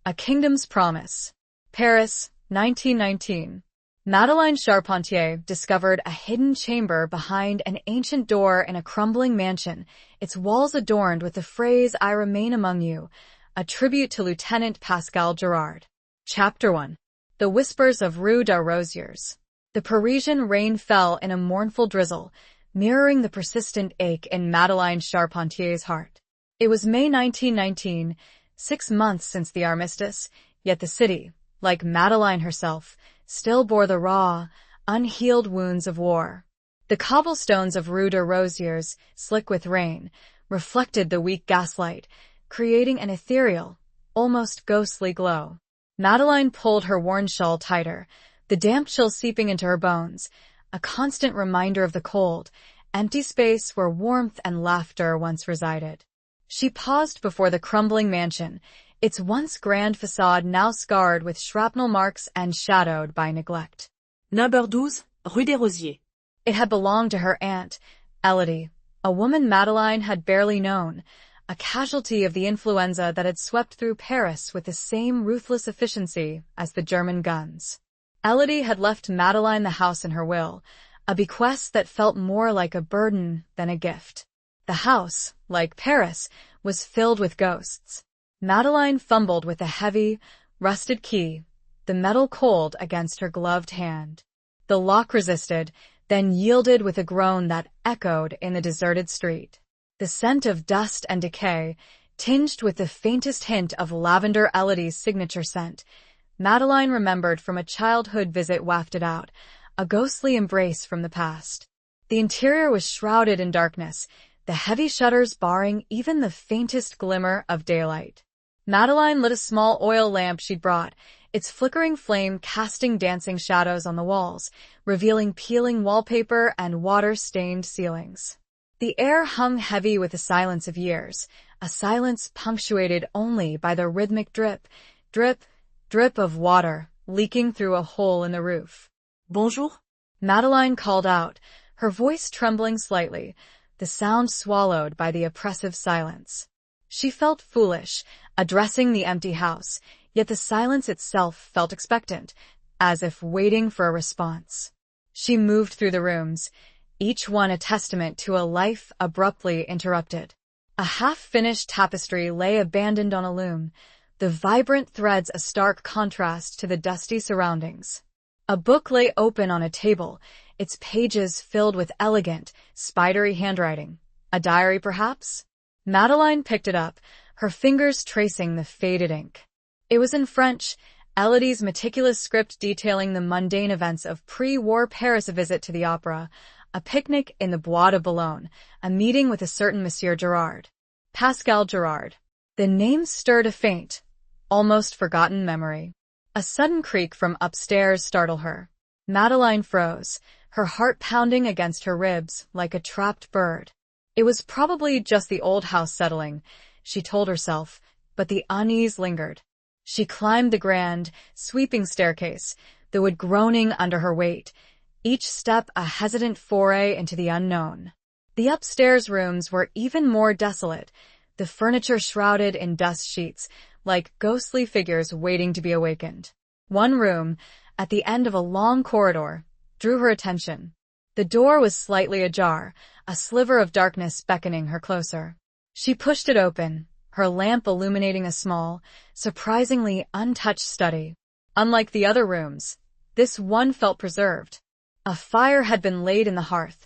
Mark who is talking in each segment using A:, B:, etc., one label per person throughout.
A: A Kingdom's Promise. Paris, 1919. Madeleine Charpentier discovered a hidden chamber behind an ancient door in a crumbling mansion, its walls adorned with the phrase, "I remain among you," a tribute to Lieutenant Pascal Gerard. Chapter 1. The Whispers of Rue des Rosiers. The Parisian rain fell in a mournful drizzle, mirroring the persistent ache in Madeleine Charpentier's heart. It was May 1919, 6 months since the armistice, yet the city, like Madeleine herself, still bore the raw, unhealed wounds of war. The cobblestones of Rue des Rosiers, slick with rain, reflected the weak gaslight, creating an ethereal, almost ghostly glow. Madeleine pulled her worn shawl tighter, the damp chill seeping into her bones, a constant reminder of the cold, empty space where warmth and laughter once resided. She paused before the crumbling mansion, its once grand facade now scarred with shrapnel marks and shadowed by neglect.
B: Number 12, Rue des Rosiers.
A: It had belonged to her aunt, Elodie, a woman Madeleine had barely known, a casualty of the influenza that had swept through Paris with the same ruthless efficiency as the German guns. Elodie had left Madeleine the house in her will, a bequest that felt more like a burden than a gift. The house, like Paris, was filled with ghosts. Madeleine fumbled with a heavy, rusted key, the metal cold against her gloved hand. The lock resisted, then yielded with a groan that echoed in the deserted street. The scent of dust and decay, tinged with the faintest hint of lavender, Elodie's signature scent, Madeleine remembered from a childhood visit wafted out, a ghostly embrace from the past. The interior was shrouded in darkness, the heavy shutters barring even the faintest glimmer of daylight. Madeleine lit a small oil lamp she'd brought, its flickering flame casting dancing shadows on the walls, revealing peeling wallpaper and water-stained ceilings. The air hung heavy with the silence of years, a silence punctuated only by the rhythmic drip, drip, drip of water leaking through a hole in the roof.
B: Bonjour?
A: Madeleine called out, her voice trembling slightly, the sound swallowed by the oppressive silence. She felt foolish, addressing the empty house, yet the silence itself felt expectant, as if waiting for a response. She moved through the rooms, each one a testament to a life abruptly interrupted. A half-finished tapestry lay abandoned on a loom, the vibrant threads a stark contrast to the dusty surroundings. A book lay open on a table, its pages filled with elegant, spidery handwriting. A diary, perhaps? Madeleine picked it up, her fingers tracing the faded ink. It was in French, Elodie's meticulous script detailing the mundane events of pre-war Paris, a visit to the opera, a picnic in the Bois de Boulogne, a meeting with a certain Monsieur Gerard. Pascal Gerard. The name stirred a faint, almost forgotten memory. A sudden creak from upstairs startled her. Madeleine froze, her heart pounding against her ribs like a trapped bird. It was probably just the old house settling, she told herself, but the unease lingered. She climbed the grand, sweeping staircase, the wood groaning under her weight, each step a hesitant foray into the unknown. The upstairs rooms were even more desolate, the furniture shrouded in dust sheets, like ghostly figures waiting to be awakened. One room, at the end of a long corridor, drew her attention. The door was slightly ajar, a sliver of darkness beckoning her closer. She pushed it open, her lamp illuminating a small, surprisingly untouched study. Unlike the other rooms, this one felt preserved. A fire had been laid in the hearth,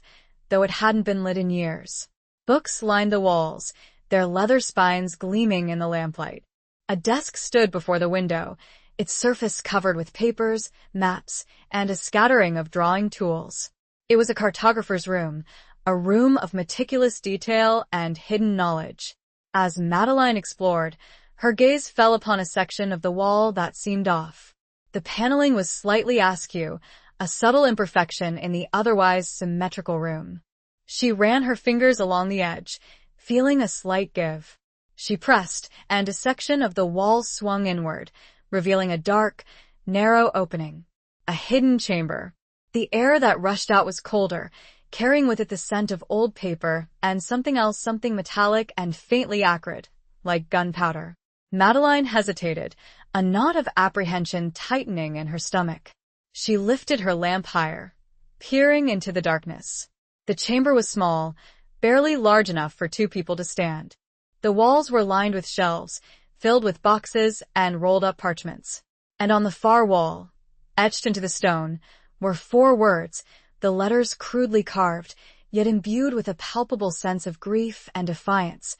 A: though it hadn't been lit in years. Books lined the walls, their leather spines gleaming in the lamplight. A desk stood before the window, its surface covered with papers, maps, and a scattering of drawing tools. It was a cartographer's room, a room of meticulous detail and hidden knowledge. As Madeleine explored, her gaze fell upon a section of the wall that seemed off. The paneling was slightly askew, a subtle imperfection in the otherwise symmetrical room. She ran her fingers along the edge, feeling a slight give. She pressed, and a section of the wall swung inward, revealing a dark, narrow opening. A hidden chamber. The air that rushed out was colder, carrying with it the scent of old paper and something else, something metallic and faintly acrid, like gunpowder. Madeline hesitated, a knot of apprehension tightening in her stomach. She lifted her lamp higher, peering into the darkness. The chamber was small, barely large enough for two people to stand. The walls were lined with shelves, filled with boxes and rolled-up parchments. And on the far wall, etched into the stone, were 4 words, the letters crudely carved, yet imbued with a palpable sense of grief and defiance.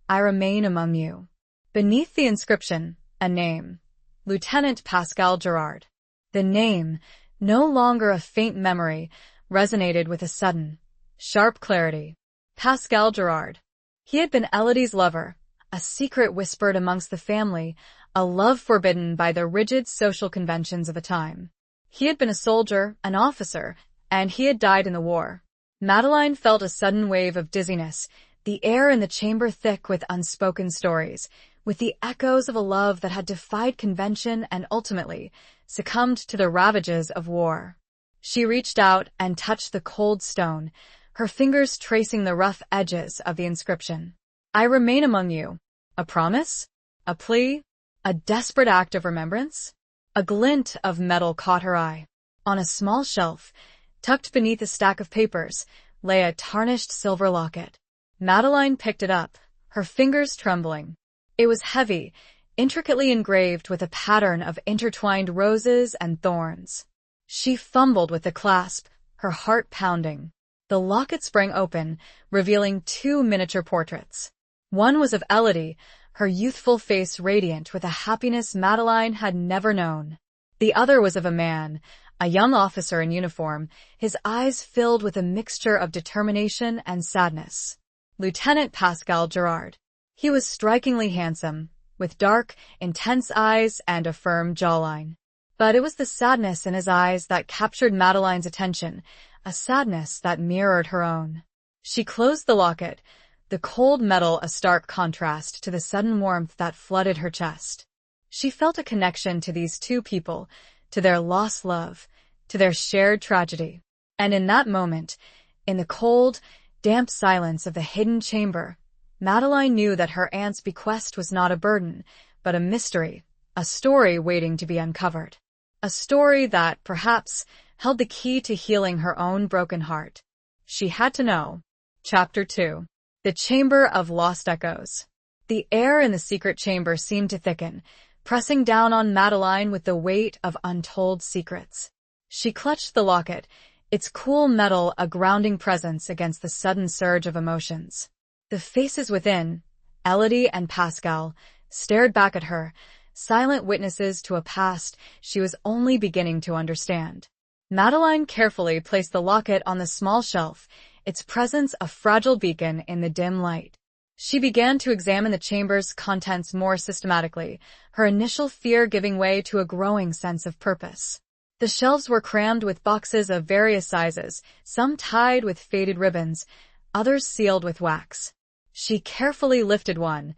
A: I remain among you. Beneath the inscription, a name. Lieutenant Pascal Gerard. The name, no longer a faint memory, resonated with a sudden, sharp clarity. Pascal Gerard. He had been Elodie's lover, a secret whispered amongst the family, a love forbidden by the rigid social conventions of the time. He had been a soldier, an officer, and he had died in the war. Madeline felt a sudden wave of dizziness, the air in the chamber thick with unspoken stories, with the echoes of a love that had defied convention and ultimately succumbed to the ravages of war. She reached out and touched the cold stone, her fingers tracing the rough edges of the inscription. I remain among you. A promise? A plea? A desperate act of remembrance? A glint of metal caught her eye. On a small shelf, tucked beneath a stack of papers, lay a tarnished silver locket. Madeline picked it up, her fingers trembling. It was heavy, intricately engraved with a pattern of intertwined roses and thorns. She fumbled with the clasp, her heart pounding. The locket sprang open, revealing 2 miniature portraits. One was of Elodie, her youthful face radiant with a happiness Madeline had never known. The other was of a man, a young officer in uniform, his eyes filled with a mixture of determination and sadness. Lieutenant Pascal Gerard. He was strikingly handsome, with dark, intense eyes and a firm jawline. But it was the sadness in his eyes that captured Madeline's attention, a sadness that mirrored her own. She closed the locket, the cold metal a stark contrast to the sudden warmth that flooded her chest. She felt a connection to these 2 people, to their lost love, to their shared tragedy. And in that moment, in the cold, damp silence of the hidden chamber, Madeline knew that her aunt's bequest was not a burden, but a mystery, a story waiting to be uncovered. A story that, perhaps, held the key to healing her own broken heart. She had to know. Chapter 2. The Chamber of Lost Echoes. The air in the secret chamber seemed to thicken, pressing down on Madeline with the weight of untold secrets. She clutched the locket, its cool metal a grounding presence against the sudden surge of emotions. The faces within, Elodie and Pascal, stared back at her, silent witnesses to a past she was only beginning to understand. Madeline carefully placed the locket on the small shelf, its presence a fragile beacon in the dim light. She began to examine the chamber's contents more systematically, her initial fear giving way to a growing sense of purpose. The shelves were crammed with boxes of various sizes, some tied with faded ribbons, others sealed with wax. She carefully lifted one,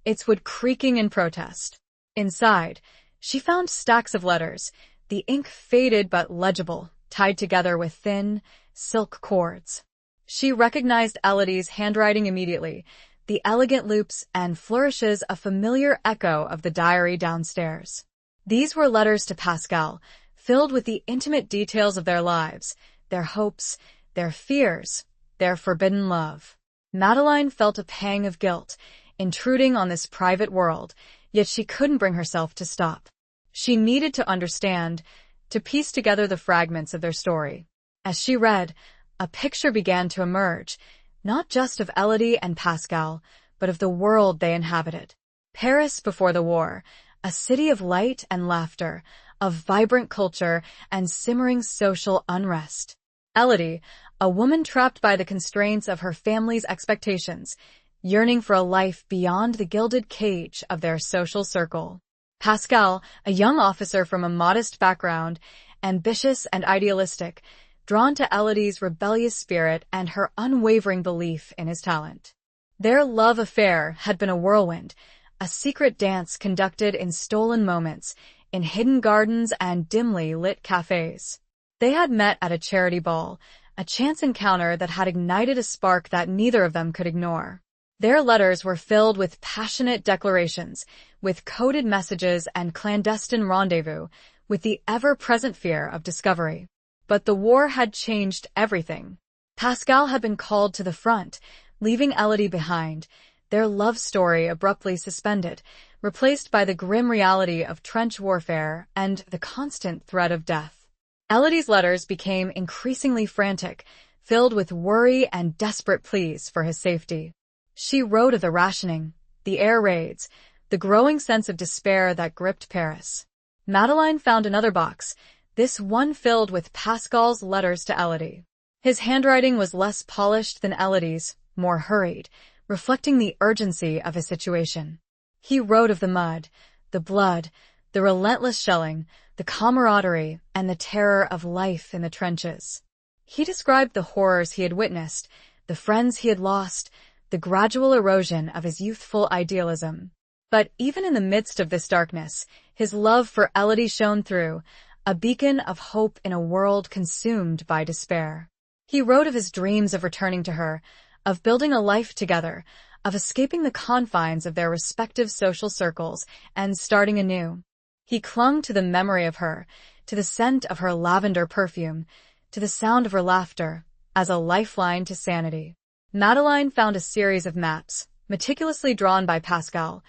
A: its wood creaking in protest. Inside, she found stacks of letters, the ink faded but legible, tied together with thin, silk cords. She recognized Elodie's handwriting immediately, the elegant loops and flourishes a familiar echo of the diary downstairs. These were letters to Pascal, filled with the intimate details of their lives, their hopes, their fears, their forbidden love. Madeline felt a pang of guilt, intruding on this private world, yet she couldn't bring herself to stop. She needed to understand, to piece together the fragments of their story. As she read, a picture began to emerge, not just of Elodie and Pascal, but of the world they inhabited. Paris before the war, a city of light and laughter, of vibrant culture and simmering social unrest. Elodie, a woman trapped by the constraints of her family's expectations, yearning for a life beyond the gilded cage of their social circle. Pascal, a young officer from a modest background, ambitious and idealistic, drawn to Elodie's rebellious spirit and her unwavering belief in his talent. Their love affair had been a whirlwind, a secret dance conducted in stolen moments, in hidden gardens and dimly lit cafes. They had met at a charity ball, a chance encounter that had ignited a spark that neither of them could ignore. Their letters were filled with passionate declarations, with coded messages and clandestine rendezvous, with the ever-present fear of discovery. But the war had changed everything. Pascal had been called to the front, leaving Elodie behind, their love story abruptly suspended, replaced by the grim reality of trench warfare and the constant threat of death. Elodie's letters became increasingly frantic, filled with worry and desperate pleas for his safety. She wrote of the rationing, the air raids, the growing sense of despair that gripped Paris. Madeleine found another box, this one filled with Pascal's letters to Elodie. His handwriting was less polished than Elodie's, more hurried, reflecting the urgency of his situation. He wrote of the mud, the blood, the relentless shelling, the camaraderie, and the terror of life in the trenches. He described the horrors he had witnessed, the friends he had lost, the gradual erosion of his youthful idealism. But even in the midst of this darkness, his love for Elodie shone through, a beacon of hope in a world consumed by despair. He wrote of his dreams of returning to her, of building a life together, of escaping the confines of their respective social circles and starting anew. He clung to the memory of her, to the scent of her lavender perfume, to the sound of her laughter, as a lifeline to sanity. Madeleine found a series of maps, meticulously drawn by Pascal,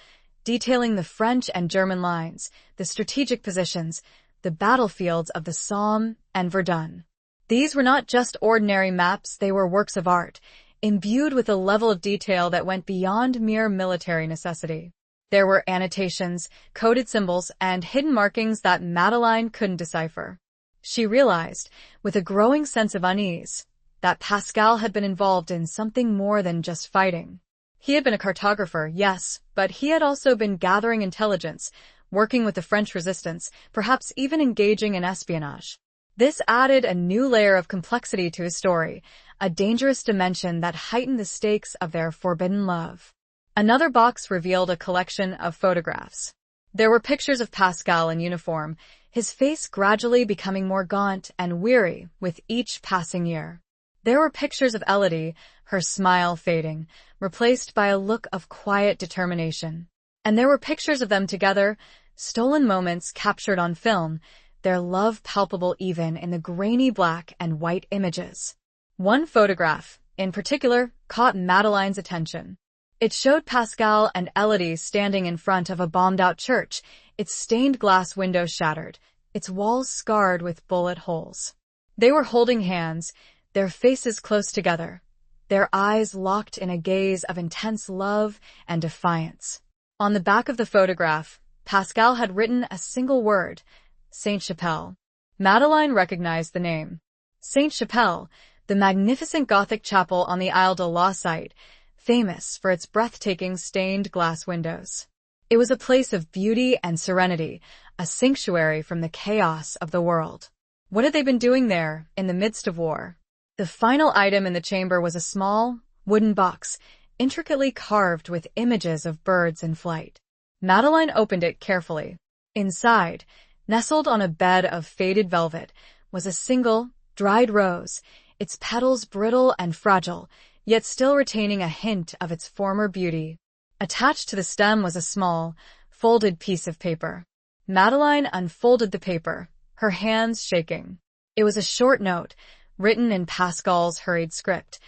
A: detailing the French and German lines, the strategic positions, the battlefields of the Somme and Verdun. These were not just ordinary maps, they were works of art, imbued with a level of detail that went beyond mere military necessity. There were annotations, coded symbols, and hidden markings that Madeleine couldn't decipher. She realized, with a growing sense of unease, that Pascal had been involved in something more than just fighting. He had been a cartographer, yes, but he had also been gathering intelligence, working with the French resistance, perhaps even engaging in espionage. This added a new layer of complexity to his story, a dangerous dimension that heightened the stakes of their forbidden love. Another box revealed a collection of photographs. There were pictures of Pascal in uniform, his face gradually becoming more gaunt and weary with each passing year. There were pictures of Elodie, her smile fading, replaced by a look of quiet determination. And there were pictures of them together, stolen moments captured on film, their love palpable even in the grainy black and white images. One photograph, in particular, caught Madeleine's attention. It showed Pascal and Elodie standing in front of a bombed-out church, its stained glass windows shattered, its walls scarred with bullet holes. They were holding hands, their faces close together, their eyes locked in a gaze of intense love and defiance. On the back of the photograph, Pascal had written a single word, Sainte-Chapelle. Madeleine recognized the name. Sainte-Chapelle, the magnificent Gothic chapel on the Isle de la Cite, famous for its breathtaking stained glass windows. It was a place of beauty and serenity, a sanctuary from the chaos of the world. What had they been doing there, in the midst of war? The final item in the chamber was a small, wooden box, intricately carved with images of birds in flight. Madeleine opened it carefully. Inside, nestled on a bed of faded velvet, was a single, dried rose, its petals brittle and fragile, yet still retaining a hint of its former beauty. Attached to the stem was a small, folded piece of paper. Madeleine unfolded the paper, her hands shaking. It was a short note, written in Pascal's hurried script.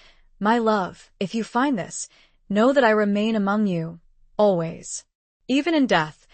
A: My love, if you find this, know that I remain among you, always. Even in death,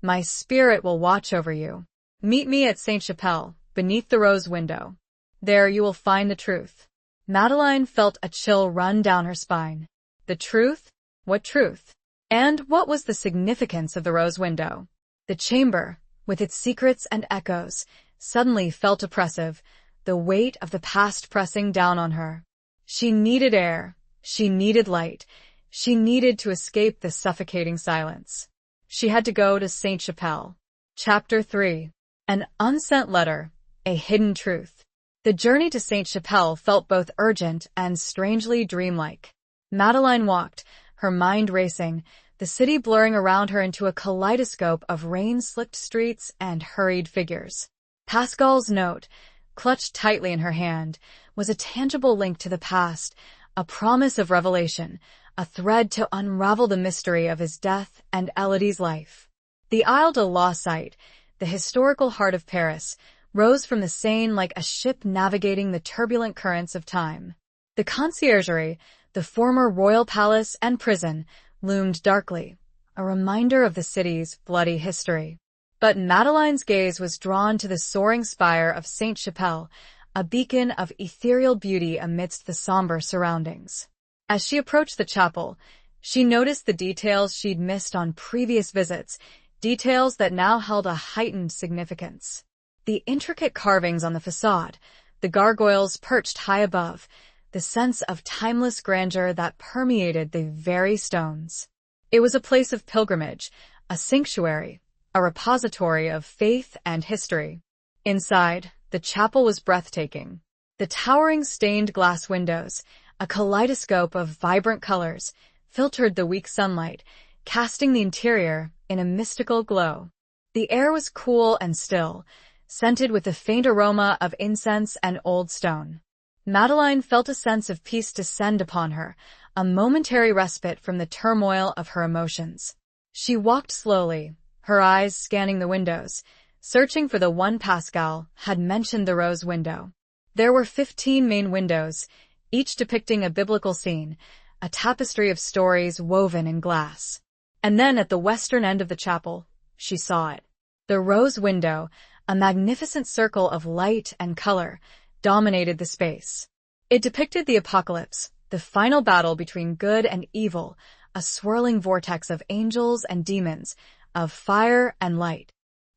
A: my spirit will watch over you. Meet me at Sainte-Chapelle, beneath the rose window. There you will find the truth. Madeleine felt a chill run down her spine. The truth? What truth? And what was the significance of the rose window? The chamber, with its secrets and echoes, suddenly felt oppressive, the weight of the past pressing down on her. She needed air, she needed light, she needed to escape the suffocating silence. She had to go to Sainte-Chapelle. Chapter 3. An unsent letter, a hidden truth. The journey to Sainte-Chapelle felt both urgent and strangely dreamlike. Madeleine walked, her mind racing, the city blurring around her into a kaleidoscope of rain-slicked streets and hurried figures. Pascal's note, clutched tightly in her hand, was a tangible link to the past, a promise of revelation, a thread to unravel the mystery of his death and Elodie's life. The Isle de la Cite, the historical heart of Paris, rose from the Seine like a ship navigating the turbulent currents of time. The conciergerie, the former royal palace and prison, loomed darkly, a reminder of the city's bloody history. But Madeline's gaze was drawn to the soaring spire of Sainte-Chapelle, a beacon of ethereal beauty amidst the somber surroundings. As she approached the chapel, she noticed the details she'd missed on previous visits, details that now held a heightened significance. The intricate carvings on the facade, the gargoyles perched high above, the sense of timeless grandeur that permeated the very stones. It was a place of pilgrimage, a sanctuary, a repository of faith and history. Inside, the chapel was breathtaking. The towering stained glass windows, a kaleidoscope of vibrant colors, filtered the weak sunlight, casting the interior in a mystical glow. The air was cool and still, scented with the faint aroma of incense and old stone. Madeline felt a sense of peace descend upon her, a momentary respite from the turmoil of her emotions. She walked slowly, her eyes scanning the windows, searching for the one Pascal had mentioned, the rose window. There were 15 main windows, each depicting a biblical scene, a tapestry of stories woven in glass. And then at the western end of the chapel, she saw it. The rose window, a magnificent circle of light and color, dominated the space. It depicted the apocalypse, the final battle between good and evil, a swirling vortex of angels and demons, of fire and light.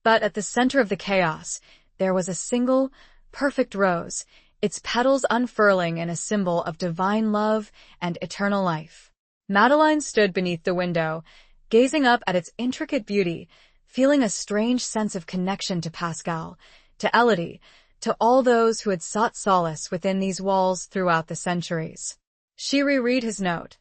A: But at the center of the chaos, there was a single, perfect rose, its petals unfurling in a symbol of divine love and eternal life. Madeline stood beneath the window, gazing up at its intricate beauty, feeling a strange sense of connection to Pascal, to Elodie, to all those who had sought solace within these walls throughout the centuries. She reread his note.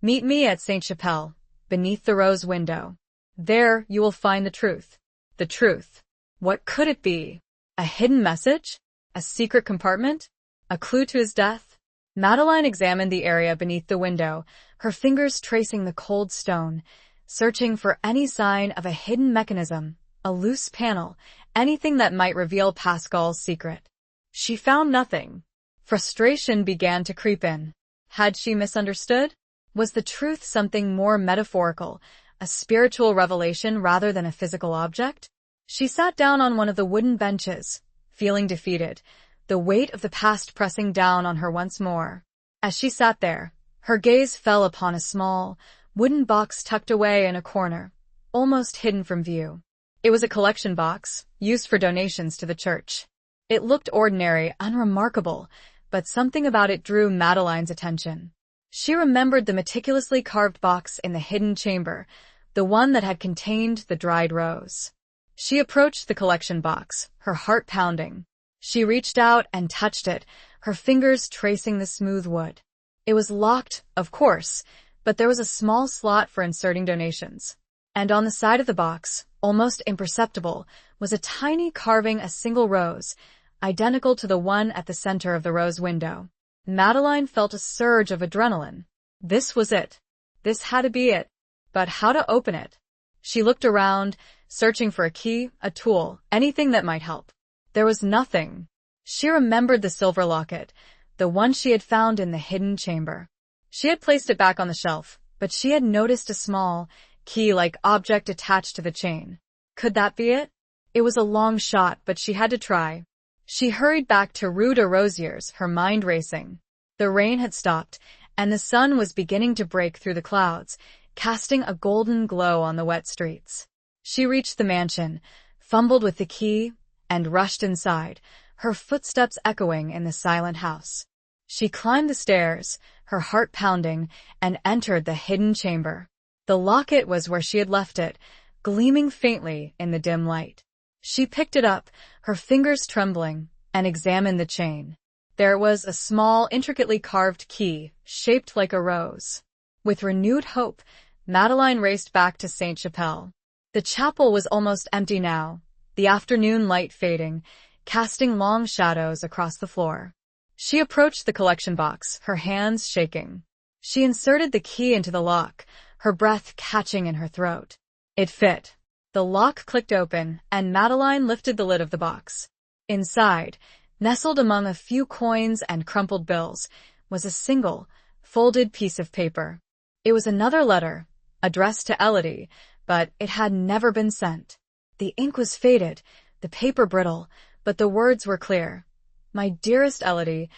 A: "Meet me at Sainte-Chapelle, beneath the rose window. There you will find the truth. The truth. What could it be? A hidden message? A secret compartment? A clue to his death?" Madeline examined the area beneath the window, her fingers tracing the cold stone, searching for any sign of a hidden mechanism, a loose panel, anything that might reveal Pascal's secret. She found nothing. Frustration began to creep in. Had she misunderstood? Was the truth something more metaphorical, a spiritual revelation rather than a physical object? She sat down on one of the wooden benches, feeling defeated, the weight of the past pressing down on her once more. As she sat there, her gaze fell upon a small, wooden box tucked away in a corner, almost hidden from view. It was a collection box, used for donations to the church. It looked ordinary, unremarkable, but something about it drew Madeline's attention. She remembered the meticulously carved box in the hidden chamber, the one that had contained the dried rose. She approached the collection box, her heart pounding. She reached out and touched it, her fingers tracing the smooth wood. It was locked, of course, but there was a small slot for inserting donations. And on the side of the box, almost imperceptible, was a tiny carving, a single rose, identical to the one at the center of the rose window. Madeline felt a surge of adrenaline. This was it. This had to be it. But how to open it? She looked around, searching for a key, a tool, anything that might help. There was nothing. She remembered the silver locket, the one she had found in the hidden chamber. She had placed it back on the shelf, but she had noticed a small, key-like object attached to the chain. Could that be it? It was a long shot, but she had to try. She hurried back to Rue de Rosiers, her mind racing. The rain had stopped, and the sun was beginning to break through the clouds, casting a golden glow on the wet streets. She reached the mansion, fumbled with the key, and rushed inside, her footsteps echoing in the silent house. She climbed the stairs, her heart pounding, and entered the hidden chamber. The locket was where she had left it, gleaming faintly in the dim light. She picked it up, her fingers trembling, and examined the chain. There was a small, intricately carved key, shaped like a rose. With renewed hope, Madeline raced back to Sainte-Chapelle. The chapel was almost empty now, the afternoon light fading, casting long shadows across the floor. She approached the collection box, her hands shaking. She inserted the key into the lock, her breath catching in her throat. It fit. The lock clicked open, and Madeline lifted the lid of the box. Inside, nestled among a few coins and crumpled bills, was a single, folded piece of paper. It was another letter, addressed to Elodie, but it had never been sent. The ink was faded, the paper brittle, but the words were clear. My dearest Elodie,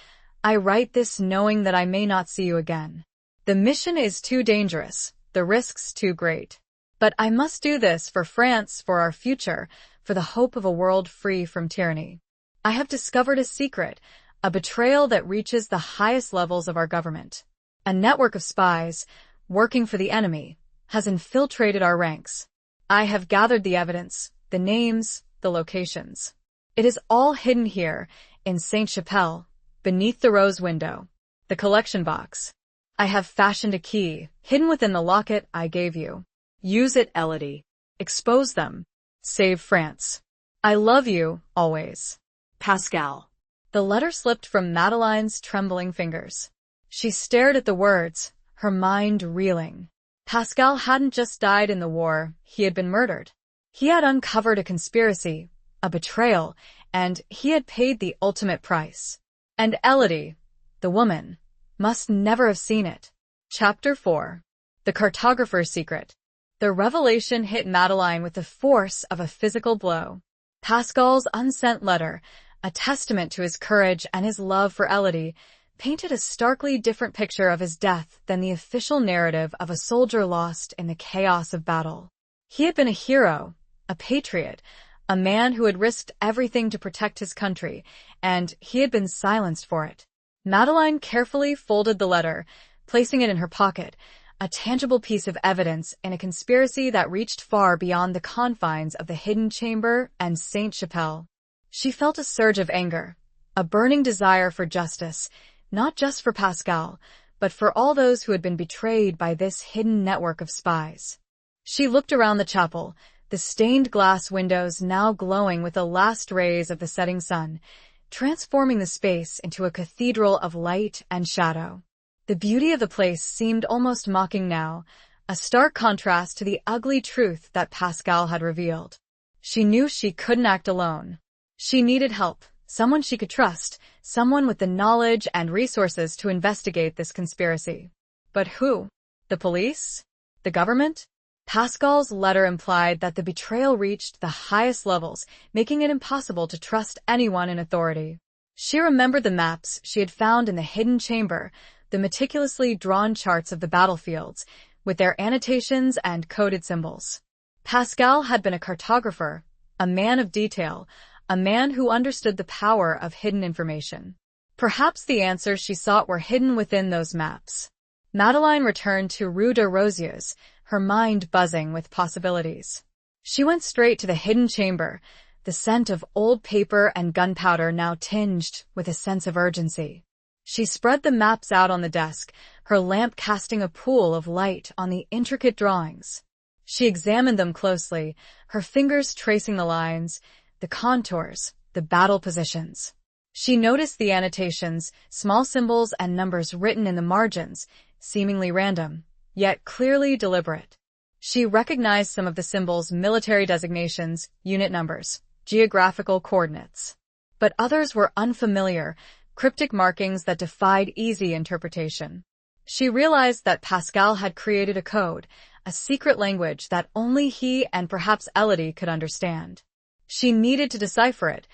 A: I write this knowing that I may not see you again. The mission is too dangerous, the risks too great. But I must do this for France, for our future, for the hope of a world free from tyranny. I have discovered a secret, a betrayal that reaches the highest levels of our government. A network of spies, working for the enemy, has infiltrated our ranks. I have gathered the evidence, the names, the locations. It is all hidden here, in Sainte-Chapelle, beneath the rose window, the collection box. I have fashioned a key, hidden within the locket I gave you. Use it, Elodie. Expose them. Save France. I love you, always.
B: Pascal.
A: The letter slipped from Madeline's trembling fingers. She stared at the words, her mind reeling. Pascal hadn't just died in the war, he had been murdered. He had uncovered a conspiracy, a betrayal, and he had paid the ultimate price. And Elodie, the woman, must never have seen it. Chapter 4. The Cartographer's Secret. The revelation hit Madeline with the force of a physical blow. Pascal's unsent letter, a testament to his courage and his love for Elodie, painted a starkly different picture of his death than the official narrative of a soldier lost in the chaos of battle. He had been a hero, a patriot, a man who had risked everything to protect his country, and he had been silenced for it. Madeline carefully folded the letter, placing it in her pocket, a tangible piece of evidence in a conspiracy that reached far beyond the confines of the hidden chamber and Sainte-Chapelle. She felt a surge of anger, a burning desire for justice, not just for Pascal, but for all those who had been betrayed by this hidden network of spies. She looked around the chapel, the stained glass windows now glowing with the last rays of the setting sun, transforming the space into a cathedral of light and shadow. The beauty of the place seemed almost mocking now, a stark contrast to the ugly truth that Pascal had revealed. She knew she couldn't act alone. She needed help, someone she could trust, someone with the knowledge and resources to investigate this conspiracy. But who? The police? The government? Pascal's letter implied that the betrayal reached the highest levels, making it impossible to trust anyone in authority. She remembered the maps she had found in the hidden chamber, the meticulously drawn charts of the battlefields, with their annotations and coded symbols. Pascal had been a cartographer, a man of detail, a man who understood the power of hidden information. Perhaps the answers she sought were hidden within those maps. Madeline returned to Rue de Rosiers, her mind buzzing with possibilities. She went straight to the hidden chamber, the scent of old paper and gunpowder now tinged with a sense of urgency. She spread the maps out on the desk, her lamp casting a pool of light on the intricate drawings. She examined them closely, her fingers tracing the lines, the contours, the battle positions. She noticed the annotations, small symbols and numbers written in the margins, seemingly random, yet clearly deliberate. She recognized some of the symbols' military designations, unit numbers, geographical coordinates. But others were unfamiliar, cryptic markings that defied easy interpretation. She realized that Pascal had created a code, a secret language that only he and perhaps Elodie could understand. She needed to decipher it,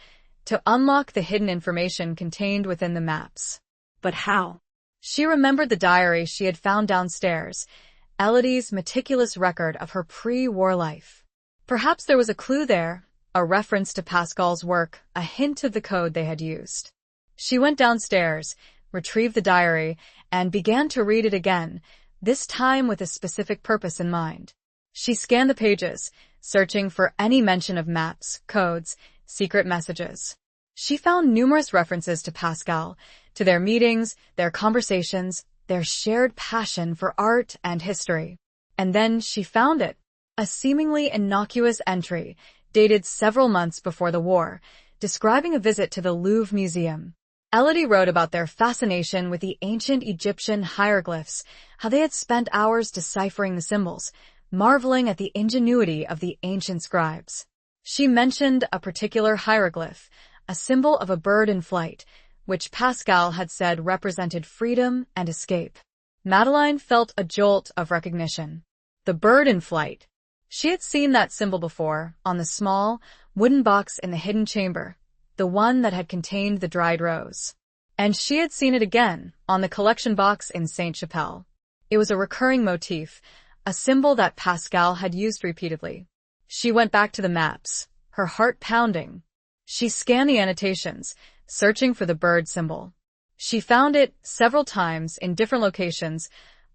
A: to unlock the hidden information contained within the maps. But how? She remembered the diary she had found downstairs, Elodie's meticulous record of her pre-war life. Perhaps there was a clue there, a reference to Pascal's work, a hint of the code they had used. She went downstairs, retrieved the diary, and began to read it again, this time with a specific purpose in mind. She scanned the pages, searching for any mention of maps, codes, secret messages. She found numerous references to Pascal, to their meetings, their conversations, their shared passion for art and history. And then she found it, a seemingly innocuous entry, dated several months before the war, describing a visit to the Louvre Museum. Elodie wrote about their fascination with the ancient Egyptian hieroglyphs, how they had spent hours deciphering the symbols, marveling at the ingenuity of the ancient scribes. She mentioned a particular hieroglyph, a symbol of a bird in flight, which Pascal had said represented freedom and escape. Madeline felt a jolt of recognition. The bird in flight. She had seen that symbol before, on the small, wooden box in the hidden chamber, the one that had contained the dried rose. And she had seen it again, on the collection box in Sainte-Chapelle. It was a recurring motif, a symbol that Pascal had used repeatedly. She went back to the maps, her heart pounding. She scanned the annotations, searching for the bird symbol. She found it several times in different locations,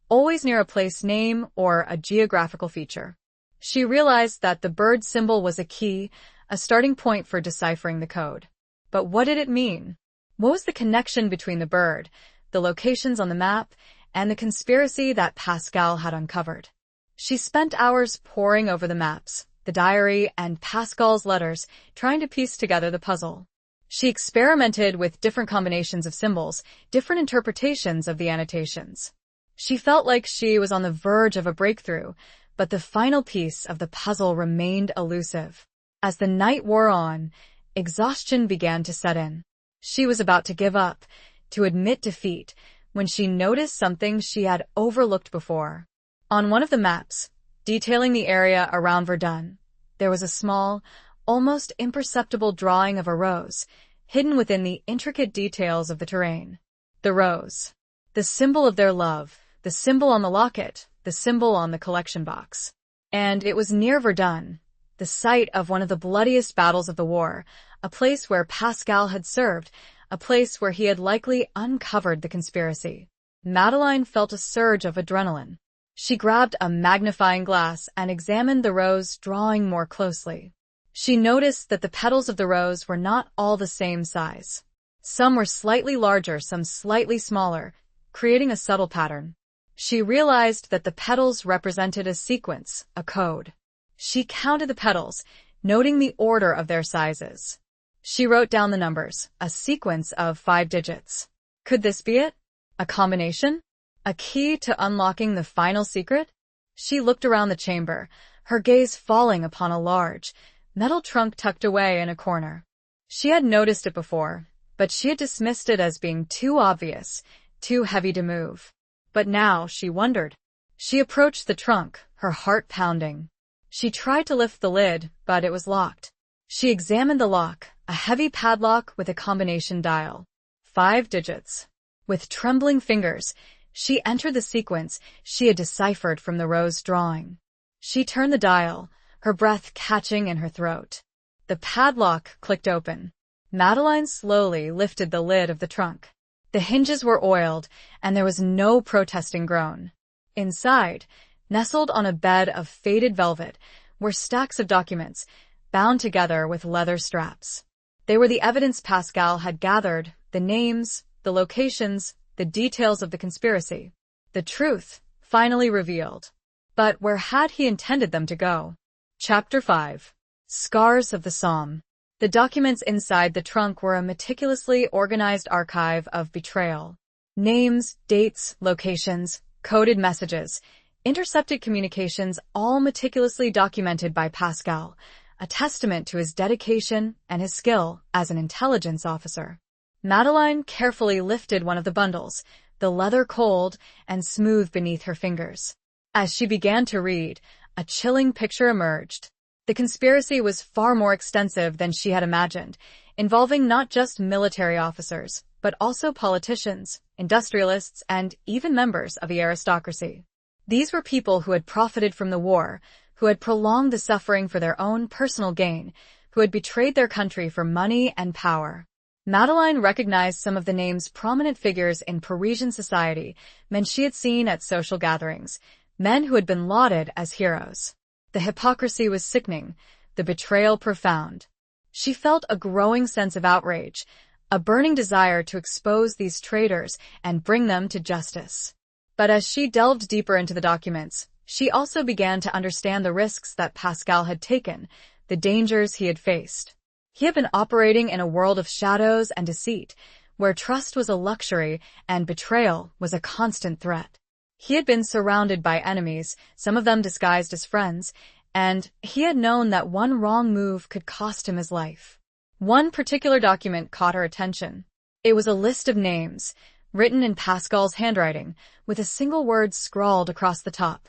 A: always near a place name or a geographical feature. She realized that the bird symbol was a key, a starting point for deciphering the code. But what did it mean? What was the connection between the bird, the locations on the map, and the conspiracy that Pascal had uncovered? She spent hours poring over the maps, the diary, and Pascal's letters, trying to piece together the puzzle. She experimented with different combinations of symbols, different interpretations of the annotations. She felt like she was on the verge of a breakthrough, but the final piece of the puzzle remained elusive. As the night wore on, exhaustion began to set in. She was about to give up, to admit defeat, when she noticed something she had overlooked before. On one of the maps, detailing the area around Verdun, there was a small, almost imperceptible drawing of a rose, hidden within the intricate details of the terrain. The rose. The symbol of their love, the symbol on the locket, the symbol on the collection box. And it was near Verdun, the site of one of the bloodiest battles of the war, a place where Pascal had served, a place where he had likely uncovered the conspiracy. Madeline felt a surge of adrenaline. She grabbed a magnifying glass and examined the rose drawing more closely. She noticed that the petals of the rose were not all the same size. Some were slightly larger, some slightly smaller, creating a subtle pattern. She realized that the petals represented a sequence, a code. She counted the petals, noting the order of their sizes. She wrote down the numbers, a sequence of 5 digits. Could this be it? A combination? A key to unlocking the final secret? She looked around the chamber, her gaze falling upon a large, metal trunk tucked away in a corner. She had noticed it before, but she had dismissed it as being too obvious, too heavy to move. But now she wondered. She approached the trunk, her heart pounding. She tried to lift the lid, but it was locked. She examined the lock, a heavy padlock with a combination dial. 5 digits. With trembling fingers, she entered the sequence she had deciphered from the rose drawing. She turned the dial, her breath catching in her throat. The padlock clicked open. Madeline slowly lifted the lid of the trunk. The hinges were oiled, and there was no protesting groan. Inside, nestled on a bed of faded velvet, were stacks of documents, bound together with leather straps. They were the evidence Pascal had gathered, the names, the locations, the details of the conspiracy. The truth, finally revealed. But where had he intended them to go? Chapter 5. Scars of the Somme. The documents inside the trunk were a meticulously organized archive of betrayal. Names, dates, locations, coded messages, intercepted communications, all meticulously documented by Pascal, a testament to his dedication and his skill as an intelligence officer. Madeline carefully lifted one of the bundles, the leather cold and smooth beneath her fingers. As she began to read, a chilling picture emerged. The conspiracy was far more extensive than she had imagined, involving not just military officers, but also politicians, industrialists, and even members of the aristocracy. These were people who had profited from the war, who had prolonged the suffering for their own personal gain, who had betrayed their country for money and power. Madeline recognized some of the names prominent figures in Parisian society, men she had seen at social gatherings, men who had been lauded as heroes. The hypocrisy was sickening, the betrayal profound. She felt a growing sense of outrage, a burning desire to expose these traitors and bring them to justice. But as she delved deeper into the documents, she also began to understand the risks that Pascal had taken, the dangers he had faced. He had been operating in a world of shadows and deceit, where trust was a luxury and betrayal was a constant threat. He had been surrounded by enemies, some of them disguised as friends, and he had known that one wrong move could cost him his life. One particular document caught her attention. It was a list of names, written in Pascal's handwriting, with a single word scrawled across the top: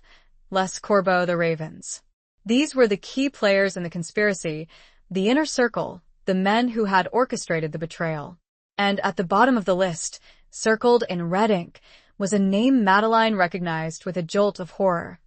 A: Les Corbeaux the Ravens. These were the key players in the conspiracy, the inner circle, the men who had orchestrated the betrayal. And at the bottom of the list, circled in red ink, was a name Madeline recognized with a jolt of horror: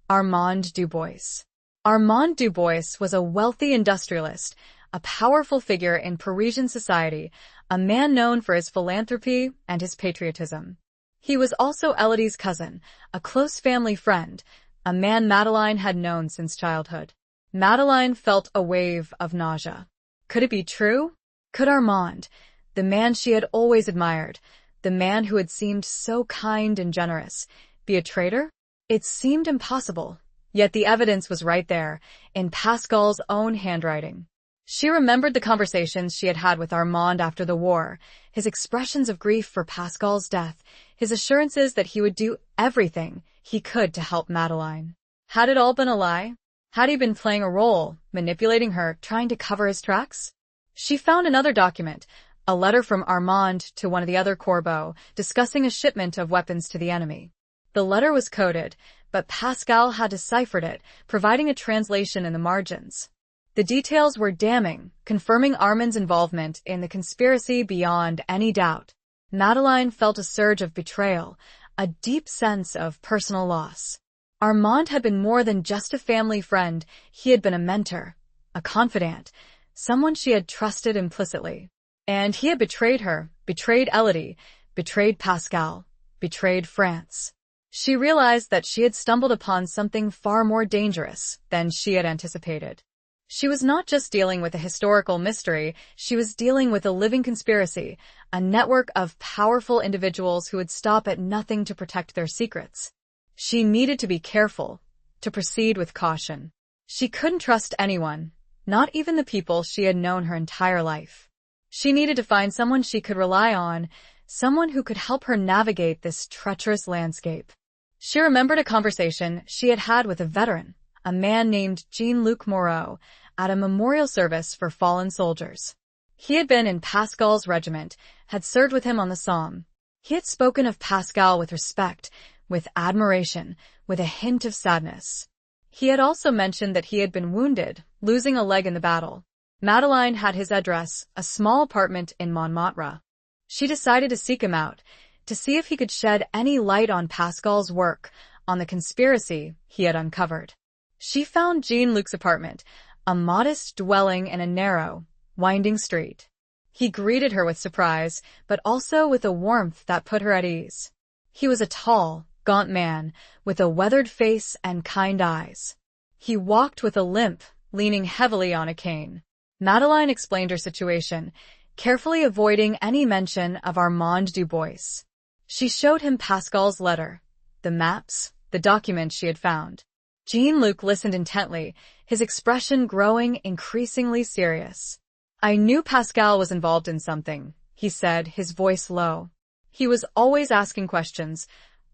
A: Armand Dubois. Armand Dubois was a wealthy industrialist, a powerful figure in Parisian society, a man known for his philanthropy and his patriotism. He was also Elodie's cousin, a close family friend, a man Madeline had known since childhood. Madeline felt a wave of nausea. Could it be true? Could Armand, the man she had always admired, the man who had seemed so kind and generous, be a traitor? It seemed impossible, yet the evidence was right there, in Pascal's own handwriting. She remembered the conversations she had had with Armand after the war, his expressions of grief for Pascal's death, his assurances that he would do everything he could to help Madeline. Had it all been a lie? Had he been playing a role, manipulating her, trying to cover his tracks? She found another document, a letter from Armand to one of the other Corbeaux, discussing a shipment of weapons to the enemy. The letter was coded, but Pascal had deciphered it, providing a translation in the margins. The details were damning, confirming Armand's involvement in the conspiracy beyond any doubt. Madeline felt a surge of betrayal, a deep sense of personal loss. Armand had been more than just a family friend. He had been a mentor, a confidant, someone she had trusted implicitly. And he had betrayed her, betrayed Elodie, betrayed Pascal, betrayed France. She realized that she had stumbled upon something far more dangerous than she had anticipated. She was not just dealing with a historical mystery, she was dealing with a living conspiracy, a network of powerful individuals who would stop at nothing to protect their secrets. She needed to be careful, to proceed with caution. She couldn't trust anyone, not even the people she had known her entire life. She needed to find someone she could rely on, someone who could help her navigate this treacherous landscape. She remembered a conversation she had had with a veteran, a man named Jean-Luc Moreau, at a memorial service for fallen soldiers. He had been in Pascal's regiment, had served with him on the Somme. He had spoken of Pascal with respect, with admiration, with a hint of sadness. He had also mentioned that he had been wounded, losing a leg in the battle. Madeline had his address, a small apartment in Montmartre. She decided to seek him out, to see if he could shed any light on Pascal's work, on the conspiracy he had uncovered. She found Jean-Luc's apartment, a modest dwelling in a narrow, winding street. He greeted her with surprise, but also with a warmth that put her at ease. He was a tall, gaunt man, with a weathered face and kind eyes. He walked with a limp, leaning heavily on a cane. Madeline explained her situation, carefully avoiding any mention of Armand Dubois. She showed him Pascal's letter, the maps, the documents she had found. Jean-Luc listened intently, his expression growing increasingly serious. "I knew Pascal was involved in something," he said, his voice low. He was always asking questions,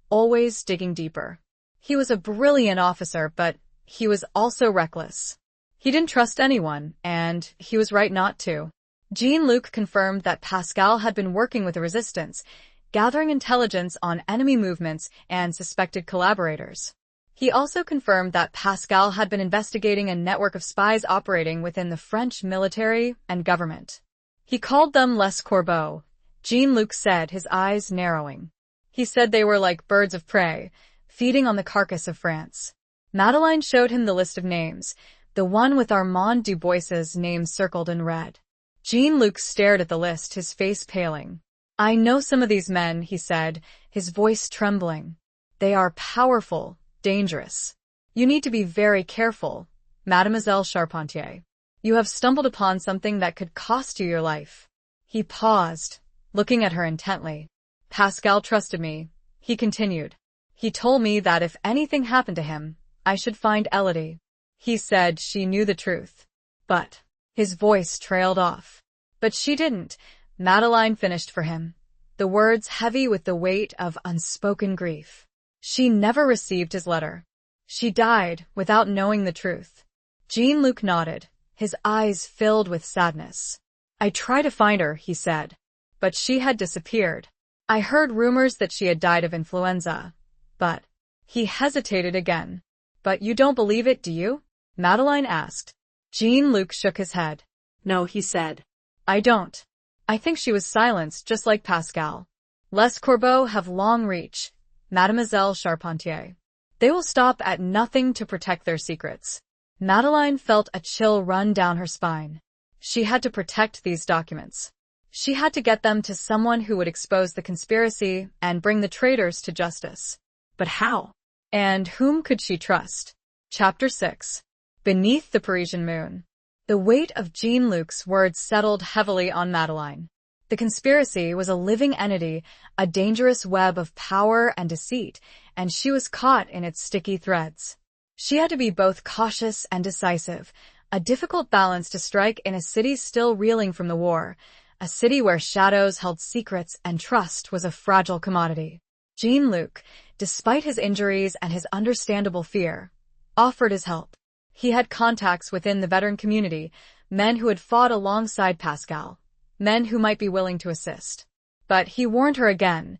A: always digging deeper. He was a brilliant officer, but he was also reckless. He didn't trust anyone, and he was right not to. Jean-Luc confirmed that Pascal had been working with the resistance, gathering intelligence on enemy movements and suspected collaborators. He also confirmed that Pascal had been investigating a network of spies operating within the French military and government. He called them Les Corbeaux, Jean-Luc said, his eyes narrowing. He said they were like birds of prey, feeding on the carcass of France. Madeline showed him the list of names, the one with Armand Dubois's name circled in red. Jean-Luc stared at the list, his face paling. "I know some of these men," he said, his voice trembling. "They are powerful, dangerous. You need to be very careful, Mademoiselle Charpentier. You have stumbled upon something that could cost you your life." He paused, looking at her intently. "Pascal trusted me," he continued. "He told me that if anything happened to him, I should find Elodie. He said she knew the truth. But," his voice trailed off, "but she didn't. Madeline finished for him, the words heavy with the weight of unspoken grief. She never received his letter. She died without knowing the truth. Jean-Luc nodded, his eyes filled with sadness. I tried to find her, he said, but she had disappeared. I heard rumors that she had died of influenza, but... He hesitated again. But you don't believe it, do you? Madeline asked. Jean-Luc shook his head.
B: No, he said.
A: I don't. I think she was silenced just like Pascal. Les Corbeaux have long reach, Mademoiselle Charpentier. They will stop at nothing to protect their secrets. Madeline felt a chill run down her spine. She had to protect these documents. She had to get them to someone who would expose the conspiracy and bring the traitors to justice. But how? And whom could she trust? Chapter 6. Beneath the Parisian Moon. The weight of Jean-Luc's words settled heavily on Madeline. The conspiracy was a living entity, a dangerous web of power and deceit, and she was caught in its sticky threads. She had to be both cautious and decisive, a difficult balance to strike in a city still reeling from the war, a city where shadows held secrets and trust was a fragile commodity. Jean-Luc, despite his injuries and his understandable fear, offered his help. He had contacts within the veteran community, men who had fought alongside Pascal, men who might be willing to assist. But he warned her again,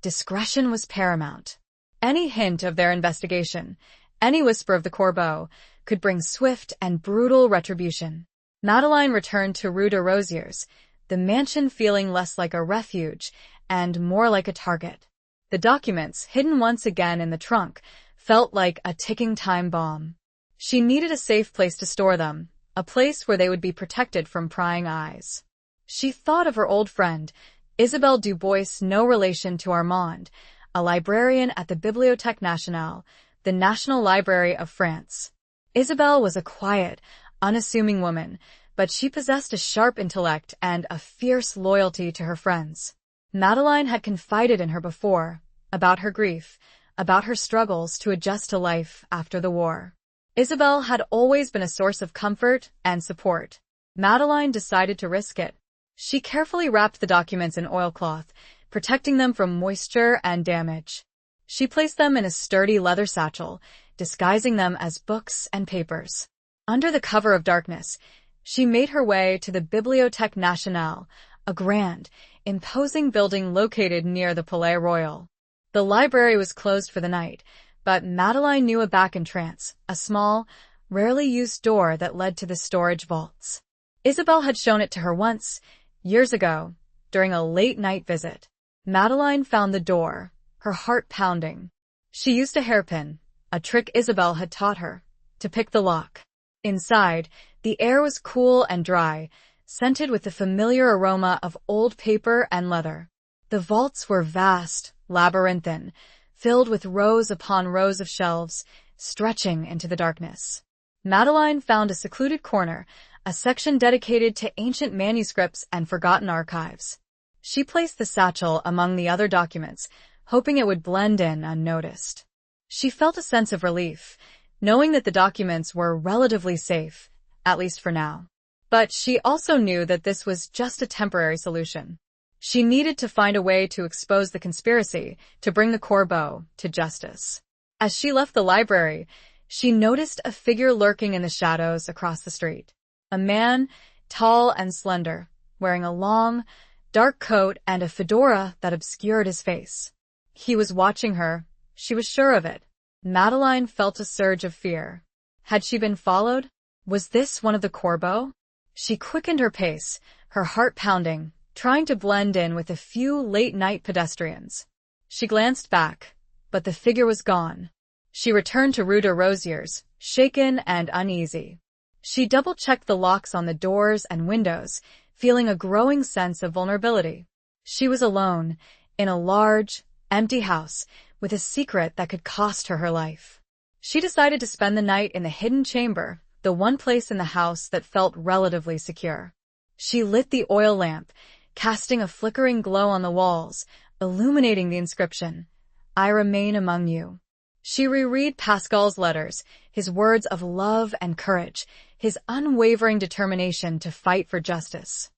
A: discretion was paramount. Any hint of their investigation, any whisper of the Corbeaux, could bring swift and brutal retribution. Madeline returned to Rue de Rosiers, the mansion feeling less like a refuge and more like a target. The documents, hidden once again in the trunk, felt like a ticking time bomb. She needed a safe place to store them, a place where they would be protected from prying eyes. She thought of her old friend, Isabelle Dubois, no relation to Armand, a librarian at the Bibliothèque Nationale, the National Library of France. Isabelle was a quiet, unassuming woman, but she possessed a sharp intellect and a fierce loyalty to her friends. Madeline had confided in her before, about her grief, about her struggles to adjust to life after the war. Isabelle had always been a source of comfort and support. Madeline decided to risk it. She carefully wrapped the documents in oilcloth, protecting them from moisture and damage. She placed them in a sturdy leather satchel, disguising them as books and papers. Under the cover of darkness, she made her way to the Bibliothèque Nationale, a grand, imposing building located near the Palais Royal. The library was closed for the night, but Madeline knew a back entrance, a small, rarely used door that led to the storage vaults. Isabelle had shown it to her once, years ago, during a late-night visit. Madeline found the door, her heart pounding. She used a hairpin, a trick Isabelle had taught her, to pick the lock. Inside, the air was cool and dry, scented with the familiar aroma of old paper and leather. The vaults were vast, labyrinthine, filled with rows upon rows of shelves, stretching into the darkness. Madeline found a secluded corner, a section dedicated to ancient manuscripts and forgotten archives. She placed the satchel among the other documents, hoping it would blend in unnoticed. She felt a sense of relief, knowing that the documents were relatively safe, at least for now. But she also knew that this was just a temporary solution. She needed to find a way to expose the conspiracy, to bring the Corbeaux to justice. As she left the library, she noticed a figure lurking in the shadows across the street. A man, tall and slender, wearing a long, dark coat and a fedora that obscured his face. He was watching her, she was sure of it. Madeline felt a surge of fear. Had she been followed? Was this one of the Corbeaux? She quickened her pace, her heart pounding, trying to blend in with a few late-night pedestrians. She glanced back, but the figure was gone. She returned to Rue de Rosiers, shaken and uneasy. She double-checked the locks on the doors and windows, feeling a growing sense of vulnerability. She was alone, in a large, empty house, with a secret that could cost her life. She decided to spend the night in the hidden chamber, the one place in the house that felt relatively secure. She lit the oil lamp, casting a flickering glow on the walls, illuminating the inscription, "I remain among you." She reread Pascal's letters, his words of love and courage, his unwavering determination to fight for justice.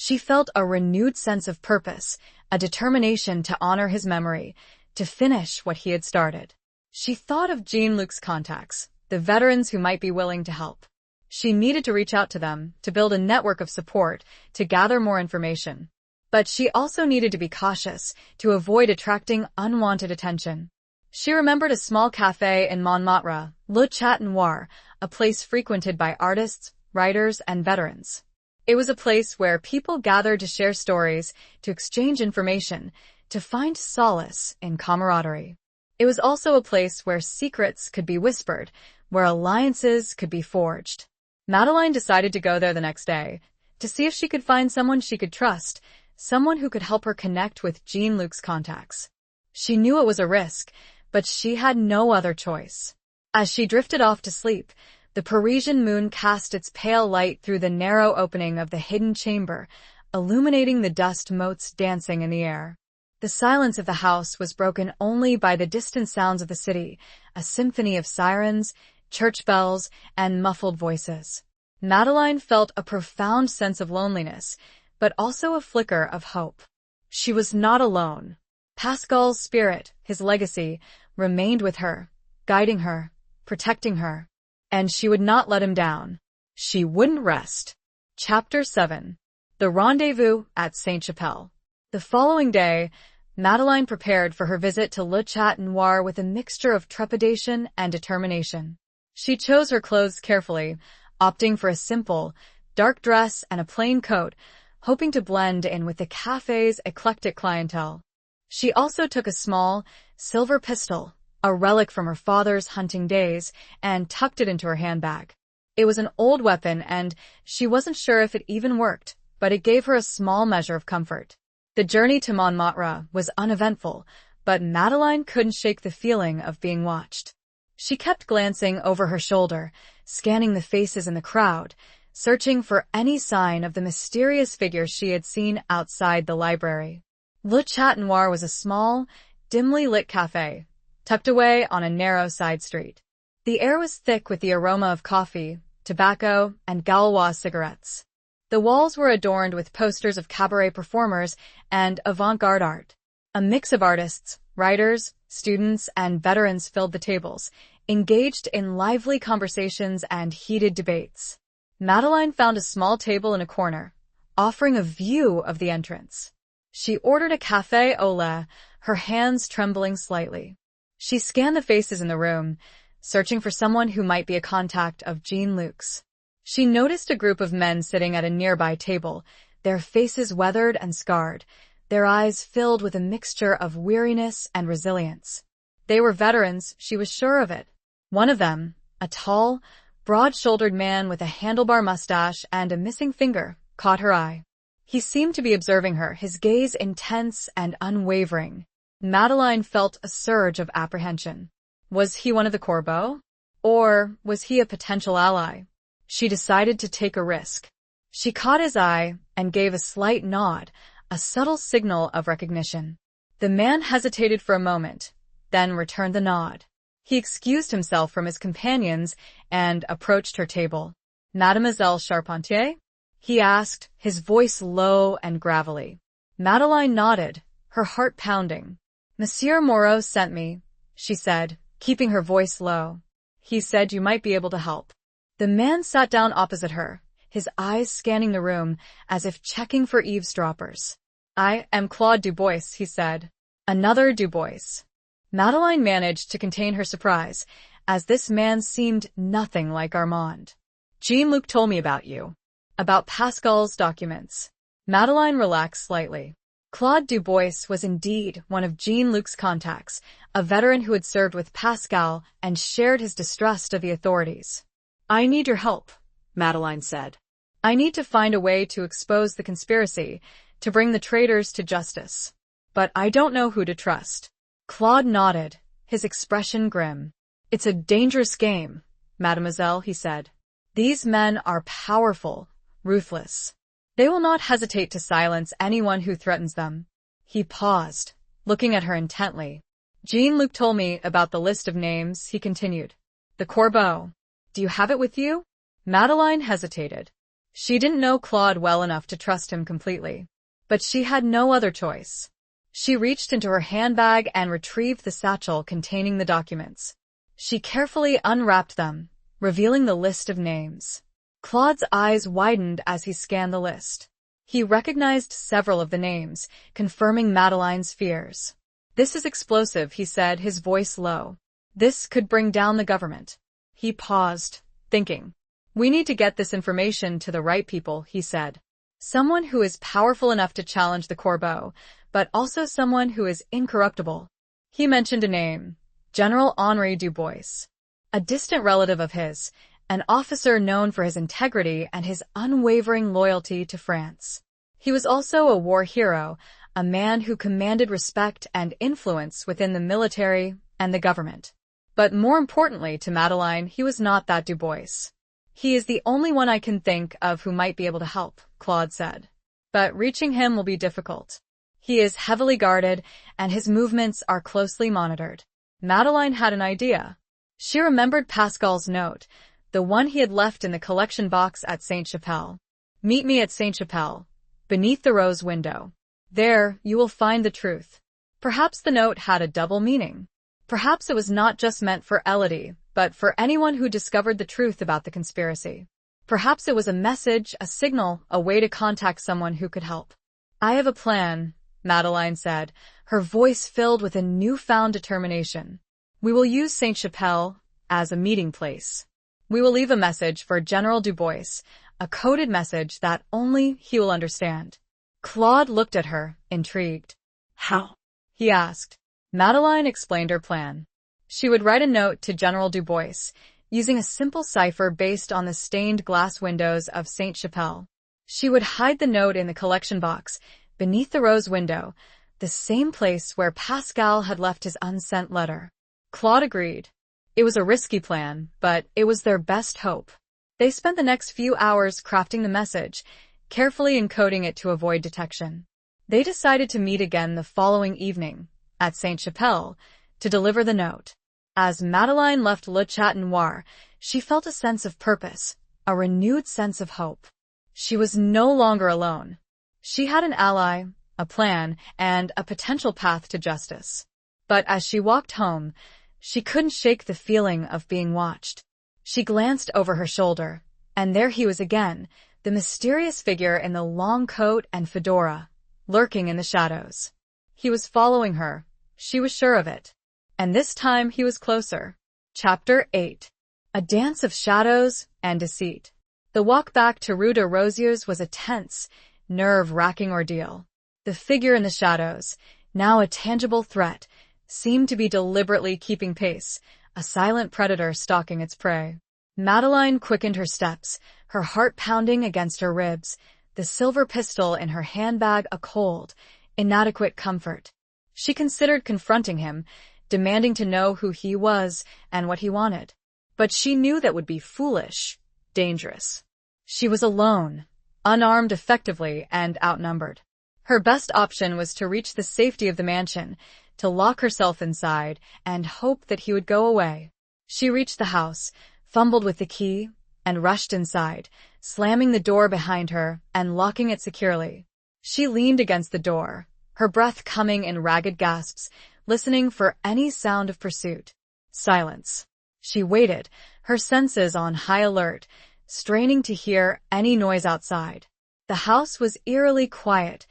A: She felt a renewed sense of purpose, a determination to honor his memory, to finish what he had started. She thought of Jean-Luc's contacts, the veterans who might be willing to help. She needed to reach out to them, to build a network of support, to gather more information. But she also needed to be cautious, to avoid attracting unwanted attention. She remembered a small cafe in Montmartre, Le Chat Noir, a place frequented by artists, writers, and veterans. It was a place where people gathered to share stories, to exchange information, to find solace in camaraderie. It was also a place where secrets could be whispered, where alliances could be forged. Madeline decided to go there the next day, to see if she could find someone she could trust, someone who could help her connect with Jean-Luc's contacts. She knew it was a risk, but she had no other choice. As she drifted off to sleep, the Parisian moon cast its pale light through the narrow opening of the hidden chamber, illuminating the dust motes dancing in the air. The silence of the house was broken only by the distant sounds of the city, a symphony of sirens, church bells, and muffled voices. Madeline felt a profound sense of loneliness, but also a flicker of hope. She was not alone. Pascal's spirit, his legacy, remained with her, guiding her, protecting her. And she would not let him down. She wouldn't rest. Chapter 7. The Rendezvous at Sainte-Chapelle. The following day, Madeline prepared for her visit to Le Chat Noir with a mixture of trepidation and determination. She chose her clothes carefully, opting for a simple, dark dress and a plain coat, hoping to blend in with the cafe's eclectic clientele. She also took a small, silver pistol, a relic from her father's hunting days, and tucked it into her handbag. It was an old weapon, and she wasn't sure if it even worked, but it gave her a small measure of comfort. The journey to Montmartre was uneventful, but Madeline couldn't shake the feeling of being watched. She kept glancing over her shoulder, scanning the faces in the crowd, searching for any sign of the mysterious figure she had seen outside the library. Le Chat Noir was a small, dimly lit cafe, tucked away on a narrow side street. The air was thick with the aroma of coffee, tobacco, and Gaulois cigarettes. The walls were adorned with posters of cabaret performers and avant-garde art. A mix of artists, writers, students, and veterans filled the tables, engaged in lively conversations and heated debates. Madeline found a small table in a corner, offering a view of the entrance. She ordered a café au lait, her hands trembling slightly. She scanned the faces in the room, searching for someone who might be a contact of Jean-Luc's. She noticed a group of men sitting at a nearby table, their faces weathered and scarred, their eyes filled with a mixture of weariness and resilience. They were veterans, she was sure of it. One of them, a tall, broad-shouldered man with a handlebar mustache and a missing finger, caught her eye. He seemed to be observing her, his gaze intense and unwavering. Madeline felt a surge of apprehension. Was he one of the Corbeaux? Or was he a potential ally? She decided to take a risk. She caught his eye and gave a slight nod, a subtle signal of recognition. The man hesitated for a moment, then returned the nod. He excused himself from his companions and approached her table. Mademoiselle Charpentier? He asked, his voice low and gravelly. Madeline nodded, her heart pounding. Monsieur Moreau sent me, she said, keeping her voice low. He said you might be able to help. The man sat down opposite her, his eyes scanning the room as if checking for eavesdroppers. I am Claude Dubois, he said. Another Dubois. Madeline managed to contain her surprise, as this man seemed nothing like Armand. Jean-Luc told me about you. About Pascal's documents. Madeline relaxed slightly. Claude Dubois was indeed one of Jean-Luc's contacts, a veteran who had served with Pascal and shared his distrust of the authorities. I need your help, Madeline said. I need to find a way to expose the conspiracy, to bring the traitors to justice. But I don't know who to trust. Claude nodded, his expression grim. It's a dangerous game, mademoiselle, he said. These men are powerful, ruthless. They will not hesitate to silence anyone who threatens them. He paused, looking at her intently. Jean-Luc told me about the list of names, he continued. The Corbeaux. Do you have it with you? Madeline hesitated. She didn't know Claude well enough to trust him completely. But she had no other choice. She reached into her handbag and retrieved the satchel containing the documents. She carefully unwrapped them, revealing the list of names. Claude's eyes widened as he scanned the list. He recognized several of the names, confirming Madeline's fears. "This is explosive," he said, his voice low. "This could bring down the government." He paused, thinking. "We need to get this information to the right people," he said. "Someone who is powerful enough to challenge the Corbeau, but also someone who is incorruptible." He mentioned a name, General Henri Dubois, a distant relative of his, an officer known for his integrity and his unwavering loyalty to France. He was also a war hero, a man who commanded respect and influence within the military and the government. But more importantly to Madeline, he was not that Dubois. "He is the only one I can think of who might be able to help," Claude said. "But reaching him will be difficult. He is heavily guarded, and his movements are closely monitored." Madeline had an idea. She remembered Pascal's note, the one he had left in the collection box at Sainte-Chapelle. "Meet me at Sainte-Chapelle, beneath the rose window. There, you will find the truth." Perhaps the note had a double meaning. Perhaps it was not just meant for Elodie, but for anyone who discovered the truth about the conspiracy. Perhaps it was a message, a signal, a way to contact someone who could help. "I have a plan," Madeline said, her voice filled with a newfound determination. "We will use Sainte-Chapelle as a meeting place. We will leave a message for General Dubois, a coded message that only he will understand." Claude looked at her, intrigued.
B: How?
A: He asked. Madeline explained her plan. She would write a note to General Dubois, using a simple cipher based on the stained glass windows of Sainte-Chapelle. She would hide the note in the collection box, beneath the rose window, the same place where Pascal had left his unsent letter. Claude agreed. It was a risky plan, but it was their best hope. They spent the next few hours crafting the message, carefully encoding it to avoid detection. They decided to meet again the following evening, at Sainte-Chapelle, to deliver the note. As Madeline left Le Chat Noir, she felt a sense of purpose, a renewed sense of hope. She was no longer alone. She had an ally, a plan, and a potential path to justice. But as she walked home, she couldn't shake the feeling of being watched. She glanced over her shoulder, and there he was again, the mysterious figure in the long coat and fedora, lurking in the shadows. He was following her, she was sure of it. And this time he was closer. Chapter 8. A dance of shadows and deceit. The walk back to Rue de Rosiers was a tense, nerve-wracking ordeal. The figure in the shadows, now a tangible threat, seemed to be deliberately keeping pace, a silent predator stalking its prey. Madeline quickened her steps, her heart pounding against her ribs, the silver pistol in her handbag a cold, inadequate comfort. She considered confronting him, demanding to know who he was and what he wanted. But she knew that would be foolish, dangerous. She was alone, unarmed effectively and outnumbered. Her best option was to reach the safety of the mansion, to lock herself inside, and hope that he would go away. She reached the house, fumbled with the key, and rushed inside, slamming the door behind her and locking it securely. She leaned against the door, her breath coming in ragged gasps, listening for any sound of pursuit. Silence. She waited, her senses on high alert, straining to hear any noise outside. The house was eerily quiet,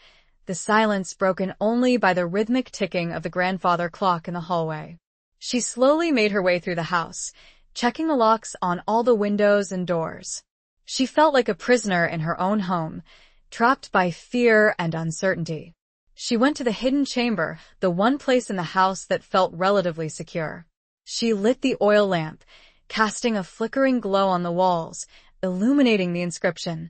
A: the silence broken only by the rhythmic ticking of the grandfather clock in the hallway. She slowly made her way through the house, checking the locks on all the windows and doors. She felt like a prisoner in her own home, trapped by fear and uncertainty. She went to the hidden chamber, the one place in the house that felt relatively secure. She lit the oil lamp, casting a flickering glow on the walls, illuminating the inscription,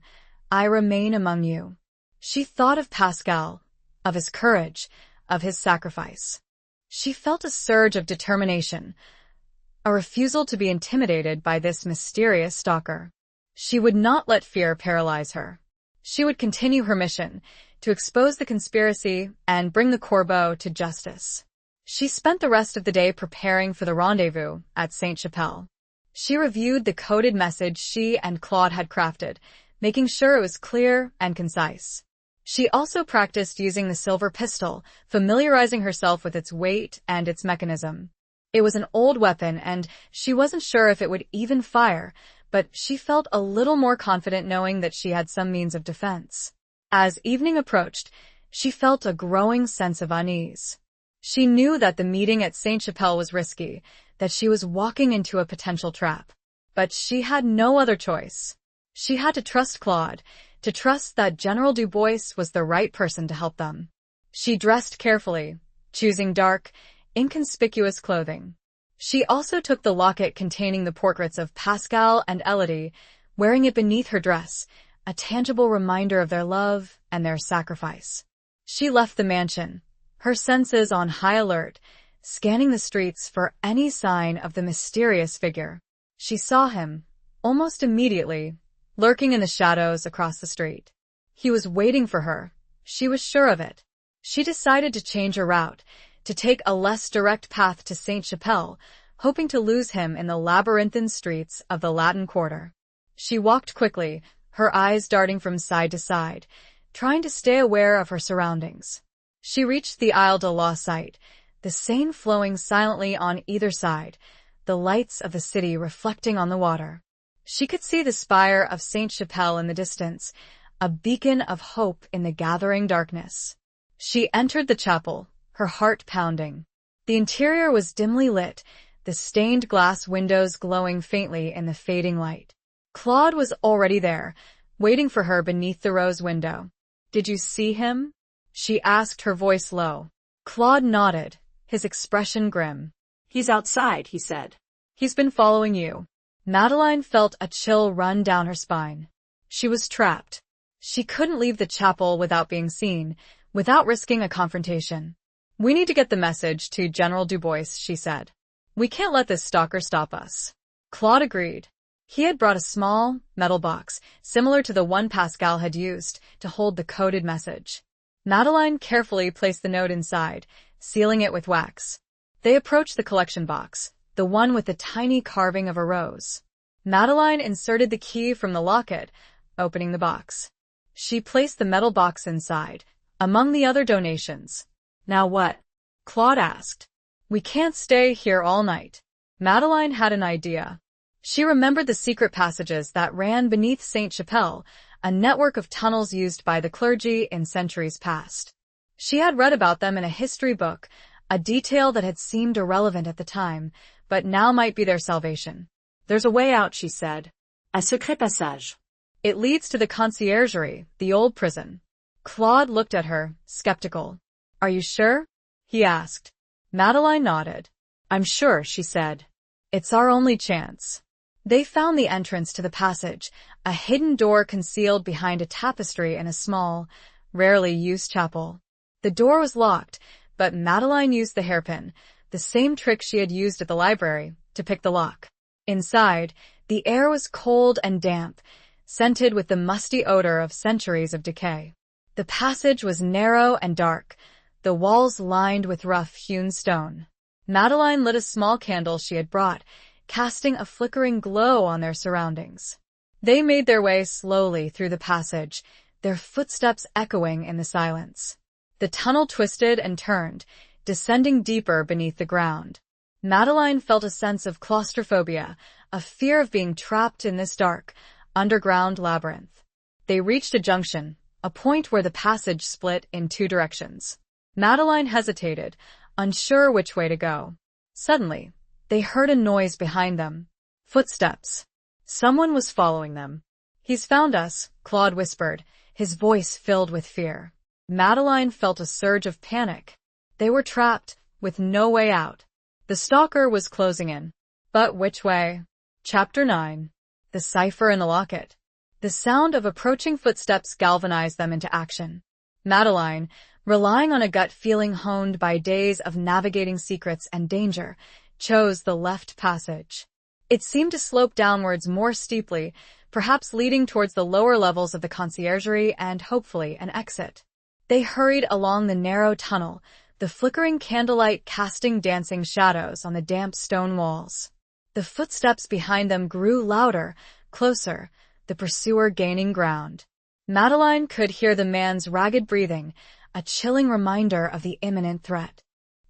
A: "I remain among you." She thought of Pascal, of his courage, of his sacrifice. She felt a surge of determination, a refusal to be intimidated by this mysterious stalker. She would not let fear paralyze her. She would continue her mission, to expose the conspiracy and bring the Corbeau to justice. She spent the rest of the day preparing for the rendezvous at Sainte-Chapelle. She reviewed the coded message she and Claude had crafted, making sure it was clear and concise. She also practiced using the silver pistol, familiarizing herself with its weight and its mechanism. It was an old weapon, and she wasn't sure if it would even fire, but she felt a little more confident knowing that she had some means of defense. As evening approached, she felt a growing sense of unease. She knew that the meeting at Sainte-Chapelle was risky, that she was walking into a potential trap. But she had no other choice. She had to trust Claude, to trust that General Dubois was the right person to help them. She dressed carefully, choosing dark, inconspicuous clothing. She also took the locket containing the portraits of Pascal and Elodie, wearing it beneath her dress, a tangible reminder of their love and their sacrifice. She left the mansion, her senses on high alert, scanning the streets for any sign of the mysterious figure. She saw him, almost immediately, lurking in the shadows across the street. He was waiting for her. She was sure of it. She decided to change her route, to take a less direct path to Sainte-Chapelle, hoping to lose him in the labyrinthine streets of the Latin Quarter. She walked quickly, her eyes darting from side to side, trying to stay aware of her surroundings. She reached the Isle de la Cite, the Seine flowing silently on either side, the lights of the city reflecting on the water. She could see the spire of Sainte-Chapelle in the distance, a beacon of hope in the gathering darkness. She entered the chapel, her heart pounding. The interior was dimly lit, the stained glass windows glowing faintly in the fading light. Claude was already there, waiting for her beneath the rose window. "Did you see him?" she asked, her voice low. Claude nodded, his expression grim.
B: "He's outside," he said.
A: "He's been following you." Madeleine felt a chill run down her spine. She was trapped. She couldn't leave the chapel without being seen, without risking a confrontation. "We need to get the message to General Dubois," she said. "We can't let this stalker stop us." Claude agreed. He had brought a small, metal box, similar to the one Pascal had used, to hold the coded message. Madeleine carefully placed the note inside, sealing it with wax. They approached the collection box, the one with the tiny carving of a rose. Madeleine inserted the key from the locket, opening the box. She placed the metal box inside, among the other donations. "Now what?" Claude asked. "We can't stay here all night." Madeleine had an idea. She remembered the secret passages that ran beneath Sainte-Chapelle, a network of tunnels used by the clergy in centuries past. She had read about them in a history book, a detail that had seemed irrelevant at the time, but now might be their salvation. "There's a way out," she said.
B: "Un secret passage."
A: "It leads to the conciergerie, the old prison." Claude looked at her, skeptical. "Are you sure?" he asked. Madeleine nodded. "I'm sure," she said. "It's our only chance." They found the entrance to the passage, a hidden door concealed behind a tapestry in a small, rarely used chapel. The door was locked, but Madeleine used the hairpin, the same trick she had used at the library, to pick the lock. Inside, the air was cold and damp, scented with the musty odor of centuries of decay. The passage was narrow and dark, the walls lined with rough-hewn stone. Madeleine lit a small candle she had brought, casting a flickering glow on their surroundings. They made their way slowly through the passage, their footsteps echoing in the silence. The tunnel twisted and turned, descending deeper beneath the ground. Madeleine felt a sense of claustrophobia, a fear of being trapped in this dark, underground labyrinth. They reached a junction, a point where the passage split in two directions. Madeleine hesitated, unsure which way to go. Suddenly, they heard a noise behind them. Footsteps. Someone was following them. "He's found us," Claude whispered, his voice filled with fear. Madeleine felt a surge of panic. They were trapped, with no way out. The stalker was closing in. But which way? Chapter 9. The cipher in the locket. The sound of approaching footsteps galvanized them into action. Madeleine, relying on a gut feeling honed by days of navigating secrets and danger, chose the left passage. It seemed to slope downwards more steeply, perhaps leading towards the lower levels of the conciergerie and, hopefully, an exit. They hurried along the narrow tunnel, the flickering candlelight casting dancing shadows on the damp stone walls. The footsteps behind them grew louder, closer, the pursuer gaining ground. Madeline could hear the man's ragged breathing, a chilling reminder of the imminent threat.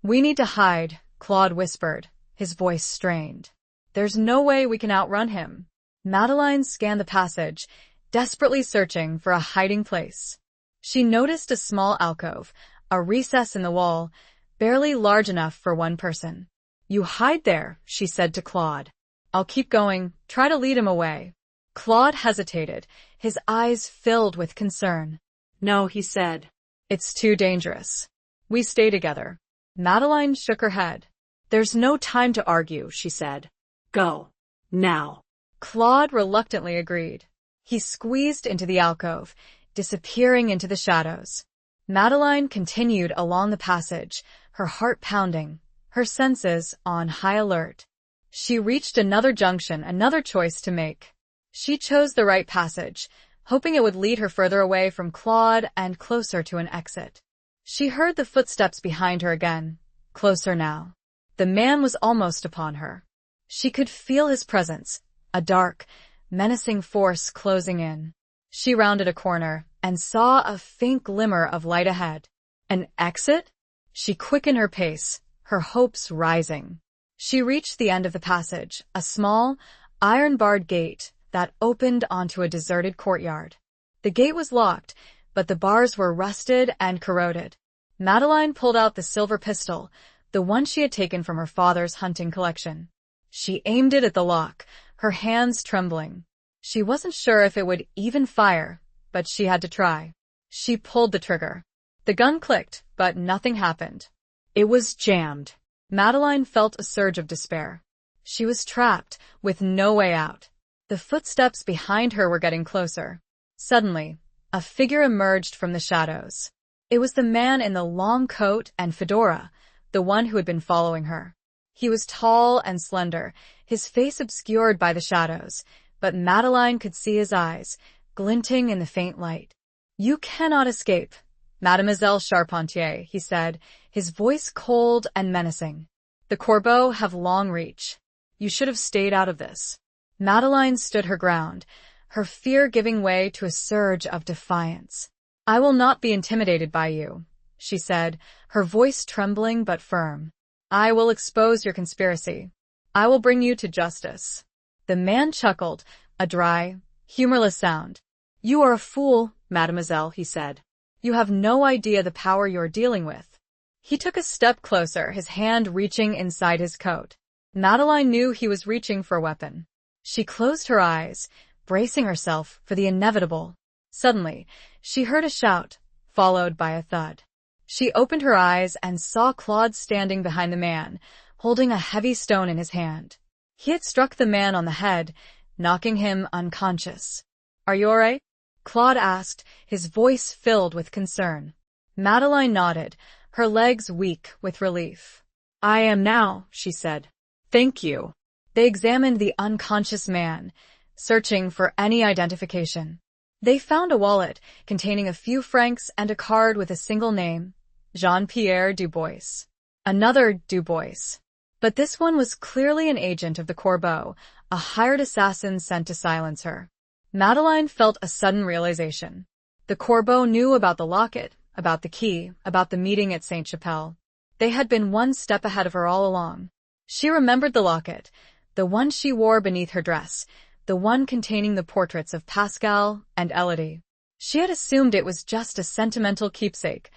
A: "We need to hide," Claude whispered, his voice strained. "There's no way we can outrun him." Madeline scanned the passage, desperately searching for a hiding place. She noticed a small alcove, a recess in the wall, barely large enough for one person. "You hide there," she said to Claude. "I'll keep going, try to lead him away." Claude hesitated, his eyes filled with concern.
B: "No," he said.
A: "It's too dangerous. We stay together." Madeline shook her head. "There's no time to argue," she said.
B: "Go. Now."
A: Claude reluctantly agreed. He squeezed into the alcove, disappearing into the shadows. Madeline continued along the passage, her heart pounding, her senses on high alert. She reached another junction, another choice to make. She chose the right passage, hoping it would lead her further away from Claude and closer to an exit. She heard the footsteps behind her again, closer now. The man was almost upon her. She could feel his presence, a dark, menacing force closing in. She rounded a corner and saw a faint glimmer of light ahead. An exit? She quickened her pace, her hopes rising. She reached the end of the passage, a small, iron-barred gate that opened onto a deserted courtyard. The gate was locked, but the bars were rusted and corroded. Madeline pulled out the silver pistol, the one she had taken from her father's hunting collection. She aimed it at the lock, her hands trembling. She wasn't sure if it would even fire, but she had to try. She pulled the trigger. The gun clicked, but nothing happened. It was jammed. Madeline felt a surge of despair. She was trapped, with no way out. The footsteps behind her were getting closer. Suddenly, a figure emerged from the shadows. It was the man in the long coat and fedora, the one who had been following her. He was tall and slender, his face obscured by the shadows, but Madeline could see his eyes, glinting in the faint light. "You cannot escape, Mademoiselle Charpentier," he said, his voice cold and menacing. "The Corbeaux have long reach. You should have stayed out of this." Madeline stood her ground, her fear giving way to a surge of defiance. "I will not be intimidated by you," she said, her voice trembling but firm. "I will expose your conspiracy. I will bring you to justice." The man chuckled, a dry, humorless sound. "You are a fool, mademoiselle," he said. "You have no idea the power you are dealing with." He took a step closer, his hand reaching inside his coat. Madeline knew he was reaching for a weapon. She closed her eyes, bracing herself for the inevitable. Suddenly, she heard a shout, followed by a thud. She opened her eyes and saw Claude standing behind the man, holding a heavy stone in his hand. He had struck the man on the head, knocking him unconscious. "Are you all right?" Claude asked, his voice filled with concern. Madeline nodded, her legs weak with relief. "I am now," she said. "Thank you." They examined the unconscious man, searching for any identification. They found a wallet containing a few francs and a card with a single name, Jean-Pierre Dubois. Another Dubois. But this one was clearly an agent of the Corbeaux, a hired assassin sent to silence her. Madeline felt a sudden realization. The Corbeaux knew about the locket, about the key, about the meeting at Sainte-Chapelle. They had been one step ahead of her all along. She remembered the locket, the one she wore beneath her dress, the one containing the portraits of Pascal and Elodie. She had assumed it was just a sentimental keepsake,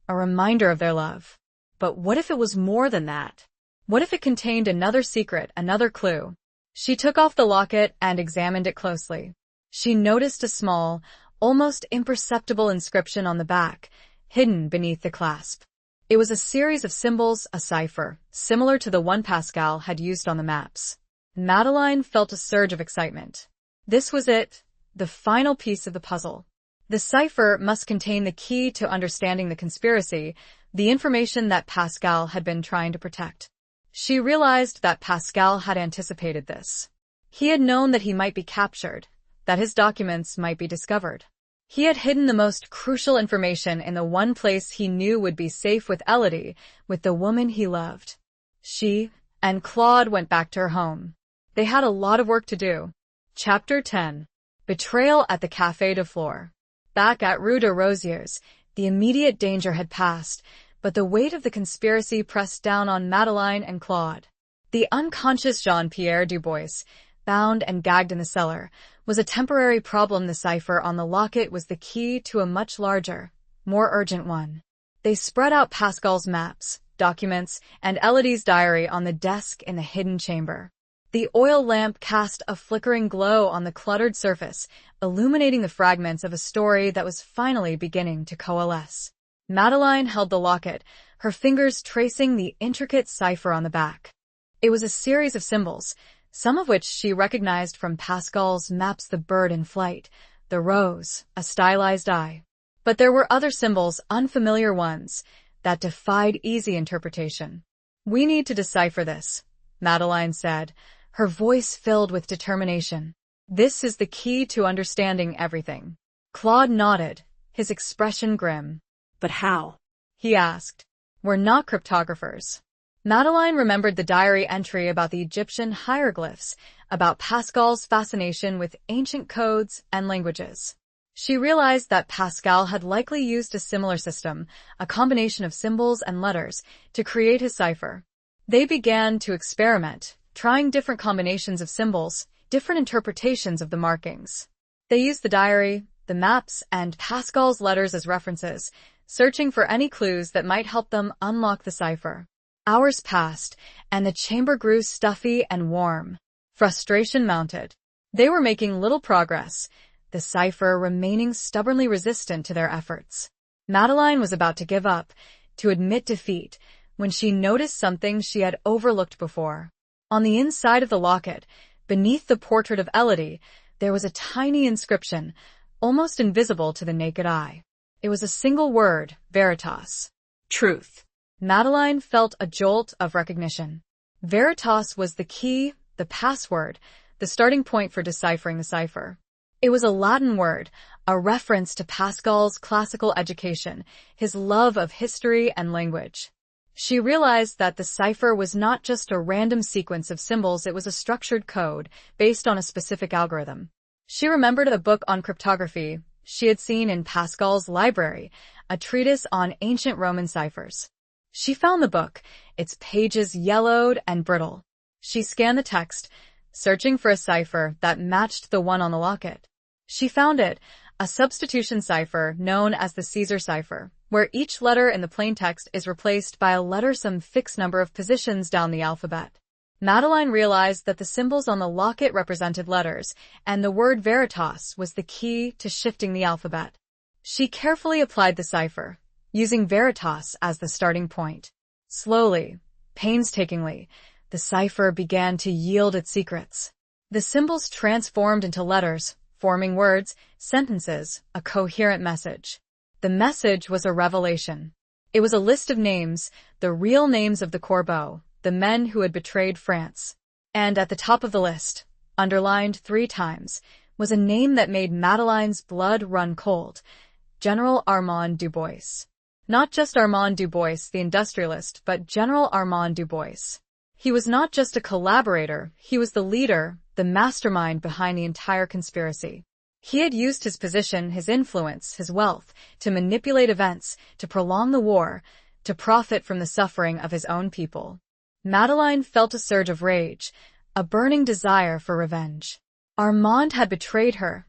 A: a reminder of their love. But what if it was more than that? What if it contained another secret, another clue? She took off the locket and examined it closely. She noticed a small, almost imperceptible inscription on the back, hidden beneath the clasp. It was a series of symbols, a cipher, similar to the one Pascal had used on the maps. Madeline felt a surge of excitement. This was it, the final piece of the puzzle. The cipher must contain the key to understanding the conspiracy, the information that Pascal had been trying to protect. She realized that Pascal had anticipated this. He had known that he might be captured, that his documents might be discovered. He had hidden the most crucial information in the one place he knew would be safe with Elodie, with the woman he loved. She and Claude went back to her home. They had a lot of work to do. Chapter 10. Betrayal at the Café de Flore. Back at Rue de Rosiers, the immediate danger had passed, but the weight of the conspiracy pressed down on Madeleine and Claude. The unconscious Jean-Pierre Dubois, bound and gagged in the cellar, was a temporary problem. The cipher on the locket was the key to a much larger, more urgent one. They spread out Pascal's maps, documents, and Elodie's diary on the desk in the hidden chamber. The oil lamp cast a flickering glow on the cluttered surface, illuminating the fragments of a story that was finally beginning to coalesce. Madeleine held the locket, her fingers tracing the intricate cipher on the back. It was a series of symbols, some of which she recognized from Pascal's maps: the bird in flight, the rose, a stylized eye. But there were other symbols, unfamiliar ones, that defied easy interpretation. "We need to decipher this," Madeleine said, her voice filled with determination. "This is the key to understanding everything." Claude nodded, his expression grim.
B: But how?
A: He asked. "We're not cryptographers." Madeleine remembered the diary entry about the Egyptian hieroglyphs, about Pascal's fascination with ancient codes and languages. She realized that Pascal had likely used a similar system, a combination of symbols and letters, to create his cipher. They began to experiment, trying different combinations of symbols, different interpretations of the markings. They used the diary, the maps, and Pascal's letters as references, searching for any clues that might help them unlock the cipher. Hours passed, and the chamber grew stuffy and warm. Frustration mounted. They were making little progress, the cipher remaining stubbornly resistant to their efforts. Madeleine was about to give up, to admit defeat, when she noticed something she had overlooked before. On the inside of the locket, beneath the portrait of Elodie, there was a tiny inscription, almost invisible to the naked eye. It was a single word: Veritas.
B: Truth.
A: Madeleine felt a jolt of recognition. Veritas was the key, the password, the starting point for deciphering the cipher. It was a Latin word, a reference to Pascal's classical education, his love of history and language. She realized that the cipher was not just a random sequence of symbols, it was a structured code, based on a specific algorithm. She remembered a book on cryptography she had seen in Pascal's library, a treatise on ancient Roman ciphers. She found the book, its pages yellowed and brittle. She scanned the text, searching for a cipher that matched the one on the locket. She found it, a substitution cipher known as the Caesar cipher, where each letter in the plain text is replaced by a letter some fixed number of positions down the alphabet. Madeleine realized that the symbols on the locket represented letters, and the word Veritas was the key to shifting the alphabet. She carefully applied the cipher, using Veritas as the starting point. Slowly, painstakingly, the cipher began to yield its secrets. The symbols transformed into letters, forming words, sentences, a coherent message. The message was a revelation. It was a list of names, the real names of the Corbeaux, the men who had betrayed France. And at the top of the list, underlined 3 times, was a name that made Madeleine's blood run cold: General Armand Dubois. Not just Armand Dubois, the industrialist, but General Armand Dubois. He was not just a collaborator, he was the leader, the mastermind behind the entire conspiracy. He had used his position, his influence, his wealth, to manipulate events, to prolong the war, to profit from the suffering of his own people. Madeleine felt a surge of rage, a burning desire for revenge. Armand had betrayed her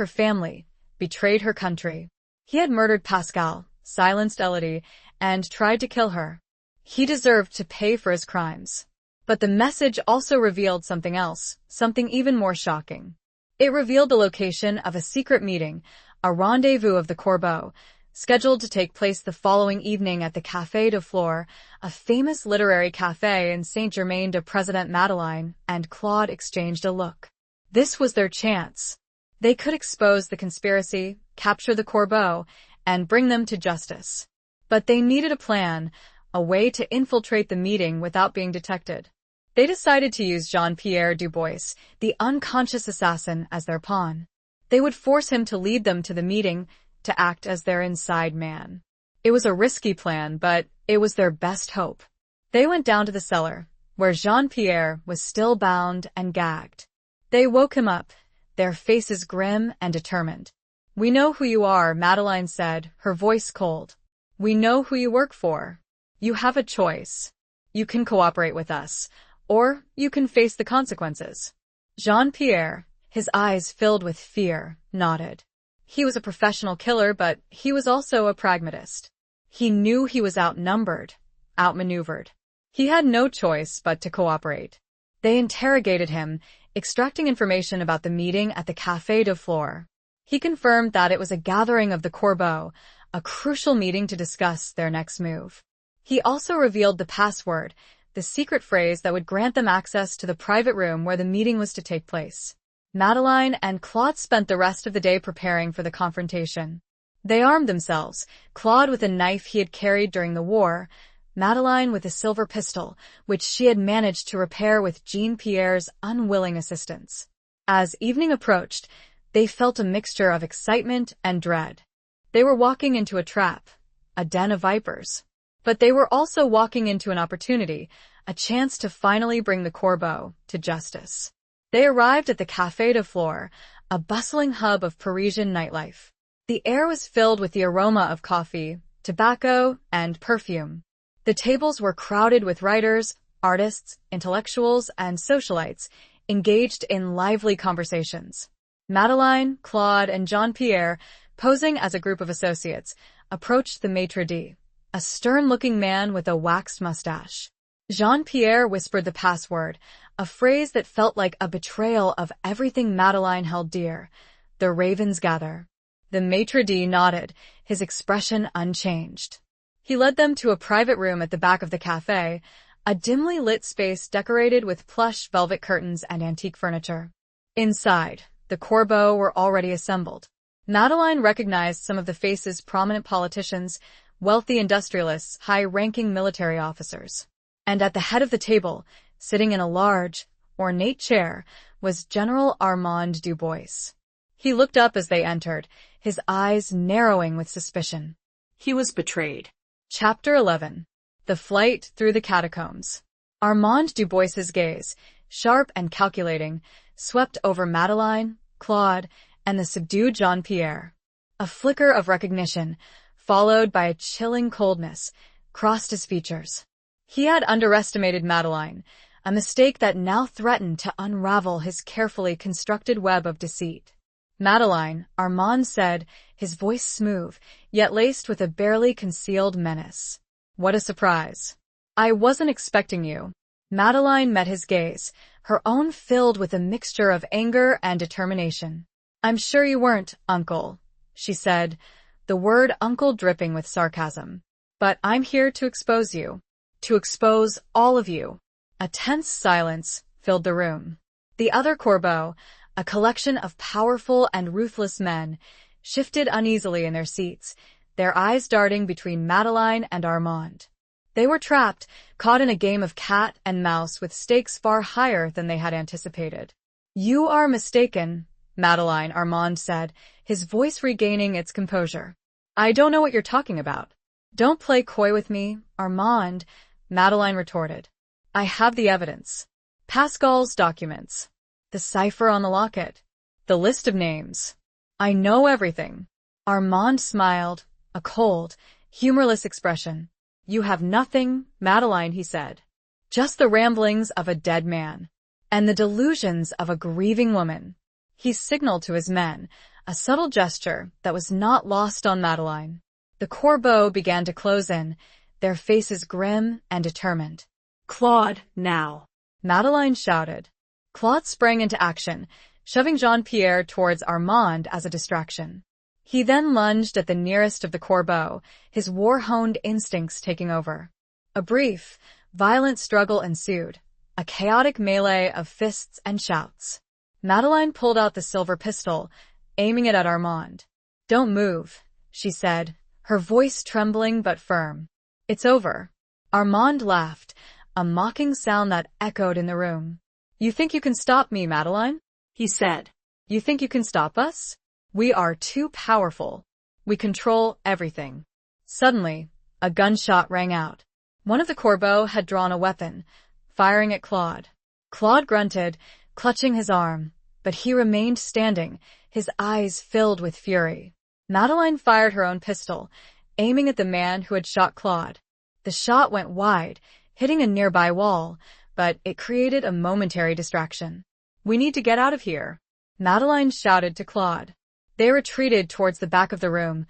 A: family, betrayed her country. He had murdered Pascal, silenced Elodie, and tried to kill her. He deserved to pay for his crimes. But the message also revealed something else, something even more shocking. It revealed the location of a secret meeting, a rendezvous of the Corbeaux, scheduled to take place the following evening at the Café de Flore, a famous literary café in Saint-Germain-des-Prés. Madeleine and Claude exchanged a look. This was their chance. They could expose the conspiracy, capture the Corbeaux, and bring them to justice. But they needed a plan, a way to infiltrate the meeting without being detected. They decided to use Jean-Pierre Dubois, the unconscious assassin, as their pawn. They would force him to lead them to the meeting, to act as their inside man. It was a risky plan, but it was their best hope. They went down to the cellar, where Jean-Pierre was still bound and gagged. They woke him up, their faces grim and determined. "We know who you are," Madeline said, her voice cold. "We know who you work for. You have a choice. You can cooperate with us, or you can face the consequences." Jean-Pierre, his eyes filled with fear, nodded. He was a professional killer, but he was also a pragmatist. He knew he was outnumbered, outmaneuvered. He had no choice but to cooperate. They interrogated him, extracting information about the meeting at the Café de Flore. He confirmed that it was a gathering of the Corbeaux, a crucial meeting to discuss their next move. He also revealed the password, the secret phrase that would grant them access to the private room where the meeting was to take place. Madeline and Claude spent the rest of the day preparing for the confrontation. They armed themselves, Claude with a knife he had carried during the war, Madeline with a silver pistol, which she had managed to repair with Jean-Pierre's unwilling assistance. As evening approached, they felt a mixture of excitement and dread. They were walking into a trap, a den of vipers. But they were also walking into an opportunity, a chance to finally bring the Corbeaux to justice. They arrived at the Café de Flore, a bustling hub of Parisian nightlife. The air was filled with the aroma of coffee, tobacco, and perfume. The tables were crowded with writers, artists, intellectuals, and socialites, engaged in lively conversations. Madeline, Claude, and Jean-Pierre, posing as a group of associates, approached the maitre d', a stern-looking man with a waxed mustache. Jean-Pierre whispered the password, a phrase that felt like a betrayal of everything Madeline held dear. "The ravens gather." The maitre d' nodded, his expression unchanged. He led them to a private room at the back of the café, a dimly lit space decorated with plush velvet curtains and antique furniture. Inside, the Corbeaux were already assembled. Madeline recognized some of the faces: prominent politicians, wealthy industrialists, high-ranking military officers. And at the head of the table, sitting in a large, ornate chair, was General Armand Dubois. He looked up as they entered, his eyes narrowing with suspicion.
B: He was betrayed.
A: Chapter 11. The Flight Through the Catacombs. Armand Dubois's gaze, sharp and calculating, swept over Madeline, Claude, and the subdued Jean-Pierre. A flicker of recognition, followed by a chilling coldness, crossed his features. He had underestimated Madeline, a mistake that now threatened to unravel his carefully constructed web of deceit. "Madeline," Armand said, his voice smooth, yet laced with a barely concealed menace. "What a surprise. I wasn't expecting you." Madeline met his gaze, her own filled with a mixture of anger and determination. "I'm sure you weren't, Uncle," she said, the word uncle dripping with sarcasm. "But I'm here to expose you. To expose all of you." A tense silence filled the room. The other Corbeaux, a collection of powerful and ruthless men, shifted uneasily in their seats, their eyes darting between Madeline and Armand. They were trapped, caught in a game of cat and mouse with stakes far higher than they had anticipated. "You are mistaken, Madeline," Armand said, his voice regaining its composure. "I don't know what you're talking about." "Don't play coy with me, Armand," Madeline retorted. "I have the evidence. Pascal's documents. The cipher on the locket. The list of names. I know everything." Armand smiled, a cold, humorless expression. "You have nothing, Madeline," he said. "Just the ramblings of a dead man. And the delusions of a grieving woman." He signaled to his men, a subtle gesture that was not lost on Madeline. The Corbeaux began to close in, their faces grim and determined.
B: "Claude, now!"
A: Madeline shouted. Claude sprang into action, shoving Jean-Pierre towards Armand as a distraction. He then lunged at the nearest of the Corbeaux, his war-honed instincts taking over. A brief, violent struggle ensued, a chaotic melee of fists and shouts. Madeline pulled out the silver pistol, aiming it at Armand. "Don't move," she said, her voice trembling but firm. "It's over." Armand laughed, a mocking sound that echoed in the room. "You think you can stop me, Madeline?"
B: he said.
A: "You think you can stop us? We are too powerful. We control everything." Suddenly, a gunshot rang out. One of the Corbeaux had drawn a weapon, firing at Claude. Claude grunted, clutching his arm, but he remained standing, his eyes filled with fury. Madeline fired her own pistol, aiming at the man who had shot Claude. The shot went wide, hitting a nearby wall, but it created a momentary distraction. "We need to get out of here," Madeline shouted to Claude. They retreated towards the back of the room,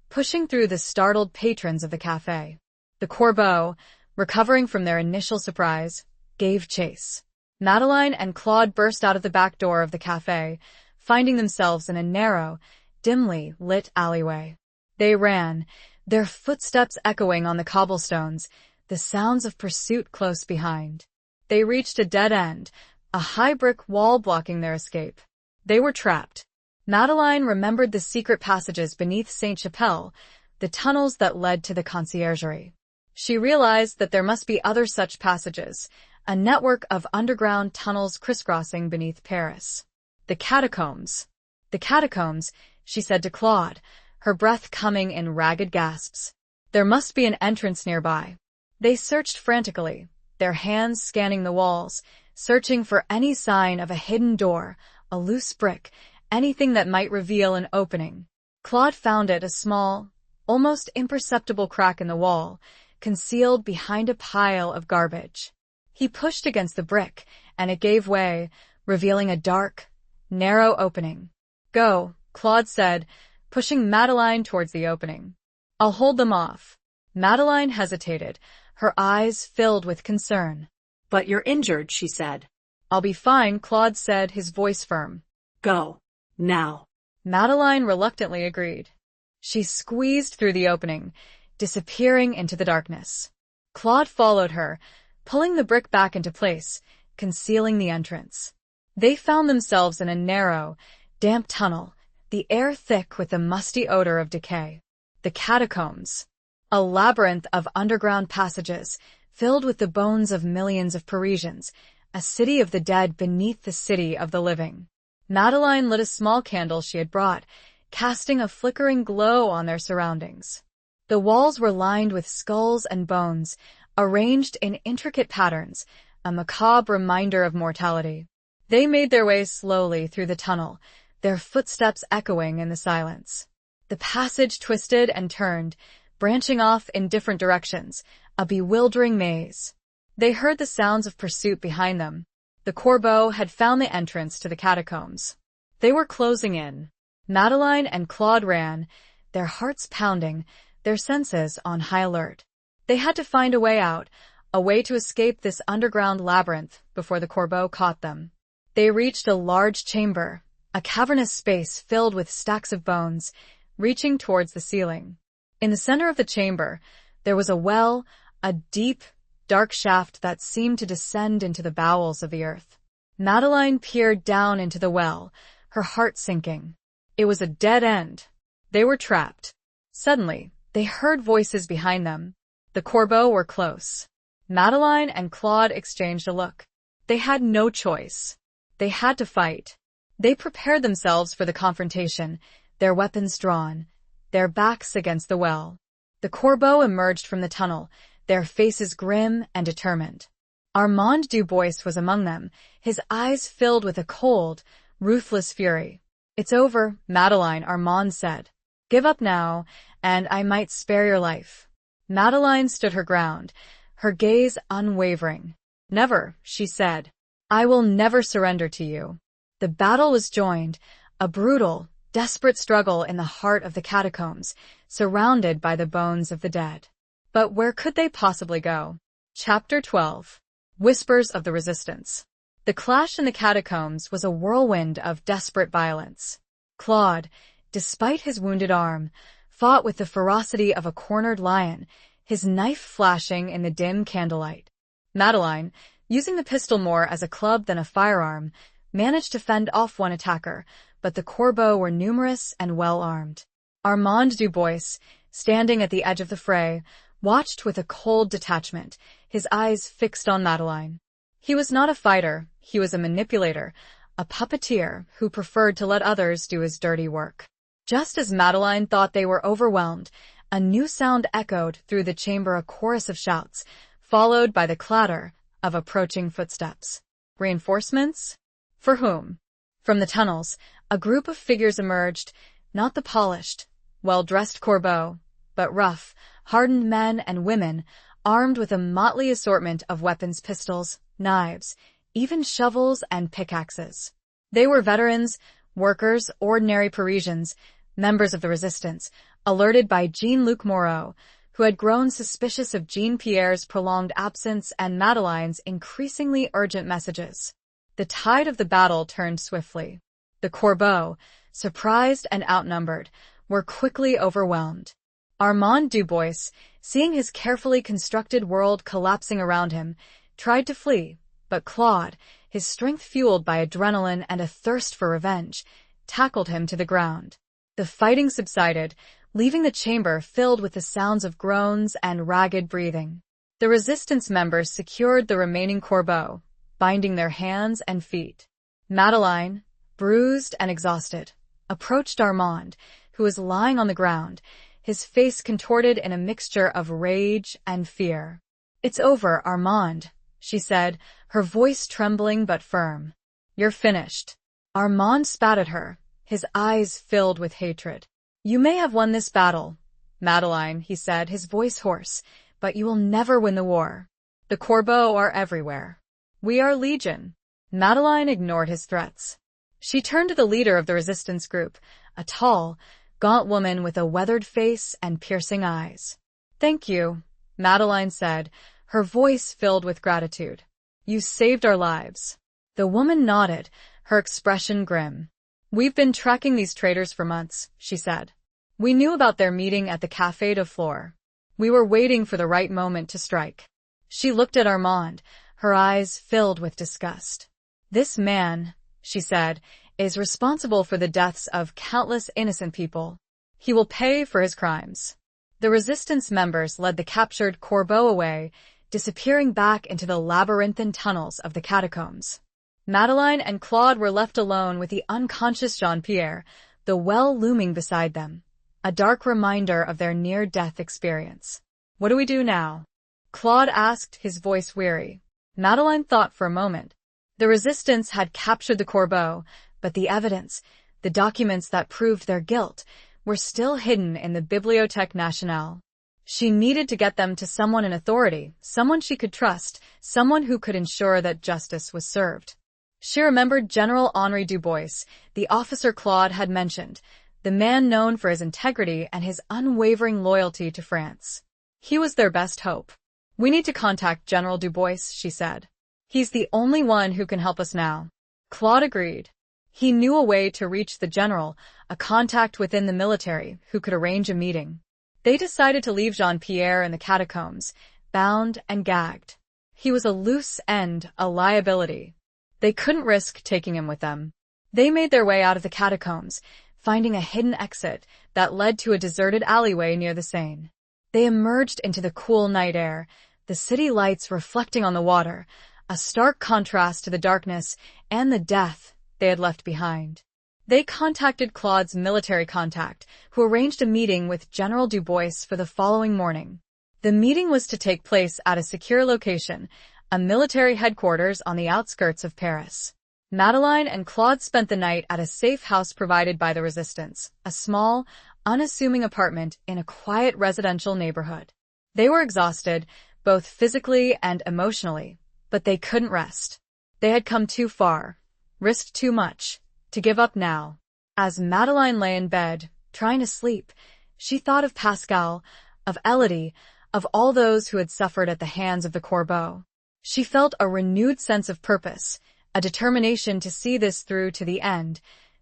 A: pushing through the startled patrons of the cafe. The Corbeaux, recovering from their initial surprise, gave chase. Madeline and Claude burst out of the back door of the cafe, finding themselves in a narrow, dimly lit alleyway. They ran, their footsteps echoing on the cobblestones, the sounds of pursuit close behind. They reached a dead end, a high brick wall blocking their escape. They were trapped. Madeline remembered the secret passages beneath Sainte-Chapelle, the tunnels that led to the conciergerie. She realized that there must be other such passages, a network of underground tunnels crisscrossing beneath Paris. The catacombs, she said to Claude, her breath coming in ragged gasps. There must be an entrance nearby. They searched frantically, their hands scanning the walls, searching for any sign of a hidden door, a loose brick, anything that might reveal an opening. Claude found it, a small, almost imperceptible crack in the wall, concealed behind a pile of garbage. He pushed against the brick, and it gave way, revealing a dark, narrow opening. "Go," Claude said, pushing Madeline towards the opening. "I'll hold them off." Madeline hesitated, her eyes filled with concern.
B: "But you're injured," she said.
A: "I'll be fine," Claude said, his voice firm.
B: "Go. Now."
A: Madeline reluctantly agreed. She squeezed through the opening, disappearing into the darkness. Claude followed her, pulling the brick back into place, concealing the entrance. They found themselves in a narrow, damp tunnel, the air thick with the musty odor of decay. The catacombs, a labyrinth of underground passages filled with the bones of millions of Parisians, a city of the dead beneath the city of the living. Madeline lit a small candle she had brought, casting a flickering glow on their surroundings. The walls were lined with skulls and bones, arranged in intricate patterns, a macabre reminder of mortality. They made their way slowly through the tunnel, their footsteps echoing in the silence. The passage twisted and turned, branching off in different directions, a bewildering maze. They heard the sounds of pursuit behind them. The Corbeaux had found the entrance to the catacombs. They were closing in. Madeline and Claude ran, their hearts pounding, their senses on high alert. They had to find a way out, a way to escape this underground labyrinth before the Corbeaux caught them. They reached a large chamber, a cavernous space filled with stacks of bones, reaching towards the ceiling. In the center of the chamber, there was a well, a deep, dark shaft that seemed to descend into the bowels of the earth. Madeline peered down into the well, her heart sinking. It was a dead end. They were trapped. Suddenly, they heard voices behind them. The Corbeaux were close. Madeline and Claude exchanged a look. They had no choice. They had to fight. They prepared themselves for the confrontation, their weapons drawn, their backs against the well. The Corbeaux emerged from the tunnel, their faces grim and determined. Armand Dubois was among them, his eyes filled with a cold, ruthless fury. "It's over, Madeline," Armand said. "Give up now, and I might spare your life." Madeline stood her ground, her gaze unwavering. "Never," she said. "I will never surrender to you." The battle was joined, a brutal, desperate struggle in the heart of the catacombs, surrounded by the bones of the dead. But where could they possibly go? Chapter 12. Whispers of the Resistance. The clash in the catacombs was a whirlwind of desperate violence. Claude, despite his wounded arm, fought with the ferocity of a cornered lion, his knife flashing in the dim candlelight. Madeline, using the pistol more as a club than a firearm, managed to fend off one attacker, but the Corbeaux were numerous and well-armed. Armand Dubois, standing at the edge of the fray, watched with a cold detachment, his eyes fixed on Madeline. He was not a fighter, he was a manipulator, a puppeteer who preferred to let others do his dirty work. Just as Madeline thought they were overwhelmed, a new sound echoed through the chamber, a chorus of shouts, followed by the clatter of approaching footsteps. Reinforcements? For whom? From the tunnels, a group of figures emerged, not the polished, well-dressed Corbeau, but rough, hardened men and women, armed with a motley assortment of weapons, pistols, knives, even shovels and pickaxes. They were veterans, workers, ordinary Parisians, members of the resistance, alerted by Jean-Luc Moreau, who had grown suspicious of Jean-Pierre's prolonged absence and Madeleine's increasingly urgent messages. The tide of the battle turned swiftly. The Corbeaux, surprised and outnumbered, were quickly overwhelmed. Armand Dubois, seeing his carefully constructed world collapsing around him, tried to flee, but Claude, his strength fueled by adrenaline and a thirst for revenge, tackled him to the ground. The fighting subsided, leaving the chamber filled with the sounds of groans and ragged breathing. The resistance members secured the remaining Corbeaux, binding their hands and feet. Madeleine, bruised and exhausted, approached Armand, who was lying on the ground, his face contorted in a mixture of rage and fear. "It's over, Armand," she said, her voice trembling but firm. "You're finished." Armand spat at her, his eyes filled with hatred. "You may have won this battle, Madeleine," he said, his voice hoarse, "but you will never win the war. The Corbeaux are everywhere. We are legion." Madeleine ignored his threats. She turned to the leader of the resistance group, a tall, gaunt woman with a weathered face and piercing eyes. "Thank you," Madeleine said, her voice filled with gratitude. "You saved our lives." The woman nodded, her expression grim. "We've been tracking these traitors for months," she said. "We knew about their meeting at the Café de Flore. We were waiting for the right moment to strike." She looked at Armand, her eyes filled with disgust. "This man," she said, "is responsible for the deaths of countless innocent people. He will pay for his crimes." The resistance members led the captured Corbeau away, disappearing back into the labyrinthine tunnels of the catacombs. Madeleine and Claude were left alone with the unconscious Jean-Pierre, the well looming beside them, a dark reminder of their near-death experience. "What do we do now?" Claude asked, his voice weary. Madeleine thought for a moment. The resistance had captured the Corbeau, but the evidence, the documents that proved their guilt, were still hidden in the Bibliothèque Nationale. She needed to get them to someone in authority, someone she could trust, someone who could ensure that justice was served. She remembered General Henri Dubois, the officer Claude had mentioned, the man known for his integrity and his unwavering loyalty to France. He was their best hope. "We need to contact General Dubois," she said. "He's the only one who can help us now." Claude agreed. He knew a way to reach the general, a contact within the military who could arrange a meeting. They decided to leave Jean-Pierre in the catacombs, bound and gagged. He was a loose end, a liability. They couldn't risk taking him with them. They made their way out of the catacombs, finding a hidden exit that led to a deserted alleyway near the Seine. They emerged into the cool night air, the city lights reflecting on the water, a stark contrast to the darkness and the death they had left behind. They contacted Claude's military contact, who arranged a meeting with General Dubois for the following morning. The meeting was to take place at a secure location, a military headquarters on the outskirts of Paris. Madeleine and Claude spent the night at a safe house provided by the resistance, a small, unassuming apartment in a quiet residential neighborhood. They were exhausted, both physically and emotionally, but they couldn't rest. They had come too far, risked too much, to give up now. As Madeleine lay in bed, trying to sleep, she thought of Pascal, of Elodie, of all those who had suffered at the hands of the Corbeaux. She felt a renewed sense of purpose, a determination to see this through to the end,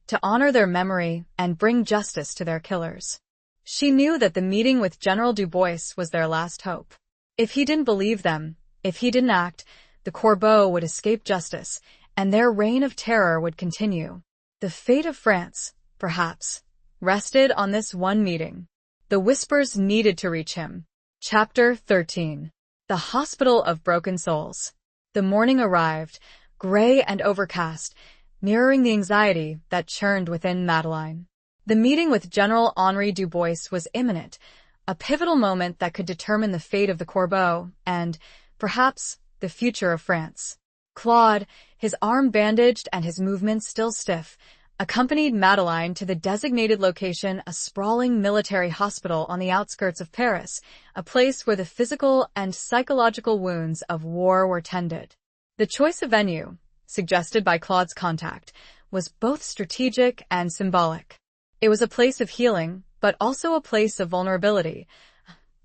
A: to honor their memory and bring justice to their killers. She knew that the meeting with General Dubois was their last hope. If he didn't believe them, if he didn't act, the Corbeaux would escape justice, and their reign of terror would continue. The fate of France, perhaps, rested on this one meeting. The whispers needed to reach him. Chapter 13. The Hospital of Broken Souls. The morning arrived, gray and overcast, mirroring the anxiety that churned within Madeleine. The meeting with General Henri Dubois was imminent, a pivotal moment that could determine the fate of the Corbeaux and, perhaps, the future of France. Claude, his arm bandaged and his movements still stiff, accompanied Madeline to the designated location, a sprawling military hospital on the outskirts of Paris, a place where the physical and psychological wounds of war were tended. The choice of venue, suggested by Claude's contact, was both strategic and symbolic. It was a place of healing, but also a place of vulnerability,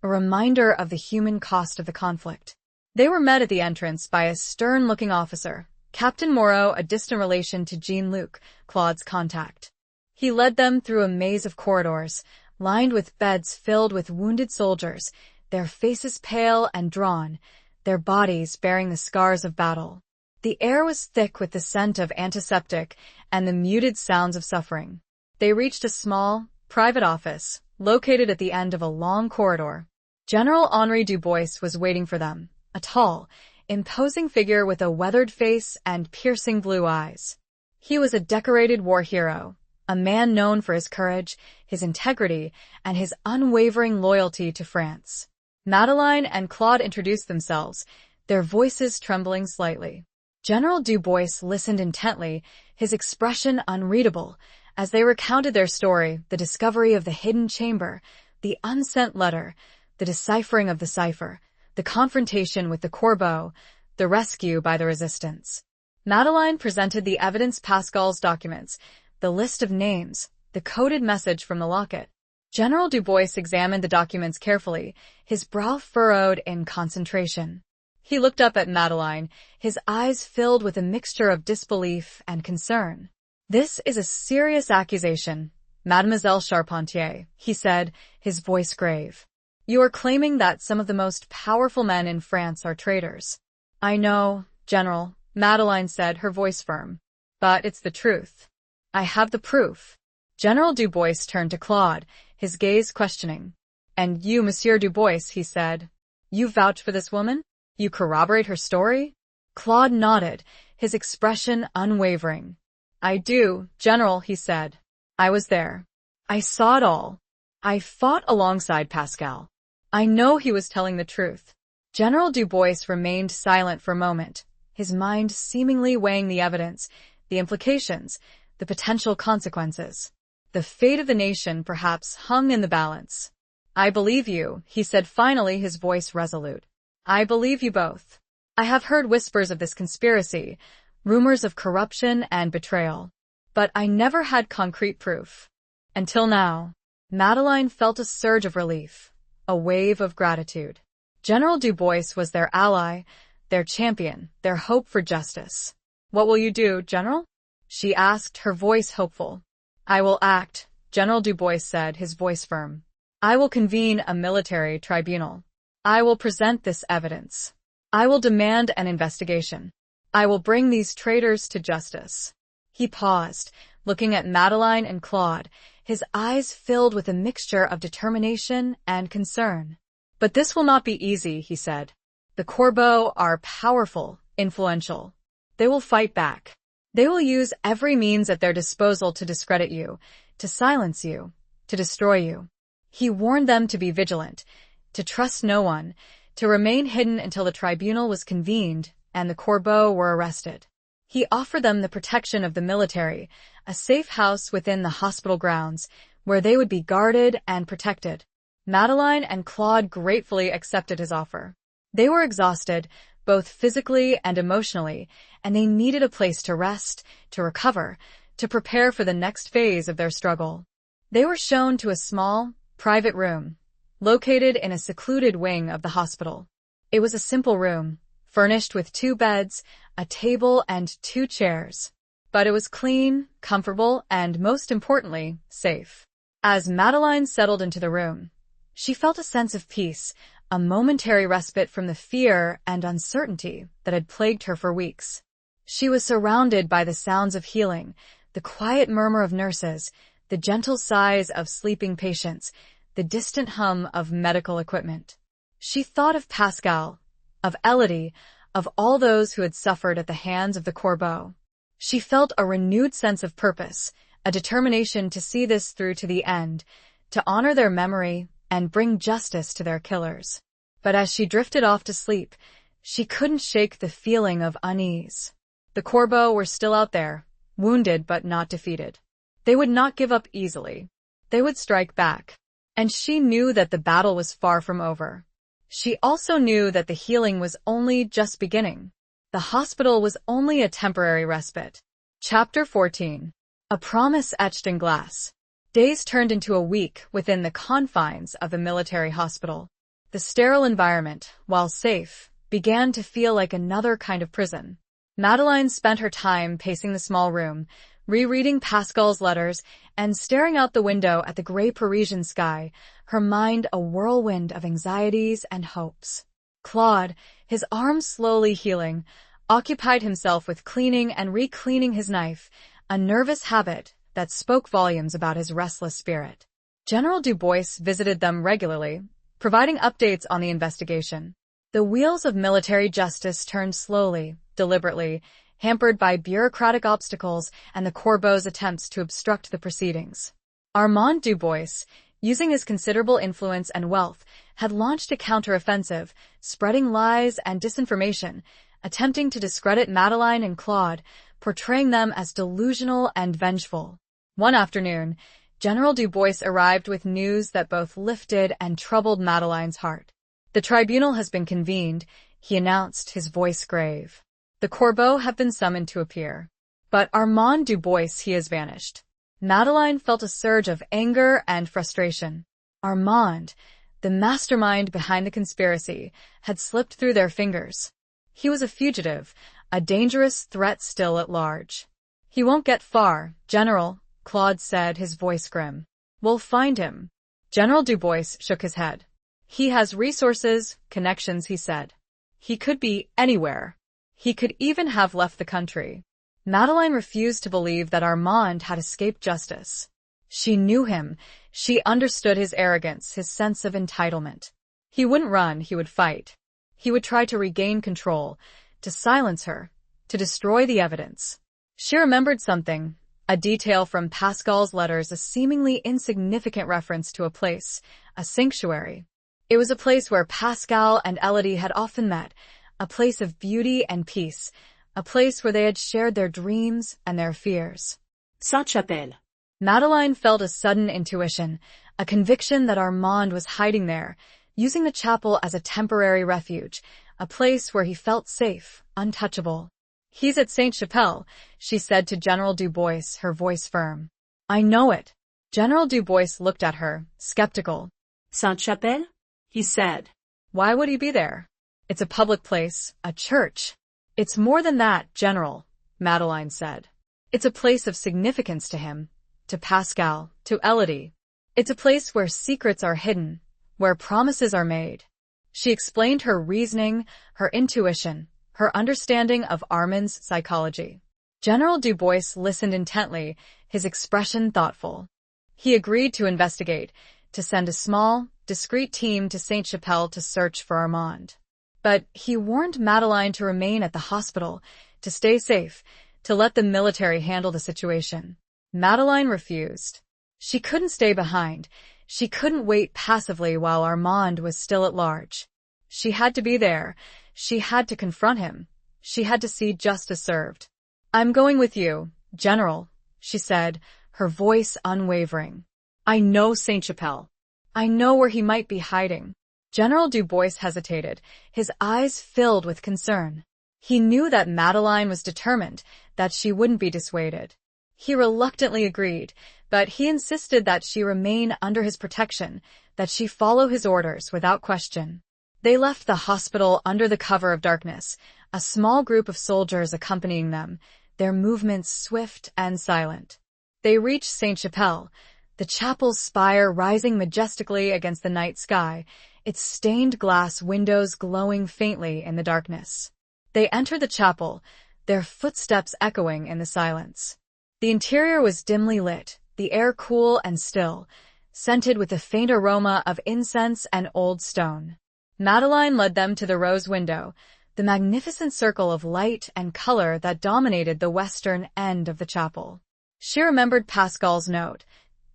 A: a reminder of the human cost of the conflict. They were met at the entrance by a stern-looking officer, Captain Moreau, a distant relation to Jean-Luc, Claude's contact. He led them through a maze of corridors, lined with beds filled with wounded soldiers, their faces pale and drawn, their bodies bearing the scars of battle. The air was thick with the scent of antiseptic and the muted sounds of suffering. They reached a small, private office, located at the end of a long corridor. General Henri Dubois was waiting for them, a tall, imposing figure with a weathered face and piercing blue eyes. He was a decorated war hero, a man known for his courage, his integrity, and his unwavering loyalty to France. Madeline and Claude introduced themselves, their voices trembling slightly. General Dubois listened intently, his expression unreadable, as they recounted their story, the discovery of the hidden chamber, the unsent letter, the deciphering of the cipher, the confrontation with the Corbeau, the rescue by the resistance. Madeline presented the evidence, Pascal's documents, the list of names, the coded message from the locket. General Dubois examined the documents carefully, his brow furrowed in concentration. He looked up at Madeline, his eyes filled with a mixture of disbelief and concern. "This is a serious accusation, Mademoiselle Charpentier," he said, his voice grave. "You are claiming that some of the most powerful men in France are traitors." "I know, General," Madeline said, her voice firm. "But it's the truth. I have the proof." General Dubois turned to Claude, his gaze questioning. "And you, Monsieur Dubois," he said. "You vouch for this woman? You corroborate her story?" Claude nodded, his expression unwavering. "I do, General," he said. "I was there. I saw it all. I fought alongside Pascal. I know he was telling the truth." General Dubois remained silent for a moment, his mind seemingly weighing the evidence, the implications, the potential consequences. The fate of the nation perhaps hung in the balance. "I believe you," he said finally, his voice resolute. "I believe you both. I have heard whispers of this conspiracy, rumors of corruption and betrayal. But I never had concrete proof. Until now." Madeline felt a surge of relief, a wave of gratitude. General Dubois was their ally, their champion, their hope for justice. "What will you do, General?" she asked, her voice hopeful. "I will act," General Dubois said, his voice firm. "I will convene a military tribunal. I will present this evidence. I will demand an investigation. I will bring these traitors to justice." He paused, looking at Madeline and Claude, his eyes filled with a mixture of determination and concern. "But this will not be easy," he said. "The Corbeau are powerful, influential. They will fight back. They will use every means at their disposal to discredit you, to silence you, to destroy you." He warned them to be vigilant, to trust no one, to remain hidden until the tribunal was convened and the Corbeau were arrested. He offered them the protection of the military, a safe house within the hospital grounds, where they would be guarded and protected. Madeline and Claude gratefully accepted his offer. They were exhausted, both physically and emotionally, and they needed a place to rest, to recover, to prepare for the next phase of their struggle. They were shown to a small, private room, located in a secluded wing of the hospital. It was a simple room, furnished with 2 beds, a table, and 2 chairs. But it was clean, comfortable, and most importantly, safe. As Madeline settled into the room, she felt a sense of peace, a momentary respite from the fear and uncertainty that had plagued her for weeks. She was surrounded by the sounds of healing, the quiet murmur of nurses, the gentle sighs of sleeping patients, the distant hum of medical equipment. She thought of Pascal, of Elodie, of all those who had suffered at the hands of the Corbeau. She felt a renewed sense of purpose, a determination to see this through to the end, to honor their memory and bring justice to their killers. But as she drifted off to sleep, she couldn't shake the feeling of unease. The Corbeaux were still out there, wounded but not defeated. They would not give up easily. They would strike back. And she knew that the battle was far from over. She also knew that the healing was only just beginning. The hospital was only a temporary respite. Chapter 14. A promise etched in glass. Days turned into a week within the confines of a military hospital. The sterile environment, while safe, began to feel like another kind of prison. Madeline spent her time pacing the small room, rereading Pascal's letters, and staring out the window at the gray Parisian sky, her mind a whirlwind of anxieties and hopes. Claude, his arms slowly healing, occupied himself with cleaning and re-cleaning his knife, a nervous habit that spoke volumes about his restless spirit. General Dubois visited them regularly, providing updates on the investigation. The wheels of military justice turned slowly, deliberately, hampered by bureaucratic obstacles and the Corbeaux' attempts to obstruct the proceedings. Armand Dubois, using his considerable influence and wealth, had launched a counteroffensive, spreading lies and disinformation, attempting to discredit Madeline and Claude, portraying them as delusional and vengeful. One afternoon, General Dubois arrived with news that both lifted and troubled Madeline's heart. "The tribunal has been convened," he announced, his voice grave. "The Corbeaux have been summoned to appear. But Armand Dubois, he has vanished." Madeline felt a surge of anger and frustration. Armand, the mastermind behind the conspiracy, had slipped through their fingers. He was a fugitive, a dangerous threat still at large. "He won't get far, General," Claude said, his voice grim. "We'll find him." General Dubois shook his head. "He has resources, connections," he said. "He could be anywhere. He could even have left the country." Madeline refused to believe that Armand had escaped justice. She knew him. She understood his arrogance, his sense of entitlement. He wouldn't run, he would fight. He would try to regain control, to silence her, to destroy the evidence. She remembered something, a detail from Pascal's letters, a seemingly insignificant reference to a place, a sanctuary. It was a place where Pascal and Elodie had often met, a place of beauty and peace, a place where they had shared their dreams and their fears.
B: Sainte-Chapelle.
A: Madeline felt a sudden intuition, a conviction that Armand was hiding there, using the chapel as a temporary refuge, a place where he felt safe, untouchable. "He's at Sainte-Chapelle," she said to General Dubois, her voice firm. "I know it." General Dubois looked at her, skeptical.
B: "Sainte-Chapelle?" he said.
A: "Why would he be there? It's a public place, a church." "It's more than that, General," Madeline said. "It's a place of significance to him, to Pascal, to Elodie. It's a place where secrets are hidden, where promises are made." She explained her reasoning, her intuition, her understanding of Armand's psychology. General Dubois listened intently, his expression thoughtful. He agreed to investigate, to send a small, discreet team to Sainte-Chapelle to search for Armand. But he warned Madeline to remain at the hospital, to stay safe, to let the military handle the situation. Madeline refused. She couldn't stay behind. She couldn't wait passively while Armand was still at large. She had to be there. She had to confront him. She had to see justice served. "I'm going with you, General," she said, her voice unwavering. "I know Sainte-Chapelle. I know where he might be hiding." General Dubois hesitated, his eyes filled with concern. He knew that Madeline was determined, that she wouldn't be dissuaded. He reluctantly agreed, but he insisted that she remain under his protection, that she follow his orders without question. They left the hospital under the cover of darkness, a small group of soldiers accompanying them, their movements swift and silent. They reached Sainte-Chapelle, the chapel's spire rising majestically against the night sky, its stained glass windows glowing faintly in the darkness. They entered the chapel, their footsteps echoing in the silence. The interior was dimly lit, the air cool and still, scented with a faint aroma of incense and old stone. Madeline led them to the rose window, the magnificent circle of light and color that dominated the western end of the chapel. She remembered Pascal's note,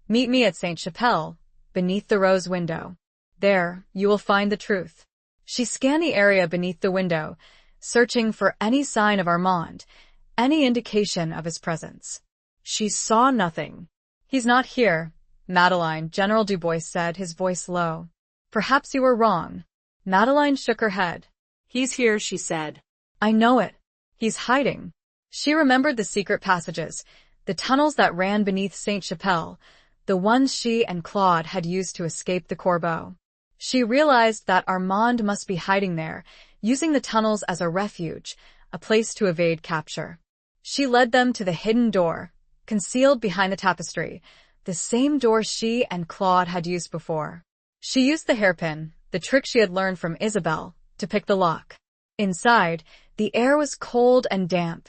A: "Meet me at Sainte-Chapelle, beneath the rose window. There, you will find the truth." She scanned the area beneath the window, searching for any sign of Armand, any indication of his presence. She saw nothing. "He's not here, Madeline," General Dubois said, his voice low. "Perhaps you were wrong." Madeline shook her head.
B: "He's here," she said.
A: "I know it. He's hiding." She remembered the secret passages, the tunnels that ran beneath Sainte-Chapelle, the ones she and Claude had used to escape the Corbeau. She realized that Armand must be hiding there, using the tunnels as a refuge, a place to evade capture. She led them to the hidden door, concealed behind the tapestry, the same door she and Claude had used before. She used the hairpin, the trick she had learned from Isabelle, to pick the lock. Inside, the air was cold and damp,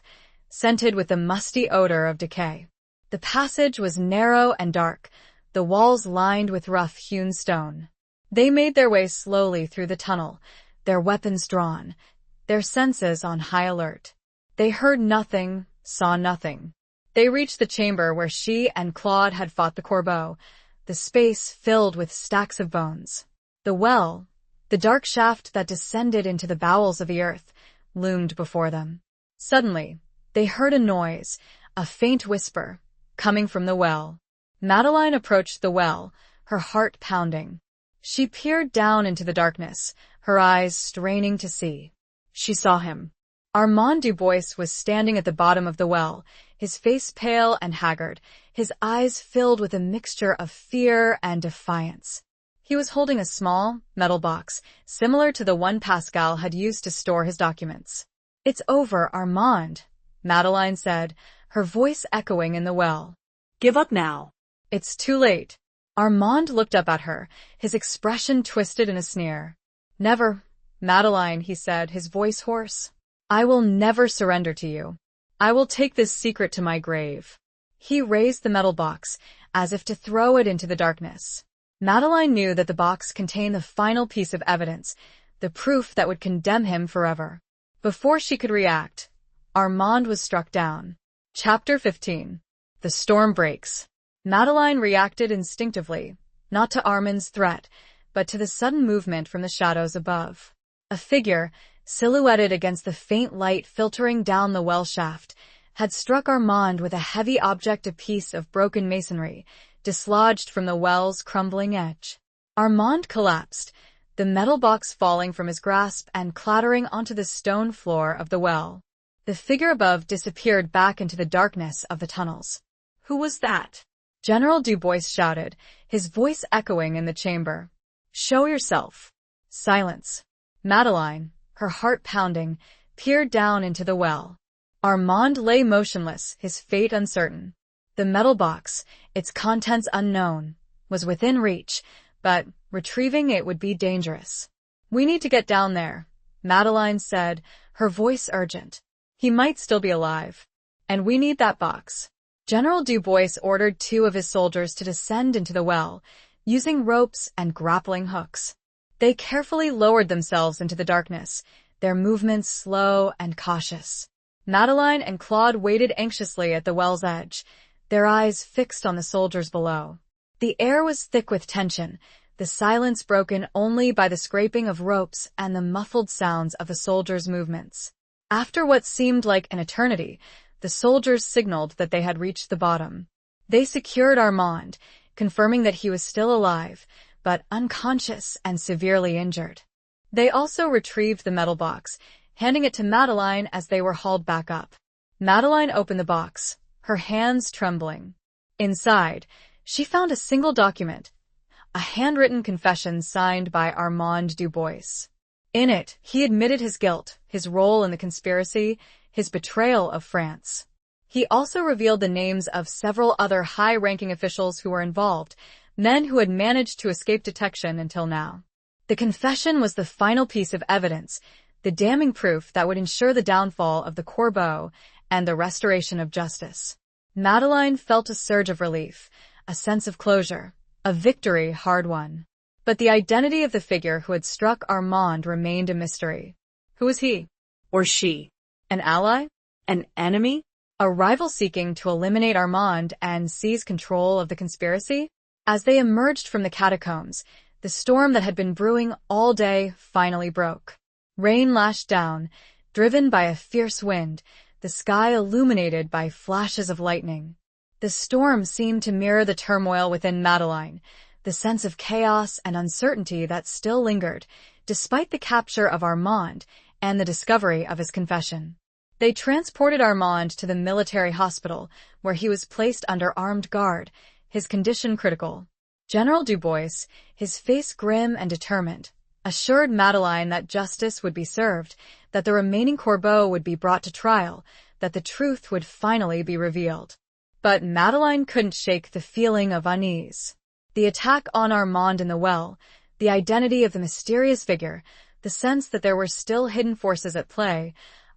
A: scented with the musty odor of decay. The passage was narrow and dark, the walls lined with rough-hewn stone. They made their way slowly through the tunnel, their weapons drawn, their senses on high alert. They heard nothing, saw nothing. They reached the chamber where she and Claude had fought the Corbeau, the space filled with stacks of bones. The well, the dark shaft that descended into the bowels of the earth, loomed before them. Suddenly, they heard a noise, a faint whisper, coming from the well. Madeline approached the well, her heart pounding. She peered down into the darkness, her eyes straining to see. She saw him. Armand Dubois was standing at the bottom of the well, his face pale and haggard, his eyes filled with a mixture of fear and defiance. He was holding a small, metal box, similar to the one Pascal had used to store his documents. "It's over, Armand," Madeline said, her voice echoing in the well.
B: "Give up now."
A: "It's too late." Armand looked up at her, his expression twisted in a sneer. "Never, Madeline," he said, his voice hoarse. "I will never surrender to you. I will take this secret to my grave." He raised the metal box, as if to throw it into the darkness. Madeline knew that the box contained the final piece of evidence, the proof that would condemn him forever. Before she could react, Armand was struck down. Chapter 15. The storm breaks. Madeline reacted instinctively, not to Armand's threat, but to the sudden movement from the shadows above. A figure, silhouetted against the faint light filtering down the well shaft, had struck Armand with a heavy object, a piece of broken masonry, dislodged from the well's crumbling edge. Armand collapsed, the metal box falling from his grasp and clattering onto the stone floor of the well. The figure above disappeared back into the darkness of the tunnels.
B: "Who was that?"
A: General Dubois shouted, his voice echoing in the chamber. "Show yourself." Silence. Madeline, her heart pounding, peered down into the well. Armand lay motionless, his fate uncertain. The metal box, its contents unknown, was within reach, but retrieving it would be dangerous. "We need to get down there," Madeline said, her voice urgent. "He might still be alive. And we need that box." General Dubois ordered 2 of his soldiers to descend into the well, using ropes and grappling hooks. They carefully lowered themselves into the darkness, their movements slow and cautious. Madeline and Claude waited anxiously at the well's edge, their eyes fixed on the soldiers below. The air was thick with tension, the silence broken only by the scraping of ropes and the muffled sounds of the soldiers' movements. After what seemed like an eternity, the soldiers signaled that they had reached the bottom. They secured Armand, confirming that he was still alive, but unconscious and severely injured. They also retrieved the metal box, handing it to Madeline as they were hauled back up. Madeline opened the box, her hands trembling. Inside, she found a single document, a handwritten confession signed by Armand Dubois. In it, he admitted his guilt, his role in the conspiracy, his betrayal of France. He also revealed the names of several other high-ranking officials who were involved, men who had managed to escape detection until now. The confession was the final piece of evidence, the damning proof that would ensure the downfall of the Corbeau and the restoration of justice. Madeline felt a surge of relief, a sense of closure, a victory hard won. But the identity of the figure who had struck Armand remained a mystery. Who was he?
B: Or she?
A: An ally?
B: An enemy?
A: A rival seeking to eliminate Armand and seize control of the conspiracy? As they emerged from the catacombs, the storm that had been brewing all day finally broke. Rain lashed down, driven by a fierce wind, the sky illuminated by flashes of lightning. The storm seemed to mirror the turmoil within Madeline, the sense of chaos and uncertainty that still lingered, despite the capture of Armand and the discovery of his confession. They transported Armand to the military hospital, where he was placed under armed guard, his condition critical. General Dubois, his face grim and determined, assured Madeline that justice would be served, that the remaining Corbeaux would be brought to trial, that the truth would finally be revealed. But Madeline couldn't shake the feeling of unease. The attack on Armand in the well, the identity of the mysterious figure, the sense that there were still hidden forces at play,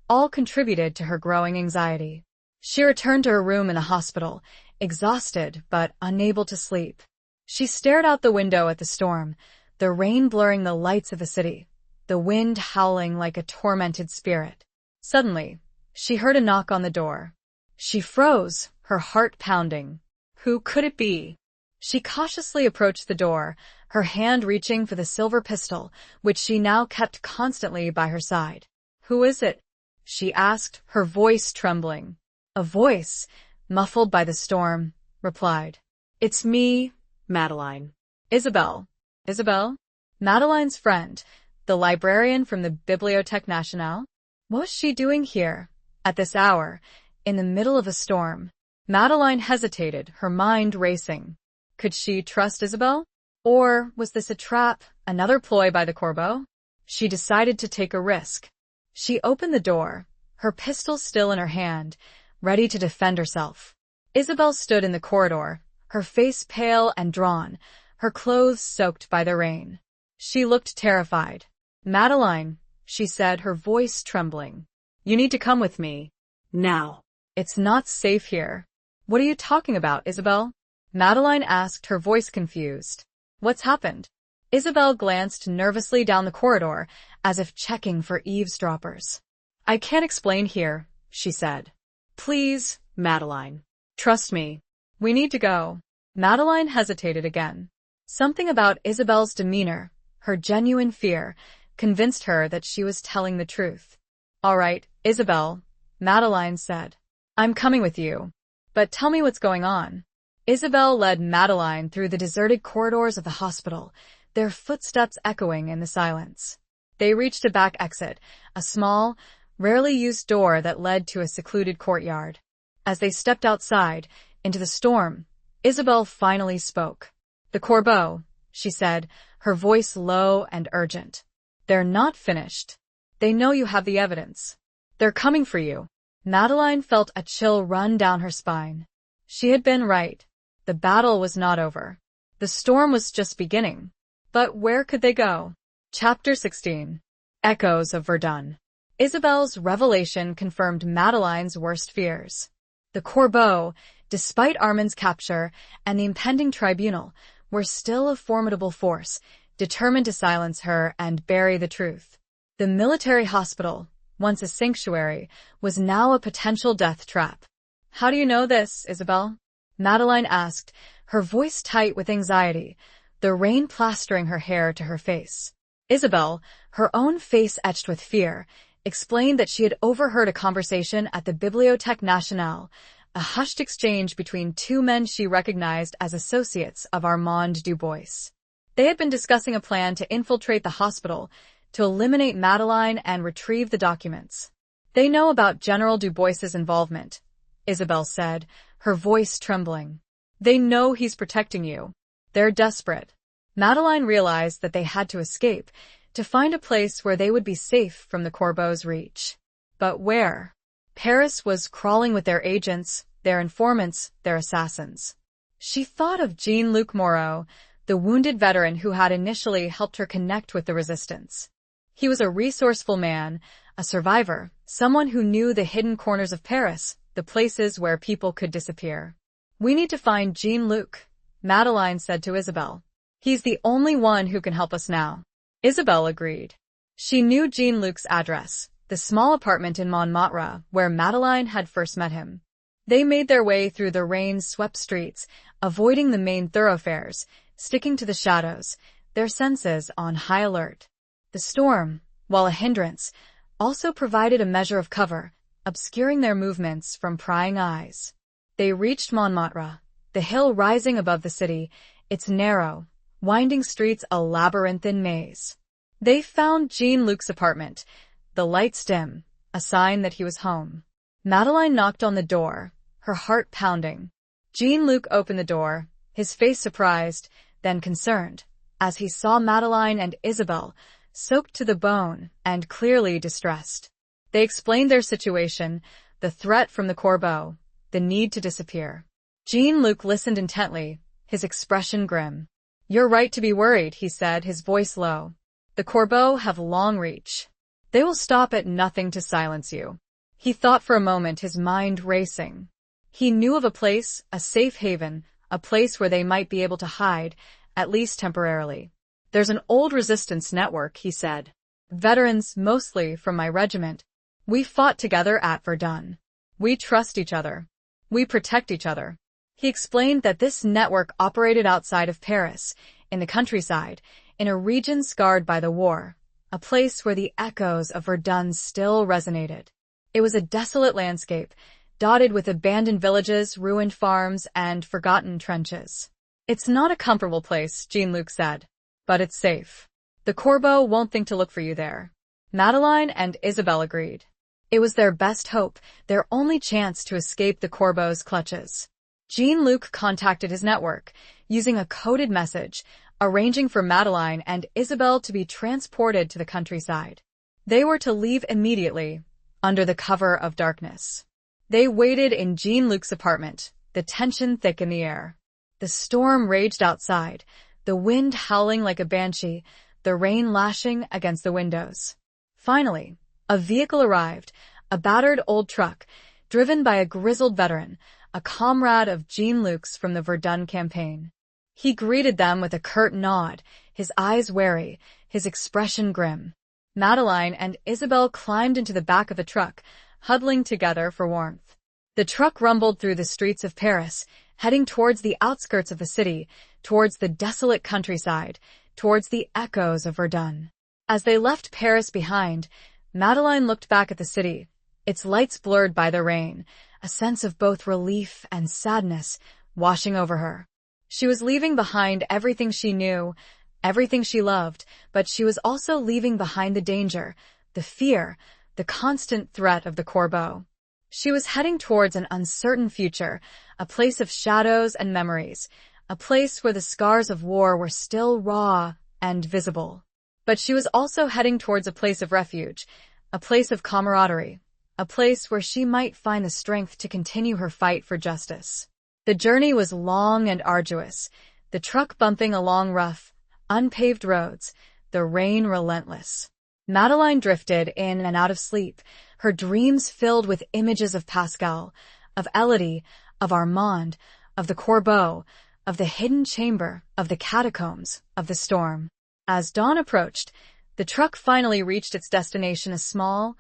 A: all contributed to her growing anxiety. She returned to her room in the hospital, exhausted but unable to sleep. She stared out the window at the storm, the rain blurring the lights of the city, the wind howling like a tormented spirit. Suddenly, she heard a knock on the door. She froze, her heart pounding. Who could it be? She cautiously approached the door, her hand reaching for the silver pistol, which she now kept constantly by her side. "Who is it?" she asked, her voice trembling. A voice, muffled by the storm, replied. "It's me, Madeline." "Isabelle." "Isabelle?" Madeline's friend, the librarian from the Bibliothèque Nationale? What was she doing here, at this hour, in the middle of a storm? Madeline hesitated, her mind racing. Could she trust Isabelle? Or was this a trap, another ploy by the Corbeaux? She decided to take a risk. She opened the door, her pistol still in her hand, ready to defend herself. Isabelle stood in the corridor, her face pale and drawn, her clothes soaked by the rain. She looked terrified. "Madeline," she said, her voice trembling. "You need to come with me. Now." "It's not safe here." "What are you talking about, Isabelle?" Madeline asked, her voice confused. "What's happened?" Isabelle glanced nervously down the corridor, as if checking for eavesdroppers. "I can't explain here," she said. "Please, Madeline. Trust me. We need to go." Madeline hesitated again. Something about Isabelle's demeanor, her genuine fear, convinced her that she was telling the truth. "All right, Isabelle," Madeline said. "I'm coming with you. But tell me what's going on." Isabelle led Madeline through the deserted corridors of the hospital, their footsteps echoing in the silence. They reached a back exit, a small, rarely used door that led to a secluded courtyard. As they stepped outside, into the storm, Isabelle finally spoke. "The Corbeaux," she said, her voice low and urgent. "They're not finished. They know you have the evidence. They're coming for you." Madeline felt a chill run down her spine. She had been right. The battle was not over. The storm was just beginning. But where could they go? Chapter 16. Echoes of Verdun. Isabelle's revelation confirmed Madeline's worst fears. The Corbeaux, despite Armand's capture and the impending tribunal, were still a formidable force, determined to silence her and bury the truth. The military hospital, once a sanctuary, was now a potential death trap. "How do you know this, Isabelle?" Madeline asked, her voice tight with anxiety, the rain plastering her hair to her face. Isabelle, her own face etched with fear, explained that she had overheard a conversation at the Bibliothèque Nationale, a hushed exchange between two men she recognized as associates of Armand Dubois. They had been discussing a plan to infiltrate the hospital, to eliminate Madeline and retrieve the documents. "They know about General Dubois's involvement," Isabelle said, her voice trembling. "They know he's protecting you. They're desperate." Madeline realized that they had to escape, to find a place where they would be safe from the Corbeaux' reach. But where? Paris was crawling with their agents, their informants, their assassins. She thought of Jean-Luc Moreau, the wounded veteran who had initially helped her connect with the resistance. He was a resourceful man, a survivor, someone who knew the hidden corners of Paris, the places where people could disappear. "We need to find Jean-Luc," Madeline said to Isabelle. "He's the only one who can help us now." Isabelle agreed. She knew Jean-Luc's address, the small apartment in Montmartre where Madeline had first met him. They made their way through the rain-swept streets, avoiding the main thoroughfares, sticking to the shadows, their senses on high alert. The storm, while a hindrance, also provided a measure of cover, obscuring their movements from prying eyes. They reached Montmartre, the hill rising above the city, its narrow, winding streets a labyrinthine maze. They found Jean-Luc's apartment, the lights dim, a sign that he was home. Madeline knocked on the door, her heart pounding. Jean-Luc opened the door, his face surprised, then concerned, as he saw Madeline and Isabelle, soaked to the bone and clearly distressed. They explained their situation, the threat from the corbeau, the need to disappear. Jean-Luc listened intently, his expression grim. "You're right to be worried," he said, his voice low. "The corbeau have long reach. They will stop at nothing to silence you." He thought for a moment, his mind racing. He knew of a place, a safe haven, a place where they might be able to hide, at least temporarily. "There's an old resistance network," he said. "Veterans, mostly from my regiment. We fought together at Verdun. We trust each other. We protect each other." He explained that this network operated outside of Paris, in the countryside, in a region scarred by the war, a place where the echoes of Verdun still resonated. It was a desolate landscape, dotted with abandoned villages, ruined farms, and forgotten trenches. "It's not a comfortable place," Jean-Luc said, "but it's safe. The corbeau won't think to look for you there." Madeline and Isabelle agreed. It was their best hope, their only chance to escape the corbeau's clutches. Jean-Luc contacted his network, using a coded message, arranging for Madeline and Isabelle to be transported to the countryside. They were to leave immediately, under the cover of darkness. They waited in Jean-Luc's apartment, the tension thick in the air. The storm raged outside, the wind howling like a banshee, the rain lashing against the windows. Finally, a vehicle arrived, a battered old truck, driven by a grizzled veteran, a comrade of Jean-Luc's from the Verdun campaign. He greeted them with a curt nod, his eyes wary, his expression grim. Madeline and Isabelle climbed into the back of the truck, huddling together for warmth. The truck rumbled through the streets of Paris, heading towards the outskirts of the city, towards the desolate countryside, towards the echoes of Verdun. As they left Paris behind, Madeline looked back at the city, its lights blurred by the rain, a sense of both relief and sadness washing over her. She was leaving behind everything she knew, everything she loved, but she was also leaving behind the danger, the fear, the constant threat of the corbeau. She was heading towards an uncertain future, a place of shadows and memories, a place where the scars of war were still raw and visible. But she was also heading towards a place of refuge, a place of camaraderie, a place where she might find the strength to continue her fight for justice. The journey was long and arduous, the truck bumping along rough, unpaved roads, the rain relentless. Madeline drifted in and out of sleep, her dreams filled with images of Pascal, of Elodie, of Armand, of the corbeau, of the hidden chamber, of the catacombs, of the storm. As dawn approached, the truck finally reached its destination, a small,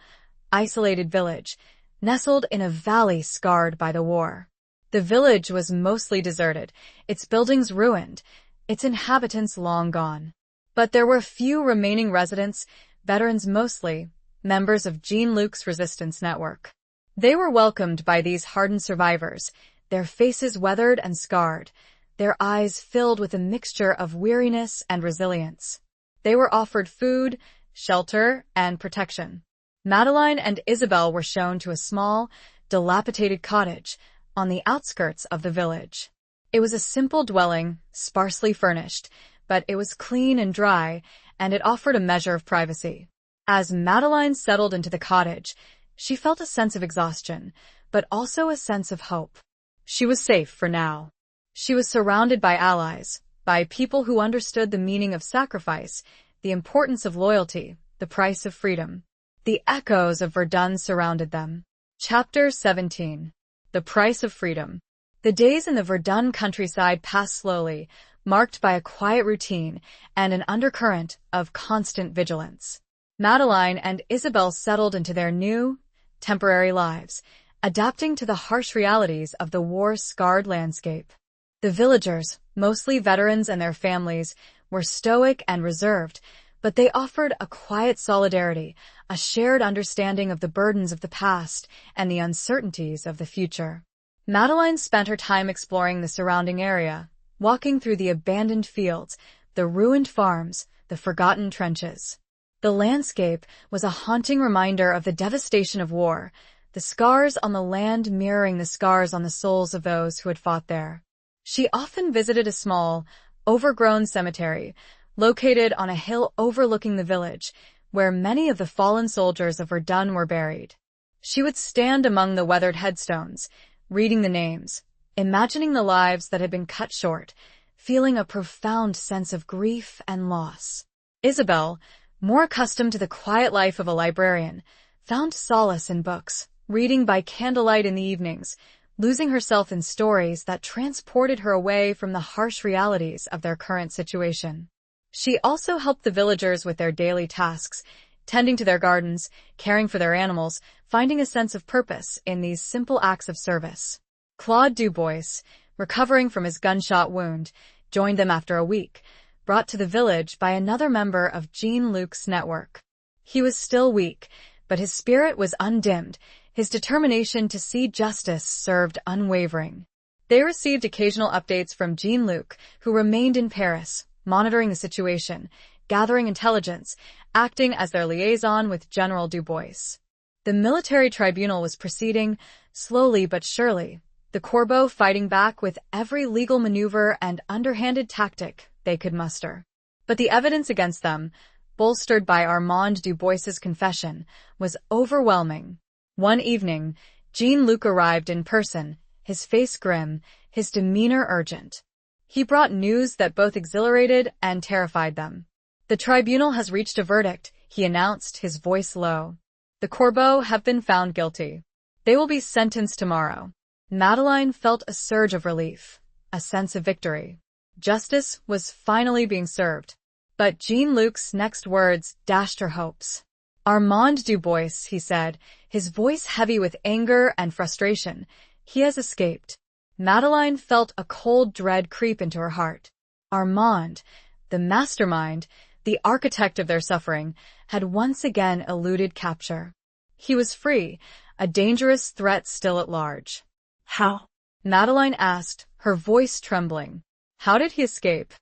A: isolated village, nestled in a valley scarred by the war. The village was mostly deserted, its buildings ruined, its inhabitants long gone. But there were few remaining residents, veterans mostly, members of Jean-Luc's resistance network. They were welcomed by these hardened survivors, their faces weathered and scarred, their eyes filled with a mixture of weariness and resilience. They were offered food, shelter, and protection. Madeline and Isabelle were shown to a small, dilapidated cottage on the outskirts of the village. It was a simple dwelling, sparsely furnished, but it was clean and dry, and it offered a measure of privacy. As Madeline settled into the cottage, she felt a sense of exhaustion, but also a sense of hope. She was safe for now. She was surrounded by allies, by people who understood the meaning of sacrifice, the importance of loyalty, the price of freedom. The echoes of Verdun surrounded them. Chapter 17. The Price of Freedom. The days in the Verdun countryside passed slowly, marked by a quiet routine and an undercurrent of constant vigilance. Madeline and Isabelle settled into their new, temporary lives, adapting to the harsh realities of the war-scarred landscape. The villagers, mostly veterans and their families, were stoic and reserved, but they offered a quiet solidarity, a shared understanding of the burdens of the past and the uncertainties of the future. Madeline spent her time exploring the surrounding area, walking through the abandoned fields, the ruined farms, the forgotten trenches. The landscape was a haunting reminder of the devastation of war, the scars on the land mirroring the scars on the souls of those who had fought there. She often visited a small, overgrown cemetery, located on a hill overlooking the village, where many of the fallen soldiers of Verdun were buried. She would stand among the weathered headstones, reading the names, imagining the lives that had been cut short, feeling a profound sense of grief and loss. Isabel, more accustomed to the quiet life of a librarian, found solace in books, reading by candlelight in the evenings, losing herself in stories that transported her away from the harsh realities of their current situation. She also helped the villagers with their daily tasks, tending to their gardens, caring for their animals, finding a sense of purpose in these simple acts of service. Claude Dubois, recovering from his gunshot wound, joined them after a week, brought to the village by another member of Jean-Luc's network. He was still weak, but his spirit was undimmed, his determination to see justice served unwavering. They received occasional updates from Jean-Luc, who remained in Paris, monitoring the situation, gathering intelligence, acting as their liaison with General Dubois. The military tribunal was proceeding, slowly but surely, the Corbeaux fighting back with every legal maneuver and underhanded tactic they could muster. But the evidence against them, bolstered by Armand Dubois's confession, was overwhelming. One evening, Jean-Luc arrived in person, his face grim, his demeanor urgent. He brought news that both exhilarated and terrified them. "The tribunal has reached a verdict," he announced, his voice low. "The Corbeaux have been found guilty. They will be sentenced tomorrow." Madeline felt a surge of relief, a sense of victory. Justice was finally being served. But Jean-Luc's next words dashed her hopes. "Armand Dubois," he said, his voice heavy with anger and frustration, "he has escaped." Madeline felt a cold dread creep into her heart. Armand, the mastermind, the architect of their suffering, had once again eluded capture. He was free, a dangerous threat still at large.
B: How?
A: Madeline asked, her voice trembling. How did he escape?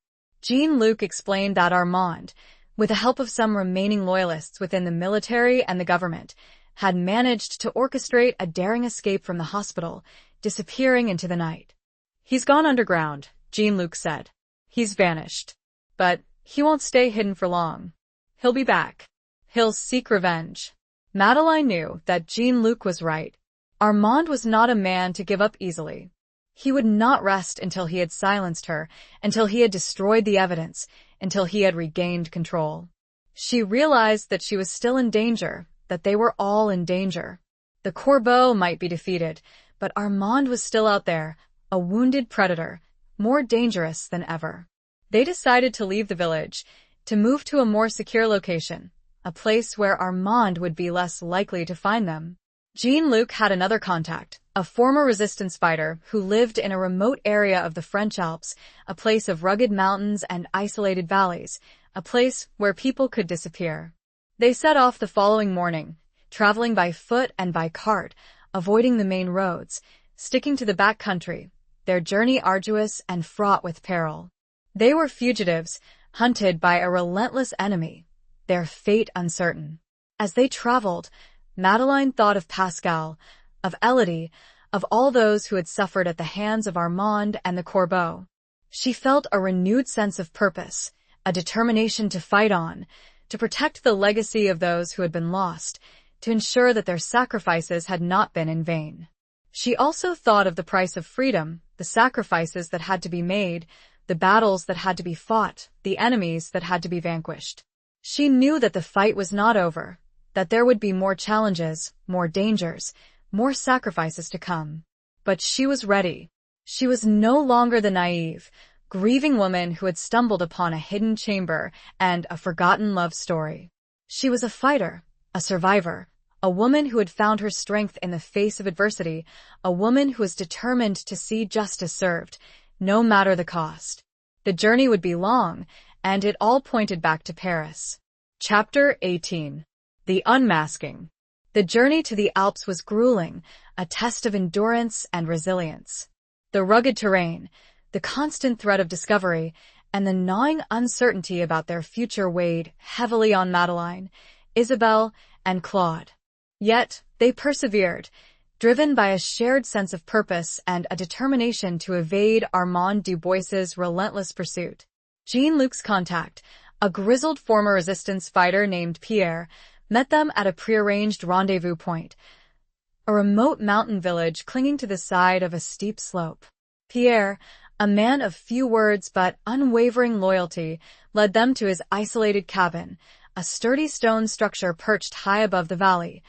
A: Jean-Luc explained that Armand, with the help of some remaining loyalists within the military and the government, had managed to orchestrate a daring escape from the hospital, disappearing into the night. "He's gone underground," Jean-Luc said. "He's vanished. But he won't stay hidden for long. He'll be back. He'll seek revenge." Madeline knew that Jean-Luc was right. Armand was not a man to give up easily. He would not rest until he had silenced her, until he had destroyed the evidence, until he had regained control. She realized that she was still in danger, that they were all in danger. The Corbeaux might be defeated, but Armand was still out there, a wounded predator, more dangerous than ever. They decided to leave the village, to move to a more secure location, a place where Armand would be less likely to find them. Jean-Luc had another contact, a former resistance fighter who lived in a remote area of the French Alps, a place of rugged mountains and isolated valleys, a place where people could disappear. They set off the following morning, traveling by foot and by cart, avoiding the main roads, sticking to the back country, their journey arduous and fraught with peril. They were fugitives, hunted by a relentless enemy, their fate uncertain. As they traveled, Madeline thought of Pascal, of Elodie, of all those who had suffered at the hands of Armand and the Corbeaux. She felt a renewed sense of purpose, a determination to fight on, to protect the legacy of those who had been lost, to ensure that their sacrifices had not been in vain. She also thought of the price of freedom, the sacrifices that had to be made, the battles that had to be fought, the enemies that had to be vanquished. She knew that the fight was not over, that there would be more challenges, more dangers, more sacrifices to come. But she was ready. She was no longer the naive, grieving woman who had stumbled upon a hidden chamber and a forgotten love story. She was a fighter, a survivor, a woman who had found her strength in the face of adversity, a woman who was determined to see justice served, no matter the cost. The journey would be long, and it all pointed back to Paris. Chapter 18. The Unmasking. The journey to the Alps was grueling, a test of endurance and resilience. The rugged terrain, the constant threat of discovery, and the gnawing uncertainty about their future weighed heavily on Madeline, Isabelle, and Claude. Yet, they persevered, driven by a shared sense of purpose and a determination to evade Armand Dubois's relentless pursuit. Jean-Luc's contact, a grizzled former resistance fighter named Pierre, met them at a prearranged rendezvous point, a remote mountain village clinging to the side of a steep slope. Pierre, a man of few words but unwavering loyalty, led them to his isolated cabin, a sturdy stone structure perched high above the valley,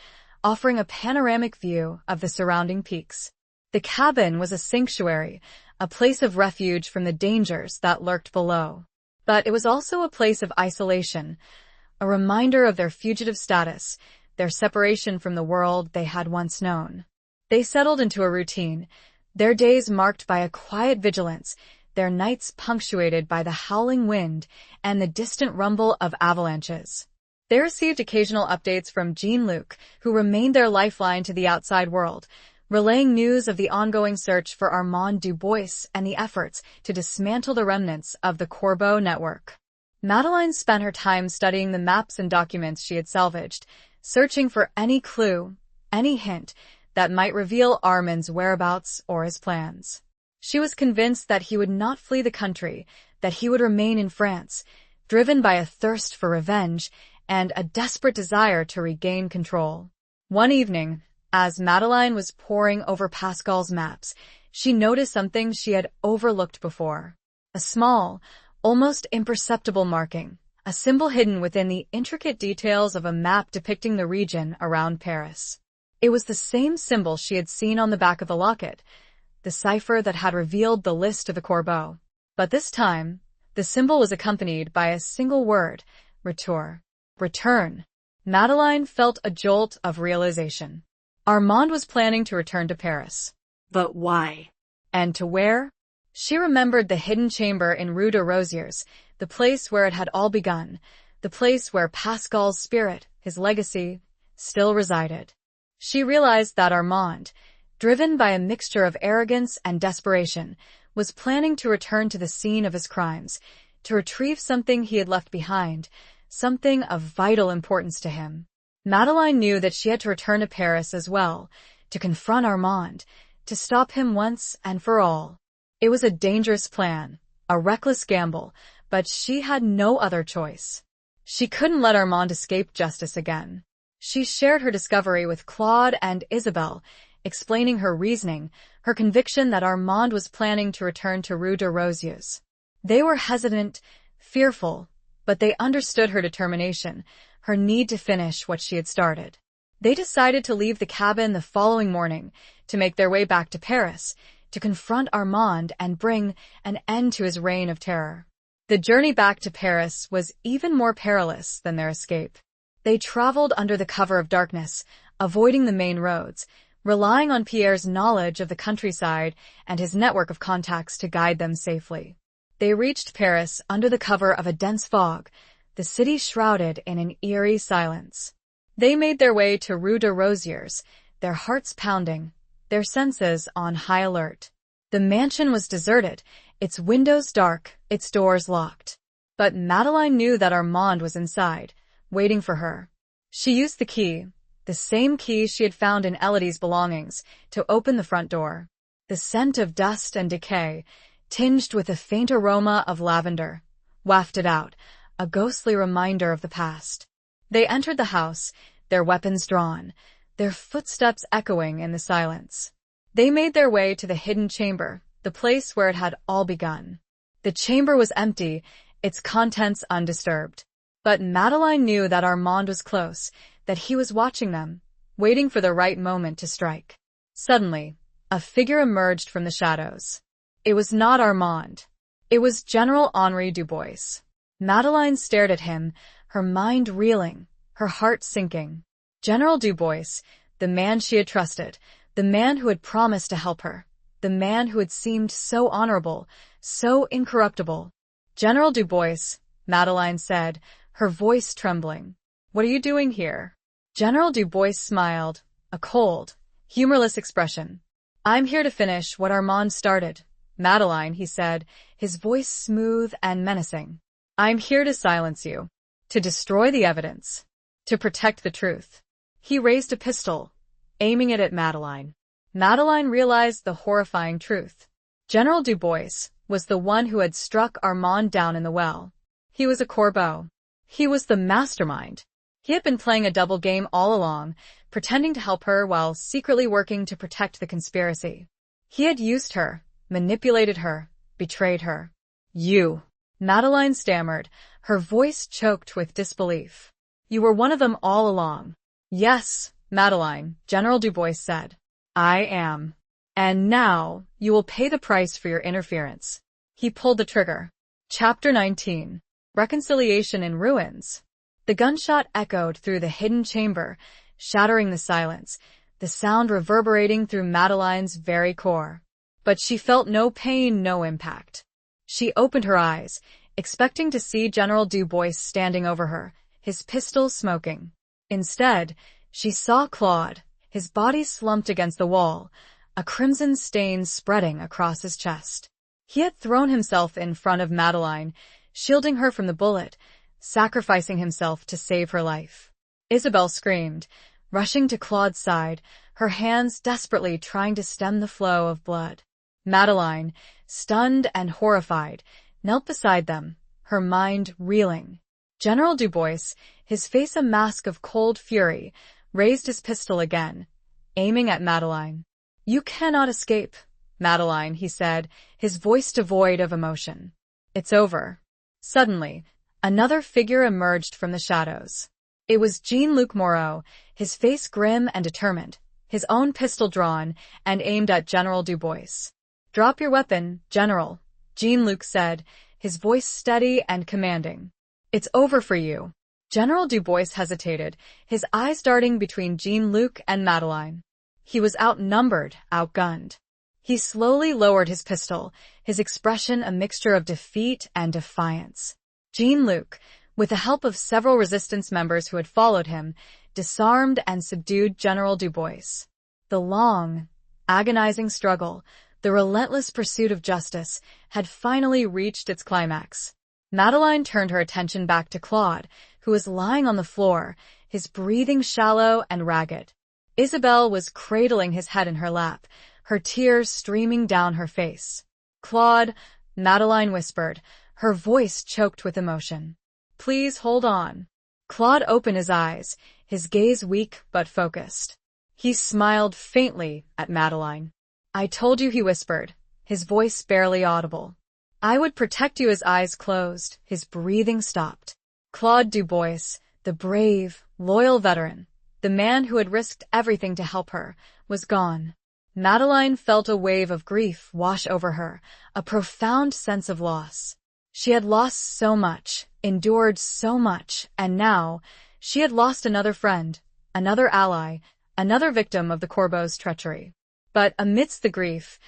A: offering a panoramic view of the surrounding peaks. The cabin was a sanctuary, a place of refuge from the dangers that lurked below. But it was also a place of isolation, a reminder of their fugitive status, their separation from the world they had once known. They settled into a routine, their days marked by a quiet vigilance, their nights punctuated by the howling wind and the distant rumble of avalanches. They received occasional updates from Jean-Luc, who remained their lifeline to the outside world, relaying news of the ongoing search for Armand Dubois and the efforts to dismantle the remnants of the Corbeau network. Madeline spent her time studying the maps and documents she had salvaged, searching for any clue, any hint that might reveal Armand's whereabouts or his plans. She was convinced that he would not flee the country, that he would remain in France, driven by a thirst for revenge and a desperate desire to regain control. One evening, as Madeline was poring over Pascal's maps, she noticed something she had overlooked before. A small, almost imperceptible marking, a symbol hidden within the intricate details of a map depicting the region around Paris. It was the same symbol she had seen on the back of the locket, the cipher that had revealed the list to the Corbeau. But this time, the symbol was accompanied by a single word, retour. Return. Madeline felt a jolt of realization. Armand was planning to return to Paris.
B: But why?
A: And to where? She remembered the hidden chamber in Rue de Rosiers, the place where it had all begun, the place where Pascal's spirit, his legacy, still resided. She realized that Armand, driven by a mixture of arrogance and desperation, was planning to return to the scene of his crimes, to retrieve something he had left behind, something of vital importance to him. Madeline knew that she had to return to Paris as well, to confront Armand, to stop him once and for all. It was a dangerous plan, a reckless gamble, but she had no other choice. She couldn't let Armand escape justice again. She shared her discovery with Claude and Isabelle, explaining her reasoning, her conviction that Armand was planning to return to Rue de Rosiers. They were hesitant, fearful, but they understood her determination, her need to finish what she had started. They decided to leave the cabin the following morning, to make their way back to Paris, to confront Armand and bring an end to his reign of terror. The journey back to Paris was even more perilous than their escape. They traveled under the cover of darkness, avoiding the main roads, relying on Pierre's knowledge of the countryside and his network of contacts to guide them safely. They reached Paris under the cover of a dense fog, the city shrouded in an eerie silence. They made their way to Rue de Rosiers, their hearts pounding, their senses on high alert. The mansion was deserted, its windows dark, its doors locked. But Madeline knew that Armand was inside, waiting for her. She used the key, the same key she had found in Elodie's belongings, to open the front door. The scent of dust and decay, tinged with a faint aroma of lavender, wafted out, a ghostly reminder of the past. They entered the house, their weapons drawn, their footsteps echoing in the silence. They made their way to the hidden chamber, the place where it had all begun. The chamber was empty, its contents undisturbed. But Madeline knew that Armand was close, that he was watching them, waiting for the right moment to strike. Suddenly, a figure emerged from the shadows. It was not Armand. It was General Henri Dubois. Madeline stared at him, her mind reeling, her heart sinking. General Dubois, the man she had trusted, the man who had promised to help her, the man who had seemed so honorable, so incorruptible. General Dubois, Madeline said, her voice trembling. "What are you doing here?" General Dubois smiled, a cold, humorless expression. "I'm here to finish what Armand started, Madeline," he said, his voice smooth and menacing. "I'm here to silence you, to destroy the evidence, to protect the truth." He raised a pistol, aiming it at Madeline. Madeline realized the horrifying truth. General Dubois was the one who had struck Armand down in the well. He was a Corbeau. He was the mastermind. He had been playing a double game all along, pretending to help her while secretly working to protect the conspiracy. He had used her, manipulated her, betrayed her. "You," Madeline stammered, her voice choked with disbelief. "You were one of them all along." "Yes, Madeline," General Dubois said. "I am. And now you will pay the price for your interference." He pulled the trigger. Chapter 19. Reconciliation in Ruins. The gunshot echoed through the hidden chamber, shattering the silence, the sound reverberating through Madeline's very core. But she felt no pain, no impact. She opened her eyes, expecting to see General Dubois standing over her, his pistol smoking. Instead, she saw Claude, his body slumped against the wall, a crimson stain spreading across his chest. He had thrown himself in front of Madeline, shielding her from the bullet, sacrificing himself to save her life. Isabelle screamed, rushing to Claude's side, her hands desperately trying to stem the flow of blood. Madeline, stunned and horrified, knelt beside them, her mind reeling. General Dubois, his face a mask of cold fury, raised his pistol again, aiming at Madeline. "You cannot escape, Madeline," he said, his voice devoid of emotion. "It's over." Suddenly, another figure emerged from the shadows. It was Jean-Luc Moreau, his face grim and determined, his own pistol drawn and aimed at General Dubois. "Drop your weapon, General," Jean-Luc said, his voice steady and commanding. "It's over for you." General Dubois hesitated, his eyes darting between Jean-Luc and Madeline. He was outnumbered, outgunned. He slowly lowered his pistol, his expression a mixture of defeat and defiance. Jean-Luc, with the help of several resistance members who had followed him, disarmed and subdued General Dubois. The long, agonizing struggle, the relentless pursuit of justice, had finally reached its climax. Madeline turned her attention back to Claude, who was lying on the floor, his breathing shallow and ragged. Isabelle was cradling his head in her lap, her tears streaming down her face. "Claude," Madeline whispered, her voice choked with emotion. "Please hold on." Claude opened his eyes, his gaze weak but focused. He smiled faintly at Madeline. "I told you," he whispered, his voice barely audible. "I would protect you." His eyes closed, his breathing stopped. Claude Dubois, the brave, loyal veteran, the man who had risked everything to help her, was gone. Madeline felt a wave of grief wash over her, a profound sense of loss. She had lost so much, endured so much, and now she had lost another friend, another ally, another victim of the Corbeau's treachery. But amidst the grief,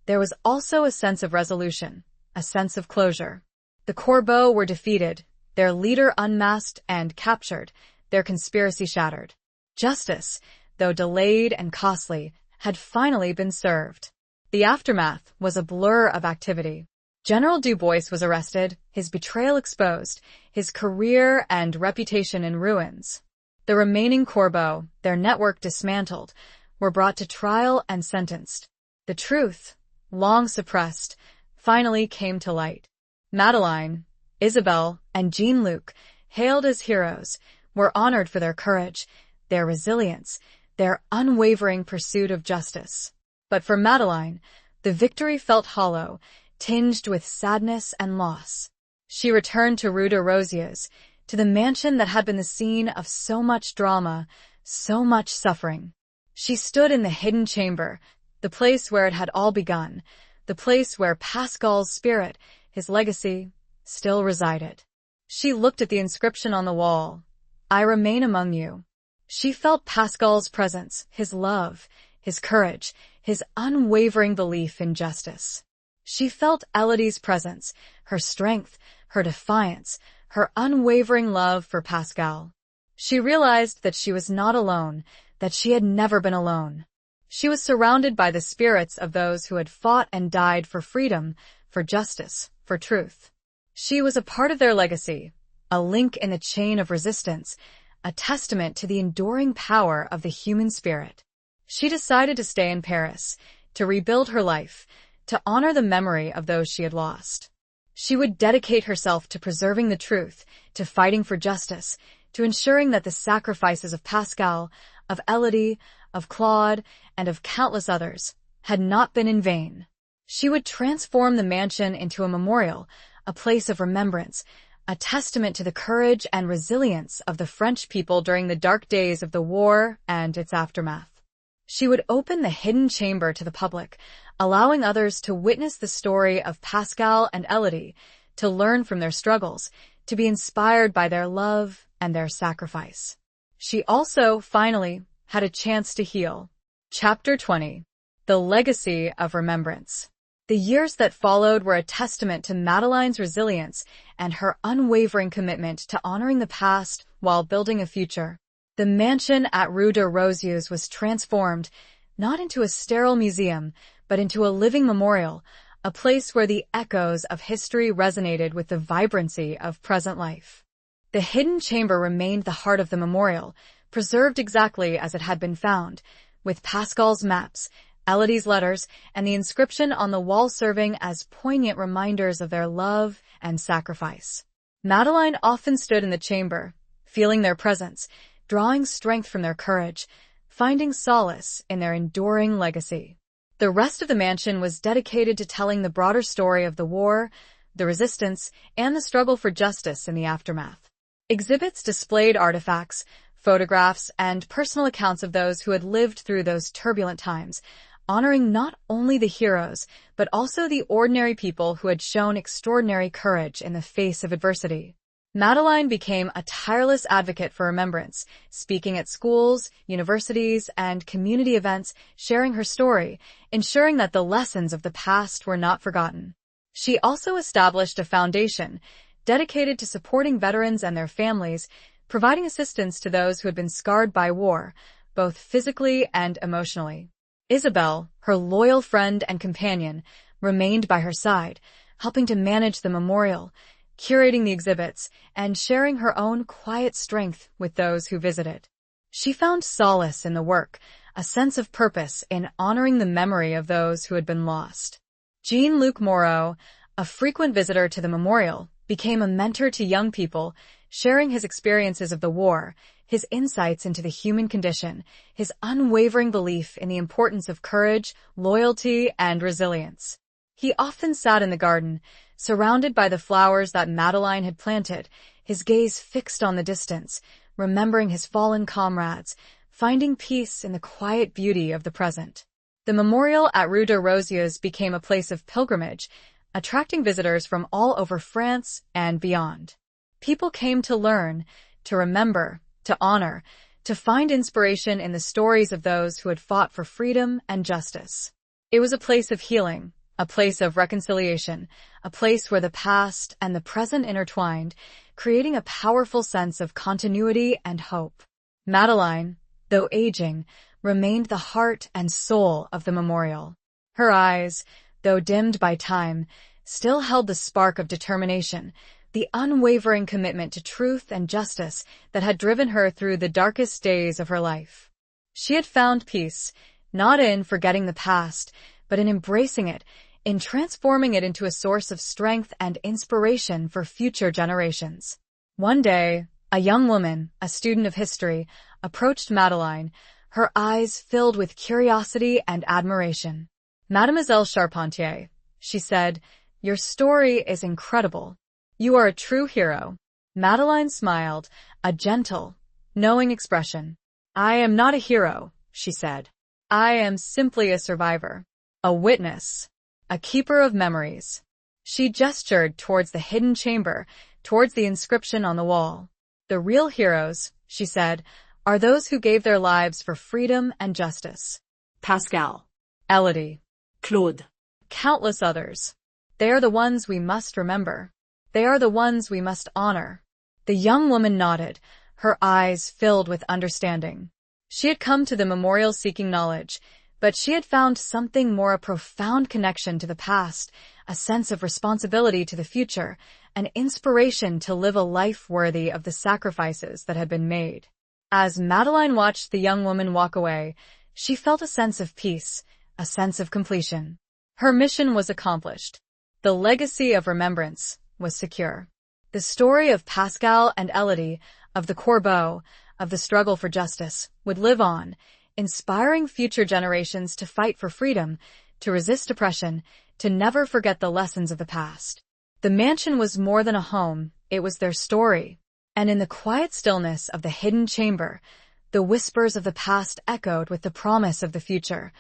A: there was also a sense of resolution, a sense of closure. The Corbeaux were defeated, their leader unmasked and captured, their conspiracy shattered. Justice, though delayed and costly, had finally been served. The aftermath was a blur of activity. General Dubois was arrested, his betrayal exposed, his career and reputation in ruins. The remaining Corbeaux, their network dismantled, were brought to trial and sentenced. The truth, long suppressed, finally came to light. Madeline, Isabelle, and Jean-Luc, hailed as heroes, were honored for their courage, their resilience, their unwavering pursuit of justice. But for Madeline, the victory felt hollow, tinged with sadness and loss. She returned to Rue de Rosiers, to the mansion that had been the scene of so much drama, so much suffering. She stood in the hidden chamber, the place where it had all begun, the place where Pascal's spirit, his legacy, still resided. She looked at the inscription on the wall, "I remain among you." She felt Pascal's presence, his love, his courage, his unwavering belief in justice. She felt Elodie's presence, her strength, her defiance, her unwavering love for Pascal. She realized that she was not alone, that she had never been alone. She was surrounded by the spirits of those who had fought and died for freedom, for justice, for truth. She was a part of their legacy, a link in the chain of resistance, a testament to the enduring power of the human spirit. She decided to stay in Paris, to rebuild her life, to honor the memory of those she had lost. She would dedicate herself to preserving the truth, to fighting for justice, to ensuring that the sacrifices of Pascal, of Elodie, of Claude, and of countless others had not been in vain. She would transform the mansion into a memorial, a place of remembrance, a testament to the courage and resilience of the French people during the dark days of the war and its aftermath. She would open the hidden chamber to the public, allowing others to witness the story of Pascal and Elodie, to learn from their struggles, to be inspired by their love and their sacrifice. She also, finally, had a chance to heal. Chapter 20. The Legacy of Remembrance. The years that followed were a testament to Madeleine's resilience and her unwavering commitment to honoring the past while building a future. The mansion at Rue de Rosiers was transformed, not into a sterile museum, but into a living memorial, a place where the echoes of history resonated with the vibrancy of present life. The hidden chamber remained the heart of the memorial, preserved exactly as it had been found, with Pascal's maps, Elodie's letters, and the inscription on the wall serving as poignant reminders of their love and sacrifice. Madeleine often stood in the chamber, feeling their presence, drawing strength from their courage, finding solace in their enduring legacy. The rest of the mansion was dedicated to telling the broader story of the war, the resistance, and the struggle for justice in the aftermath. Exhibits displayed artifacts, photographs, and personal accounts of those who had lived through those turbulent times, honoring not only the heroes, but also the ordinary people who had shown extraordinary courage in the face of adversity. Madeleine became a tireless advocate for remembrance, speaking at schools, universities, and community events, sharing her story, ensuring that the lessons of the past were not forgotten. She also established a foundation dedicated to supporting veterans and their families, providing assistance to those who had been scarred by war, both physically and emotionally. Isabelle, her loyal friend and companion, remained by her side, helping to manage the memorial, curating the exhibits, and sharing her own quiet strength with those who visited. She found solace in the work, a sense of purpose in honoring the memory of those who had been lost. Jean-Luc Moreau, a frequent visitor to the memorial, became a mentor to young people, sharing his experiences of the war, his insights into the human condition, his unwavering belief in the importance of courage, loyalty, and resilience. He often sat in the garden, surrounded by the flowers that Madeleine had planted, his gaze fixed on the distance, remembering his fallen comrades, finding peace in the quiet beauty of the present. The memorial at Rue de Rosiers became a place of pilgrimage, attracting visitors from all over France and beyond. People came to learn, to remember, to honor, to find inspiration in the stories of those who had fought for freedom and justice. It was a place of healing, a place of reconciliation, a place where the past and the present intertwined, creating a powerful sense of continuity and hope. Madeleine, though aging, remained the heart and soul of the memorial. Her eyes, though dimmed by time, still held the spark of determination, the unwavering commitment to truth and justice that had driven her through the darkest days of her life. She had found peace, not in forgetting the past, but in embracing it, in transforming it into a source of strength and inspiration for future generations. One day, a young woman, a student of history, approached Madeleine, her eyes filled with curiosity and admiration. "Mademoiselle Charpentier," she said, "your story is incredible. You are a true hero." Madeleine smiled, a gentle, knowing expression. "I am not a hero," she said. "I am simply a survivor, a witness, a keeper of memories." She gestured towards the hidden chamber, towards the inscription on the wall. "The real heroes," she said, "are those who gave their lives for freedom and justice."
B: Pascal.
A: Elodie.
B: Claude.
A: Countless others. They are the ones we must remember. They are the ones we must honor. The young woman nodded, her eyes filled with understanding. She had come to the memorial seeking knowledge, but she had found something more: a profound connection to the past, a sense of responsibility to the future, an inspiration to live a life worthy of the sacrifices that had been made. As Madeline watched the young woman walk away, she felt a sense of peace, a sense of completion. Her mission was accomplished. The legacy of remembrance was secure. The story of Pascal and Elodie, of the Corbeau, of the struggle for justice, would live on, inspiring future generations to fight for freedom, to resist oppression, to never forget the lessons of the past. The mansion was more than a home, it was their story. And in the quiet stillness of the hidden chamber, the whispers of the past echoed with the promise of the future.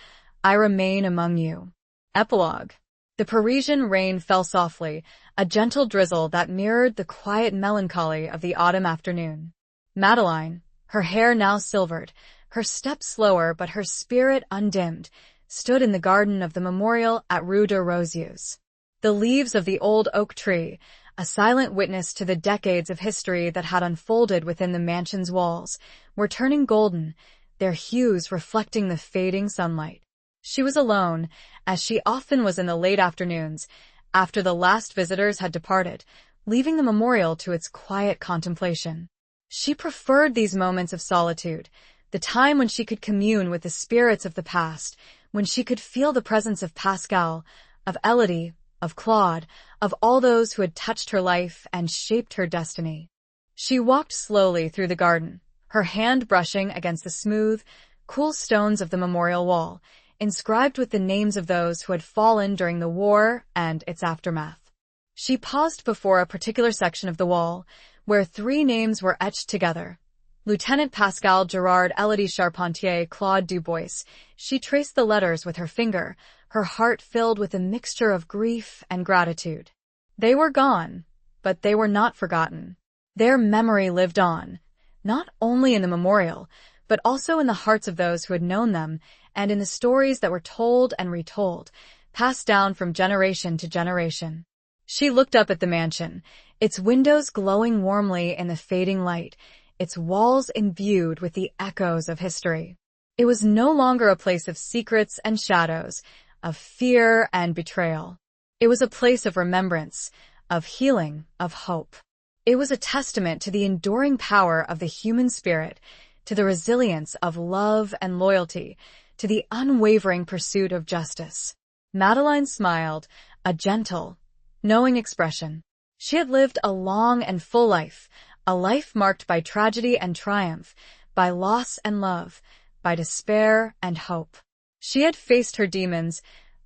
A: I remain among you. Epilogue. The Parisian rain fell softly, a gentle drizzle that mirrored the quiet melancholy of the autumn afternoon. Madeline, her hair now silvered, her steps slower but her spirit undimmed, stood in the garden of the memorial at Rue de Rosiers. The leaves of the old oak tree, a silent witness to the decades of history that had unfolded within the mansion's walls, were turning golden, their hues reflecting the fading sunlight. She was alone, as she often was in the late afternoons, after the last visitors had departed, leaving the memorial to its quiet contemplation. She preferred these moments of solitude, the time when she could commune with the spirits of the past, when she could feel the presence of Pascal, of Elodie, of Claude, of all those who had touched her life and shaped her destiny. She walked slowly through the garden, her hand brushing against the smooth, cool stones of the memorial wall, inscribed with the names of those who had fallen during the war and its aftermath. She paused before a particular section of the wall, where 3 names were etched together: Lieutenant Pascal Gerard Elodie Charpentier Claude Dubois. She traced the letters with her finger, her heart filled with a mixture of grief and gratitude. They were gone, but they were not forgotten. Their memory lived on, not only in the memorial, but also in the hearts of those who had known them, and in the stories that were told and retold, passed down from generation to generation. She looked up at the mansion, its windows glowing warmly in the fading light, its walls imbued with the echoes of history. It was no longer a place of secrets and shadows, of fear and betrayal. It was a place of remembrance, of healing, of hope. It was a testament to the enduring power of the human spirit, to the resilience of love and loyalty, to the unwavering pursuit of justice. Madeline smiled, a gentle, knowing expression. She had lived a long and full life, a life marked by tragedy and triumph, by loss and love, by despair and hope. She had faced her demons,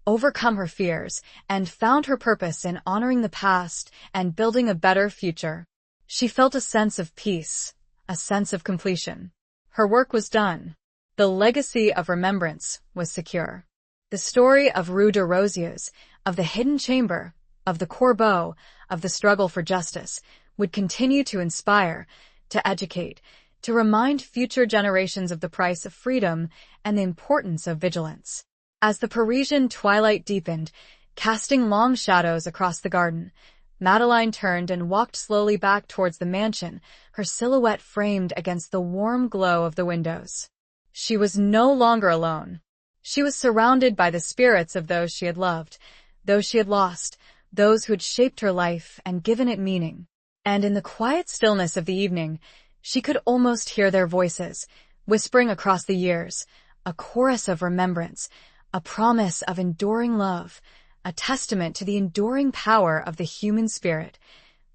A: overcome her fears, and found her purpose in honoring the past and building a better future. She felt a sense of peace, a sense of completion. Her work was done. The legacy of remembrance was secure. The story of Rue de Rosiers, of the hidden chamber, of the Corbeau, of the struggle for justice, would continue to inspire, to educate, to remind future generations of the price of freedom and the importance of vigilance. As the Parisian twilight deepened, casting long shadows across the garden, Madeline turned and walked slowly back towards the mansion, her silhouette framed against the warm glow of the windows. She was no longer alone. She was surrounded by the spirits of those she had loved, those she had lost, those who had shaped her life and given it meaning. And in the quiet stillness of the evening, she could almost hear their voices, whispering across the years, a chorus of remembrance, a promise of enduring love, a testament to the enduring power of the human spirit.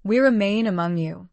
A: We remain among you.